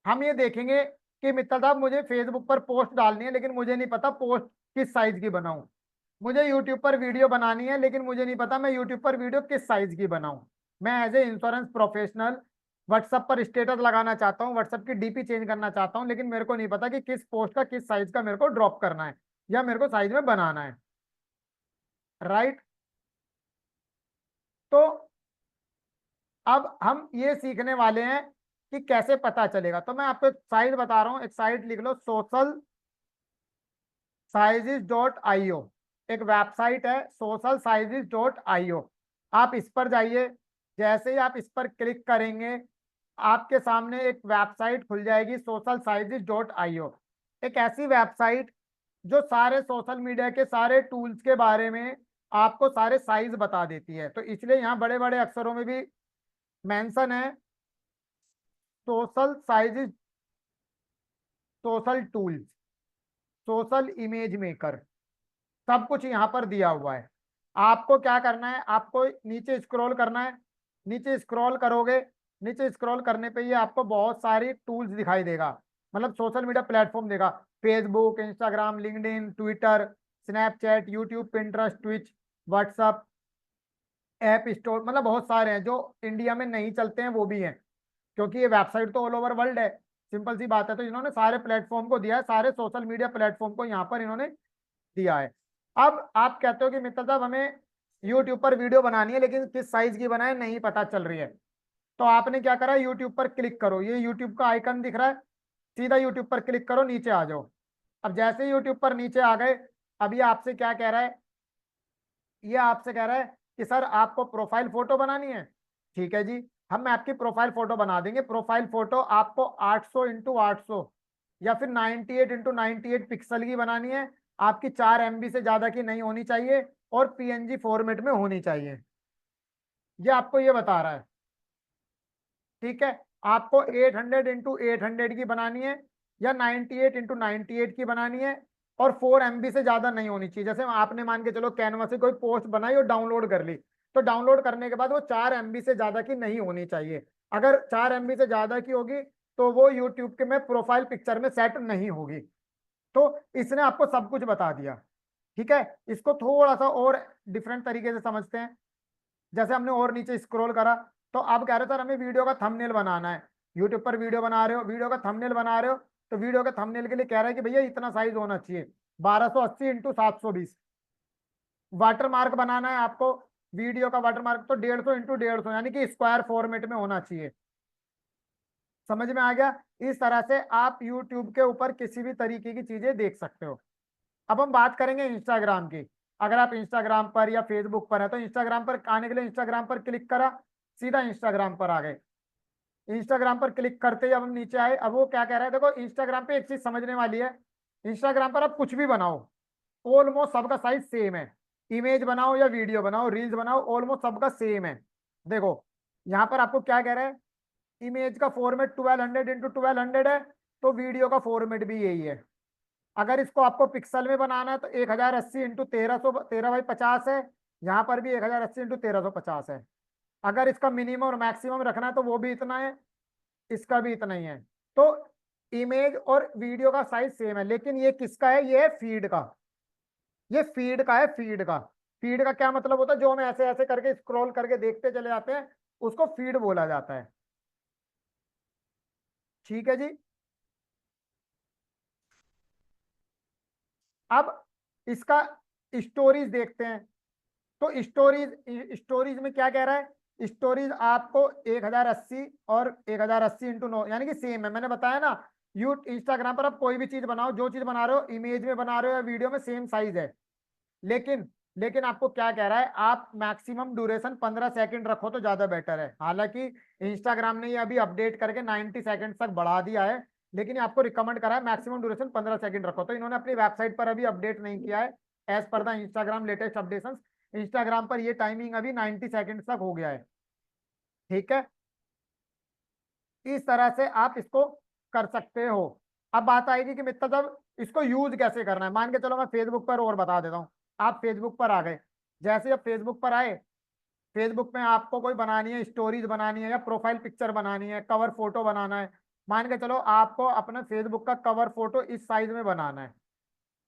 हम ये देखेंगे कि मित्तल साहब मुझे फेसबुक पर पोस्ट डालनी है, लेकिन मुझे नहीं पता पोस्ट किस साइज की बनाऊं। मुझे यूट्यूब पर वीडियो बनानी है, लेकिन मुझे नहीं पता मैं यूट्यूब पर वीडियो किस साइज की बनाऊं। मैं as a insurance professional WhatsApp पर स्टेटस लगाना चाहता हूं, व्हाट्सएप की डीपी चेंज करना चाहता हूं, लेकिन मेरे को नहीं पता कि किस पोस्ट का किस साइज का मेरे को ड्रॉप करना है, या मेरे को साइज में बनाना है। राइट, तो अब हम ये सीखने वाले हैं कि कैसे पता चलेगा। तो मैं आपको एक साइट बता रहा हूँ, एक साइट लिख लो, सोशल साइजिस डॉट आई ओ। एक वेबसाइट है सोशल साइजिस डॉट आई ओ, आप इस पर जाइए। जैसे ही आप इस पर क्लिक करेंगे, आपके सामने एक वेबसाइट खुल जाएगी, सोशल साइजिस डॉट आई ओ। एक ऐसी वेबसाइट जो सारे सोशल मीडिया के सारे टूल्स के बारे में आपको सारे साइज बता देती है। तो इसलिए यहाँ बड़े बड़े अक्षरों में भी मेंशन है, social sizes, social tools, social image maker, सब कुछ यहाँ पर दिया हुआ है। आपको क्या करना है, आपको नीचे स्क्रॉल करना है। नीचे स्क्रॉल करोगे, नीचे स्क्रॉल करने पे ये आपको बहुत सारी टूल्स दिखाई देगा, मतलब सोशल मीडिया प्लेटफॉर्म देगा। Facebook, Instagram, LinkedIn, Twitter, Snapchat, YouTube, Pinterest, Twitch, WhatsApp, app store, मतलब बहुत सारे हैं। जो इंडिया में नहीं चलते हैं वो भी हैं, क्योंकि ये वेबसाइट तो ऑल ओवर वर्ल्ड है। सिंपल सी बात है। तो इन्होंने सारे प्लेटफॉर्म को दिया है, सारे सोशल मीडिया प्लेटफॉर्म को यहाँ पर इन्होंने दिया है। अब आप कहते हो कि मित्तर साहब हमें यूट्यूब पर वीडियो बनानी है, लेकिन किस साइज की बनाए नहीं पता चल रही है। तो आपने क्या करा, यूट्यूब पर क्लिक करो, ये यूट्यूब का आइकन दिख रहा है, सीधा यूट्यूब पर क्लिक करो, नीचे आ जाओ। अब जैसे यूट्यूब पर नीचे आ गए, अब ये आपसे क्या कह रहा है, ये आपसे कह रहा है कि सर आपको प्रोफाइल फोटो बनानी है। ठीक है जी, हम आपकी प्रोफाइल फोटो बना देंगे। प्रोफाइल फोटो आपको 800 इंटू 800 या फिर 98 इंटू 98 पिक्सल की बनानी है। आपकी 4 MB से ज्यादा की नहीं होनी चाहिए और PNG फॉर्मेट में होनी चाहिए। ये आपको ये बता रहा है। ठीक है, आपको 800 इंटू 800 की बनानी है या 98 इंटू 98 की बनानी है, और 4 MB से ज्यादा नहीं होनी चाहिए। जैसे आपने मान के चलो कैनवा से कोई पोस्ट बनाई और डाउनलोड कर ली, तो डाउनलोड करने के बाद वो 4 MB से ज्यादा की नहीं होनी चाहिए। अगर 4 MB से ज्यादा की होगी तो वो यूट्यूब के में प्रोफाइल पिक्चर में सेट नहीं होगी। तो इसने आपको सब कुछ बता दिया। ठीक है, इसको थोड़ा सा और डिफरेंट तरीके से समझते हैं। जैसे हमने और नीचे स्क्रॉल करा, तो अब कह रहे सर हमें वीडियो का थंबनेल बनाना है। यूट्यूब पर वीडियो बना रहे हो, वीडियो का थंबनेल बना रहे हो, तो वीडियो के थंबनेल के लिए कह रहा है कि भैया इतना साइज होना चाहिए, 1280 इंटू 720। वाटर मार्क बनाना है आपको, वीडियो का वाटर मार्क तो 150 इंटू 150, यानी कि स्क्वायर फॉर्मेट में होना चाहिए। समझ में आ गया? इस तरह से आप यूट्यूब के ऊपर किसी भी तरीके की चीजें देख सकते हो। अब हम बात करेंगे इंस्टाग्राम की। अगर आप इंस्टाग्राम पर या फेसबुक पर है, तो इंस्टाग्राम पर आने के लिए इंस्टाग्राम पर क्लिक करा, सीधा इंस्टाग्राम पर आ गए। इंस्टाग्राम पर क्लिक करते ही अब हम नीचे आए। अब वो क्या कह रहा है, देखो इंस्टाग्राम पे एक चीज समझने वाली है। इंस्टाग्राम पर आप कुछ भी बनाओ, ऑलमोस्ट सबका साइज सेम है। इमेज बनाओ या वीडियो बनाओ, रील्स बनाओ, ऑलमोस्ट सबका सेम है। देखो यहाँ पर आपको क्या कह रहा है, इमेज का फॉर्मेट 1200 इंटू 1200 है, तो वीडियो का फॉर्मेट भी यही है। अगर इसको आपको पिक्सल में बनाना है तो 1080 इंटू 1300, 13 बाई 50 है। यहाँ पर भी 1080 इंटू 1350 है। अगर इसका मिनिमम और मैक्सिमम रखना है तो वो भी इतना है, इसका भी इतना ही है। तो इमेज और वीडियो का साइज सेम है, लेकिन ये किसका है, ये है फीड का। ये फीड का है, फीड का। फीड का क्या मतलब होता है, जो हम ऐसे ऐसे करके स्क्रॉल करके देखते चले जाते हैं, उसको फीड बोला जाता है। ठीक है जी। अब इसका स्टोरीज देखते हैं। तो स्टोरीज, स्टोरीज में क्या कह रहा है, स्टोरीज आपको 1080 और 1080 इंटू 9, यानी कि सेम है। मैंने बताया ना, यू इंस्टाग्राम पर आप कोई भी चीज बनाओ, जो चीज बना रहे हो, इमेज में बना रहे हो या वीडियो में, सेम साइज है। लेकिन लेकिन आपको क्या कह रहा है, आप मैक्सिमम ड्यूरेशन 15 सेकंड रखो तो ज्यादा बेटर है। हालांकि इंस्टाग्राम ने ये अभी अपडेट करके 90 सेकंड तक बढ़ा दिया है, लेकिन आपको रिकमेंड करा है मैक्सिमम ड्यूरेशन 15 सेकंड रखो। तो इन्होंने अपनी वेबसाइट पर अभी अपडेट नहीं किया है, as per the Instagram latest updation. इंस्टाग्राम पर ये टाइमिंग अभी 90 सेकंड तक हो गया है। ठीक है, इस तरह से आप इसको कर सकते हो। अब बात आएगी कि मित्र साहब इसको यूज कैसे करना है। मान के चलो मैं फेसबुक पर और बता देता हूँ। आप फेसबुक पर आ गए, जैसे आप फेसबुक पर आए, फेसबुक में आपको कोई बनानी है, स्टोरीज बनानी है या प्रोफाइल पिक्चर बनानी है, कवर फोटो बनाना है। मान के चलो आपको अपने फेसबुक का कवर फोटो इस साइज में बनाना है,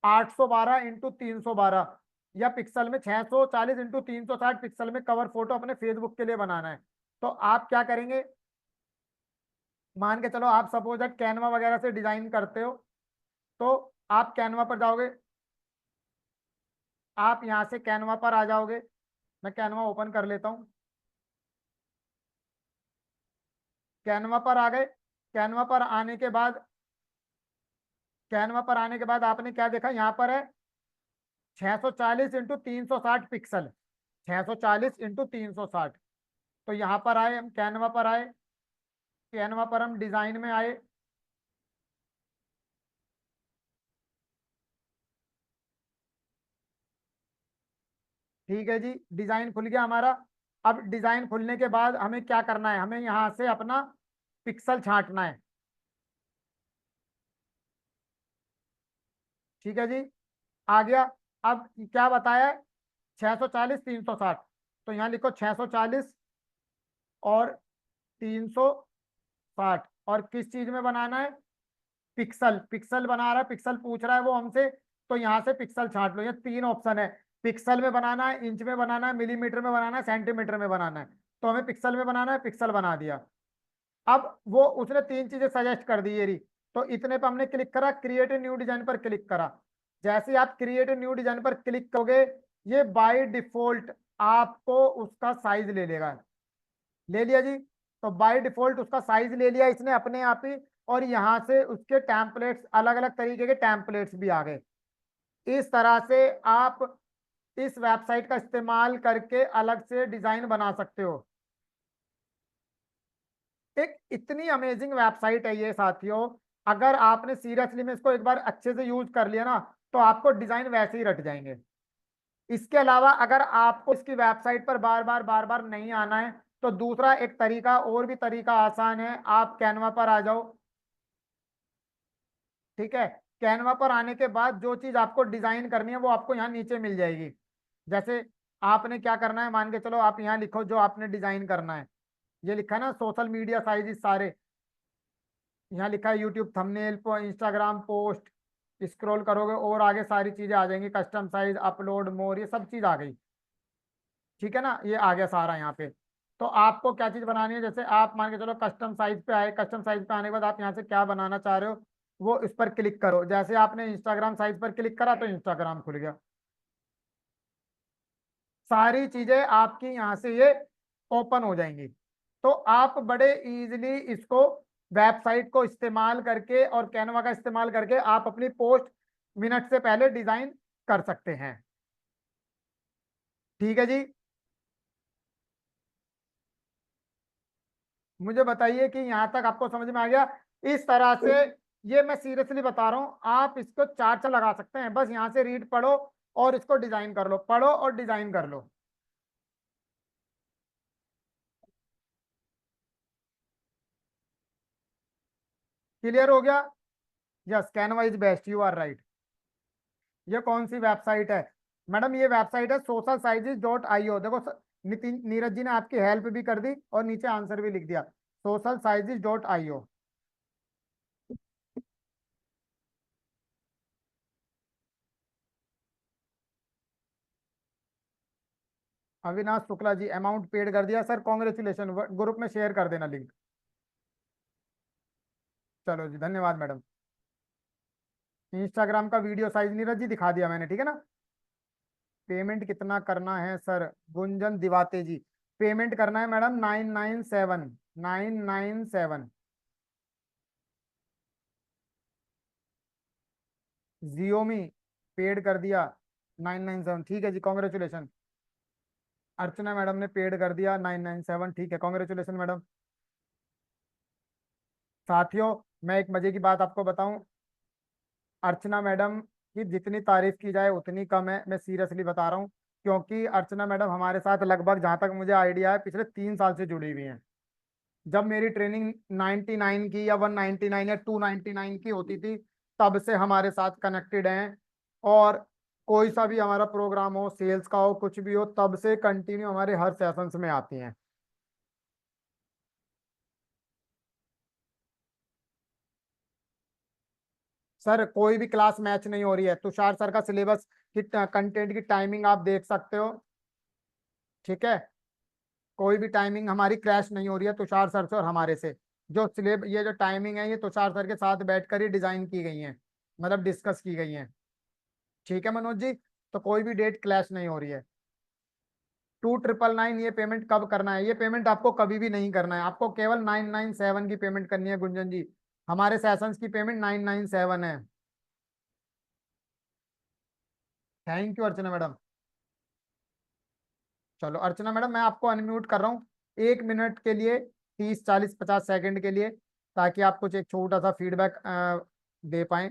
812 इंटू 312, या पिक्सल में 640 इंटू 360 पिक्सल में कवर फोटो अपने फेसबुक के लिए बनाना है। तो आप क्या करेंगे, मान के चलो आप सपोज दैट कैनवा वगैरह से डिजाइन करते हो, तो आप कैनवा पर जाओगे, आप यहाँ से कैनवा पर आ जाओगे। मैं कैनवा ओपन कर लेता हूँ। कैनवा पर आ गए। कैनवा पर आने के बाद, कैनवा पर आने के बाद आपने क्या देखा, यहाँ पर है 640 इंटू 360 पिक्सल, 640 इंटू 360। तो यहाँ पर आए, हम कैनवा पर आए, कैनवा पर हम डिजाइन में आए। ठीक है जी, डिजाइन खुल गया हमारा। अब डिजाइन खुलने के बाद हमें क्या करना है, हमें यहाँ से अपना पिक्सल छांटना है। ठीक है जी, आ गया। अब क्या बताया है, 640 360, तो यहाँ लिखो 640 और 360। और किस चीज में बनाना है, पिक्सल, पिक्सल बना रहा है, पिक्सल पूछ रहा है वो हमसे, तो यहाँ से पिक्सल छांट लो। ये 3 ऑप्शन है, पिक्सल में बनाना है, इंच में बनाना है, मिलीमीटर में बनाना है, सेंटीमीटर में बनाना है। तो हमें पिक्सल में बनाना है, पिक्सल बना दिया। अब वो उसने 3 चीजें सजेस्ट कर दी ये रही। तो इतने पे हमने क्लिक करा, क्रिएट न्यू डिजाइन पर क्लिक करा। जैसे ही आप क्रिएट न्यू डिजाइन पर क्लिक करोगे, ये बाय डिफॉल्ट आपको उसका साइज ले लेगा। ले लिया जी। तो बाय डिफॉल्ट उसका साइज ले लिया इसने अपने आप ही। और यहाँ से उसके टेम्पलेट्स, अलग अलग तरीके के टेम्पलेट्स भी आ गए। इस तरह से आप इस वेबसाइट का इस्तेमाल करके अलग से डिजाइन बना सकते हो। एक इतनी अमेजिंग वेबसाइट है ये साथियों। अगर आपने सीरियसली में इसको एक बार अच्छे से यूज कर लिया ना, तो आपको डिजाइन वैसे ही रट जाएंगे। इसके अलावा अगर आपको इसकी वेबसाइट पर बार बार नहीं आना है, तो दूसरा एक तरीका, और भी तरीका आसान है। आप कैनवा पर आ जाओ। ठीक है, कैनवा पर आने के बाद जो चीज आपको डिजाइन करनी है वो आपको यहाँ नीचे मिल जाएगी। जैसे आपने क्या करना है, मान के चलो आप यहाँ लिखो जो आपने डिजाइन करना है। ये लिखा है ना सोशल मीडिया साइज सारे, यहाँ लिखा है YouTube thumbnail, Instagram post. Scroll करोगे और आगे सारी चीजें आ जाएंगी, कस्टम साइज, अपलोड मोर, ये सब चीज आ गई। ठीक है ना, ये आ गया सारा यहाँ पे। तो आपको क्या चीज बनानी है, जैसे आप मान के चलो कस्टम साइज पे आए, कस्टम साइज पे आने के बाद आप यहाँ से क्या बनाना चाह रहे हो वो इस पर क्लिक करो। जैसे आपने इंस्टाग्राम साइज पर क्लिक करा तो इंस्टाग्राम खुल गया। सारी चीजें आपकी यहाँ से ये ओपन हो जाएंगी। तो आप बड़े इजीली इसको, वेबसाइट को इस्तेमाल करके और कैनवा का इस्तेमाल करके आप अपनी पोस्ट मिनट से पहले डिजाइन कर सकते हैं। ठीक है जी। मुझे बताइए कि यहाँ तक आपको समझ में आ गया। इस तरह से, ये मैं सीरियसली बता रहा हूँ, आप इसको चार चार लगा सकते हैं। बस यहाँ से रीड पढ़ो और इसको डिजाइन कर लो, पढ़ो और डिजाइन कर लो। क्लियर हो गया? Yes, Canva is best, you are right. ये कौन सी वेबसाइट है मैडम? ये वेबसाइट है social sizes dot I O. देखो नितिन, नीरज जी ने आपकी हेल्प भी कर दी और नीचे आंसर भी लिख दिया, social sizes dot I O. Avinash Shukla ji, amount paid कर दिया सर, कॉन्ग्रेचुलेशन। ग्रुप में शेयर कर देना लिंक। चलो जी, धन्यवाद मैडम। इंस्टाग्राम का वीडियो साइज नीरज जी दिखा दिया मैंने, ठीक है ना। पेमेंट कितना करना है सर? गुंजन दिवाते जी, पेमेंट करना है मैडम 997, 997। जियोमी पेड कर दिया 997, ठीक है जी, कॉन्ग्रेचुलेशन। अर्चना मैडम ने पेड कर दिया 997, ठीक है, कॉन्ग्रेचुलेशन मैडम। साथियों, मैं एक मजे की बात आपको बताऊं, अर्चना मैडम की जितनी तारीफ की जाए उतनी कम है, मैं सीरियसली बता रहा हूँ। क्योंकि अर्चना मैडम हमारे साथ लगभग, जहां तक मुझे आइडिया है, पिछले 3 साल से जुड़ी हुई हैं। जब मेरी ट्रेनिंग 99 की या 199 या 299 की होती थी, तब से हमारे साथ कनेक्टेड हैं। और कोई सा भी हमारा प्रोग्राम हो, सेल्स का हो, कुछ भी हो, तब से कंटिन्यू हमारे हर सेशंस में आती हैं। सर कोई भी क्लास मैच नहीं हो रही है, तुषार सर का सिलेबस की कंटेंट की टाइमिंग आप देख सकते हो। ठीक है, कोई भी टाइमिंग हमारी क्रैश नहीं हो रही है तुषार सर से और हमारे से। जो सिलेब ये जो टाइमिंग है, ये तुषार सर के साथ बैठकर ही डिजाइन की गई है, मतलब डिस्कस की गई है। ठीक है मनोज जी, तो कोई भी डेट क्लैश नहीं हो रही है। 2999 ये पेमेंट कब करना है? ये पेमेंट आपको कभी भी नहीं करना है, आपको केवल 997 की पेमेंट करनी है गुंजन जी। हमारे सेशंस की पेमेंट 997 है। Thank you Archana madam. चलो अर्चना मैडम, मैं आपको अनम्यूट कर रहा हूँ 1 मिनट के लिए, 30 40 50 सेकंड के लिए, ताकि आप कुछ एक छोटा सा फीडबैक दे पाए।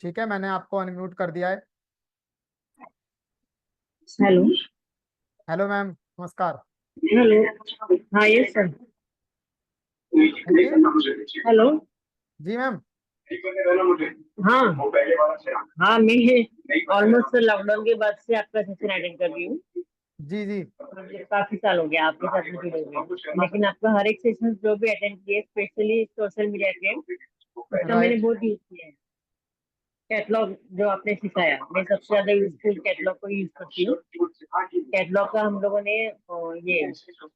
ठीक है, मैंने आपको अनम्यूट कर दिया है। हेलो। हेलो मैम, नमस्कार। हेलो। हाँ, यस सर। हाँ जी। हेलो। जी मैम। हाँ। हाँ, मैं ऑलमोस्ट लॉकडाउन के बाद से आपका सेशन अटेंड कर रही हूँ। जी जी। मुझे काफी साल हो गया आपके साथ में जुड़े हुए, लेकिन आपका हर एक सेशन जो भी अटेंड किए, स्पेशली सोशल मीडिया के, सिस्टम मैंने राइट। बहुत यूज किया है। कैटलॉग जो आपने सिखाया, मैं सबसे ज्यादा यूजफुल कैटलॉग को यूज करती हूँ। कैटलॉग का हम लोगों ने ये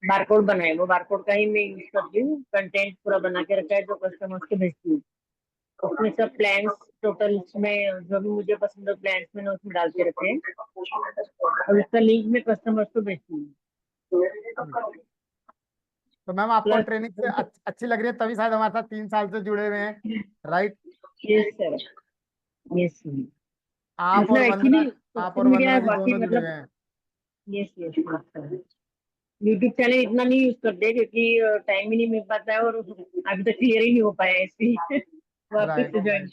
बारकोड बनाया, वो बारकोड का ही मैं यूज करती हूँ। कंटेंट पूरा बना के रखा है जो कस्टमर्स को भेजती हूँ। उसमें सब प्लान्स टोटल में जो भी मुझे पसंद है प्लान्स मैंने उसमें डाल के रखे हैं, और उसका लिंक मैं कस्टमर्स को भेजती हूँ। तो मैम आपको प्लस ट्रेनिंग से अच्छी लग रही है, तभी शायद हमारे साथ 3 साल से जुड़े हुए हैं। राइट। Yes sir, yes. आप और मतलब वंदना, एक्चुअली आप सोशल और मीडिया वंदना जी वाकई दोनों जुड़े हुए मतलब, हैं। यस यस, यूट्यूब चैनल इतना नहीं यूज करते क्योंकि टाइम ही नहीं मिल पाता है, और अभी तक क्लियर ही नहीं हो पाया है इसलिए वापस राइट से ज्वाइन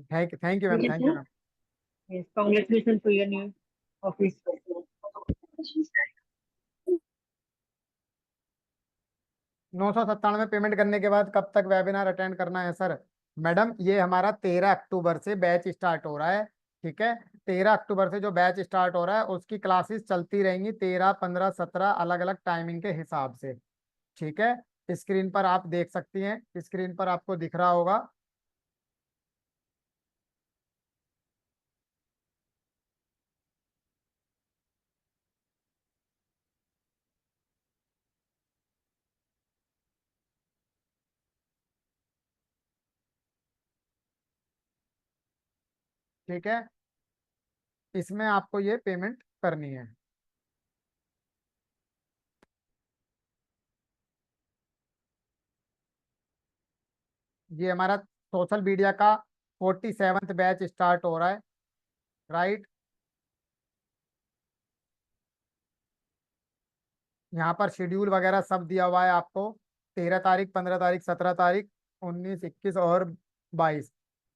राइट। कर। थैंक यू मैम, ठीक है thank you sir, ma'am. Yes, congratulation for your new office. 997 payment करने के बाद कब तक वेबिनार अटेंड करना है सर? मैडम ये हमारा 13 अक्टूबर से बैच स्टार्ट हो रहा है। ठीक है, 13 अक्टूबर से जो बैच स्टार्ट हो रहा है उसकी क्लासेस चलती रहेंगी 13, 15, 17 अलग अलग टाइमिंग के हिसाब से। ठीक है, स्क्रीन पर आप देख सकती हैं, स्क्रीन पर आपको दिख रहा होगा। ठीक है, इसमें आपको ये पेमेंट करनी है। ये हमारा सोशल मीडिया का 47वां बैच स्टार्ट हो रहा है। राइट। यहाँ पर शेड्यूल वगैरह सब दिया हुआ है आपको। 13 तारीख, 15 तारीख, 17 तारीख, 19, 21 और 22।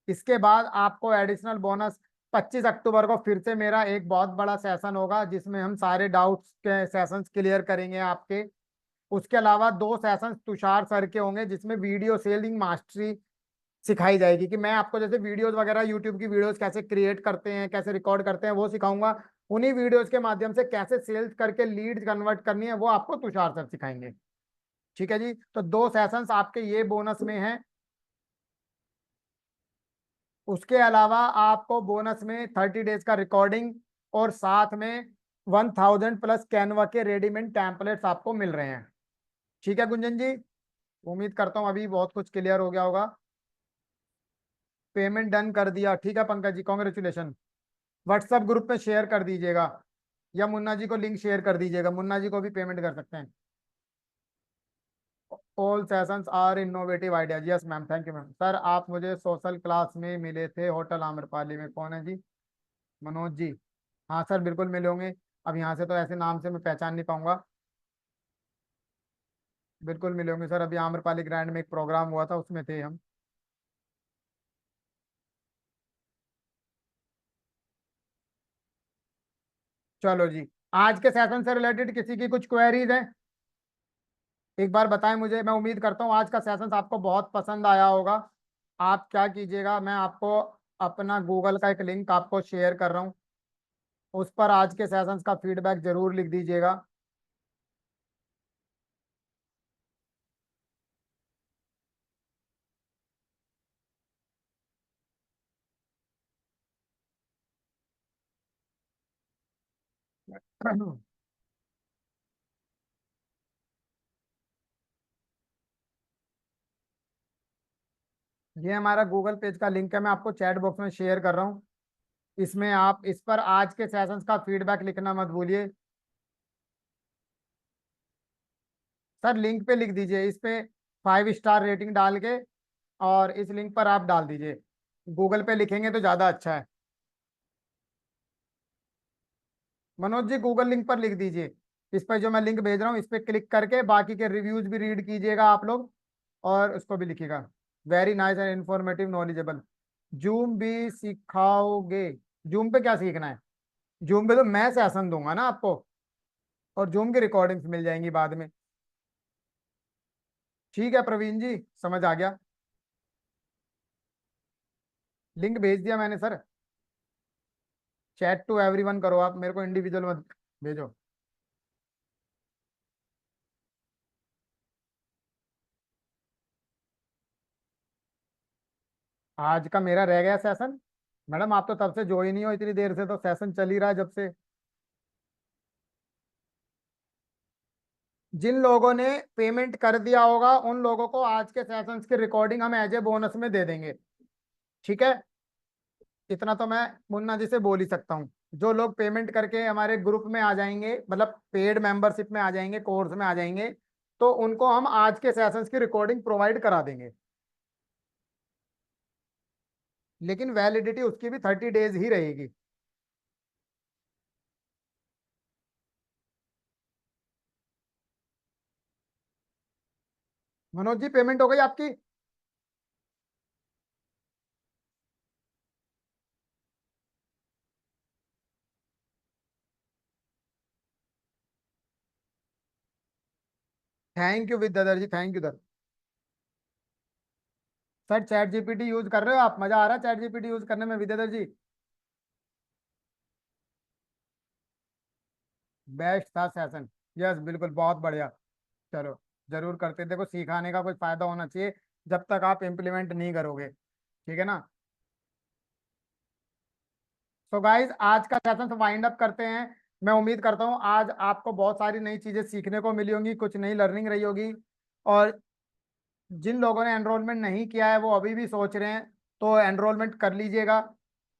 इसके बाद आपको एडिशनल बोनस 25 अक्टूबर को फिर से मेरा एक बहुत बड़ा सेशन होगा जिसमें हम सारे डाउट्स के सेशंस क्लियर करेंगे आपके। उसके अलावा 2 सेशंस तुषार सर के होंगे जिसमें वीडियो सेलिंग मास्टरी सिखाई जाएगी, कि मैं आपको जैसे वीडियोस वगैरह यूट्यूब की वीडियोस कैसे क्रिएट करते हैं, कैसे रिकॉर्ड करते हैं, वो सिखाऊंगा। उन्हीं वीडियोस के माध्यम से कैसे सेल्स करके लीड कन्वर्ट करनी है वो आपको तुषार सर सिखाएंगे। ठीक है जी, तो 2 सेशंस आपके ये बोनस में हैं। उसके अलावा आपको बोनस में 30 डेज का रिकॉर्डिंग और साथ में 1000+ कैनवा के रेडीमेड टेम्पलेट्स आपको मिल रहे हैं। ठीक है गुंजन जी, उम्मीद करता हूँ अभी बहुत कुछ क्लियर हो गया होगा। पेमेंट डन कर दिया, ठीक है Pankaj ji, congratulation. WhatsApp group में शेयर कर दीजिएगा, या मुन्ना जी को लिंक शेयर कर दीजिएगा, मुन्ना जी को भी पेमेंट कर सकते हैं। All sessions are innovative ideas, yes ma'am, thank you ma'am. Sir आप मुझे सोशल क्लास में मिले थे होटल आम्रपाली में, कौन है जी? मनोज जी। हाँ सर बिल्कुल मिले होंगे, अब यहाँ से तो ऐसे नाम से मैं पहचान नहीं पाऊंगा। बिल्कुल मिले होंगे सर, अभी आम्रपाली ग्रैंड में एक प्रोग्राम हुआ था उसमें थे हम। चलो जी, आज के सेशन से रिलेटेड किसी की कुछ क्वेरीज है? एक बार बताएं मुझे, मैं उम्मीद करता हूँ आज का सेशन आपको बहुत पसंद आया होगा। आप क्या कीजिएगा, मैं आपको अपना गूगल का एक लिंक आपको शेयर कर रहा हूँ, उस पर आज के सेशंस का फीडबैक जरूर लिख दीजिएगा। ये हमारा गूगल पेज का लिंक है, मैं आपको चैट बॉक्स में शेयर कर रहा हूँ। इसमें आप इस पर आज के सेशंस का फीडबैक लिखना मत भूलिए। सर लिंक पे लिख दीजिए, इस पे 5 स्टार रेटिंग डाल के, और इस लिंक पर आप डाल दीजिए। गूगल पे लिखेंगे तो ज़्यादा अच्छा है। मनोज जी गूगल लिंक पर लिख दीजिए, इस पर जो मैं लिंक भेज रहा हूँ इस पर क्लिक करके बाकी के रिव्यूज भी रीड कीजिएगा आप लोग, और उसको भी लिखिएगा। Very nice and informative knowledgeable. Zoom भी सिखाओगे? जूम पे क्या सीखना है? जूम पे तो मैं सेशन दूंगा ना आपको, और जूम की रिकॉर्डिंग्स मिल जाएंगी बाद में। ठीक है प्रवीण जी, समझ आ गया। लिंक भेज दिया मैंने सर। चैट टू एवरीवन करो आप, मेरे को इंडिविजुअल मत भेजो। आज का मेरा रह गया सेशन। मैडम आप तो तब से ज्वाइन ही हो इतनी देर से, तो सेशन चल ही रहा है जब से। जिन लोगों ने पेमेंट कर दिया होगा उन लोगों को आज के सेशंस की रिकॉर्डिंग हम एज ए बोनस में दे देंगे। ठीक है, इतना तो मैं मुन्ना जी से बोल ही सकता हूँ। जो लोग पेमेंट करके हमारे ग्रुप में आ जाएंगे, मतलब पेड मेंबरशिप में आ जाएंगे, कोर्स में आ जाएंगे, तो उनको हम आज के सेशंस की रिकॉर्डिंग प्रोवाइड करा देंगे। लेकिन वैलिडिटी उसकी भी 30 डेज ही रहेगी। मनोज जी पेमेंट हो गई आपकी? Thank you Vidyadhar ji, thank you sir. Sir chat GPT use कर रहे हो आप? मजा आ रहा है चैट जीपीटी यूज करने में विद्याधर जी? बेस्ट था सेशन। यस बिल्कुल, बहुत बढ़िया। चलो, जरूर करते, देखो सिखाने का कुछ फायदा होना चाहिए जब तक आप इम्प्लीमेंट नहीं करोगे। ठीक है ना? सो गाइज आज का सेशन वाइंड अप करते हैं। मैं उम्मीद करता हूँ आज आपको बहुत सारी नई चीजें सीखने को मिली होंगी, कुछ नई लर्निंग रही होगी। और जिन लोगों ने एनरोलमेंट नहीं किया है वो अभी भी सोच रहे हैं, तो एनरोलमेंट कर लीजिएगा।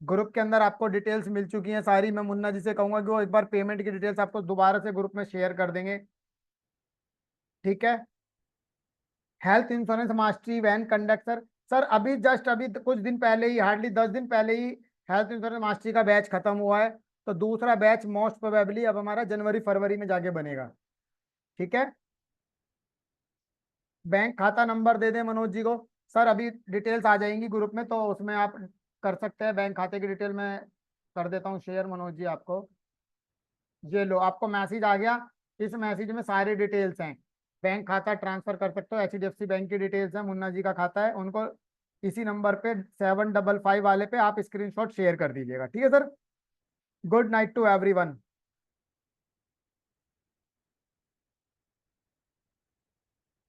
ग्रुप के अंदर आपको डिटेल्स मिल चुकी हैं सारी। मैं मुन्ना जी से कहूंगा कि वो एक बार पेमेंट की डिटेल्स आपको दोबारा से ग्रुप में शेयर कर देंगे। ठीक है। Health insurance mastery when conduct sir. Sir अभी जस्ट अभी कुछ दिन पहले ही, हार्डली 10 दिन पहले ही हेल्थ इंश्योरेंस मास्टरी का बैच खत्म हुआ है। तो दूसरा बैच मोस्ट प्रोबेबली अब हमारा जनवरी फरवरी में जाके बनेगा। ठीक है। बैंक खाता नंबर दे दें मनोज जी को। सर अभी डिटेल्स आ जाएंगी ग्रुप में, तो उसमें आप कर सकते हैं। बैंक खाते की डिटेल मैं कर देता हूँ शेयर मनोज जी आपको। ये लो, आपको मैसेज आ गया। इस मैसेज में सारी डिटेल्स हैं। बैंक खाता ट्रांसफर कर सकते हो, एचडीएफसी बैंक की डिटेल्स है, मुन्ना जी का खाता है, उनको इसी नंबर पे 755 वाले पे आप स्क्रीनशॉट शेयर कर दीजिएगा। ठीक है sir. Good night to everyone.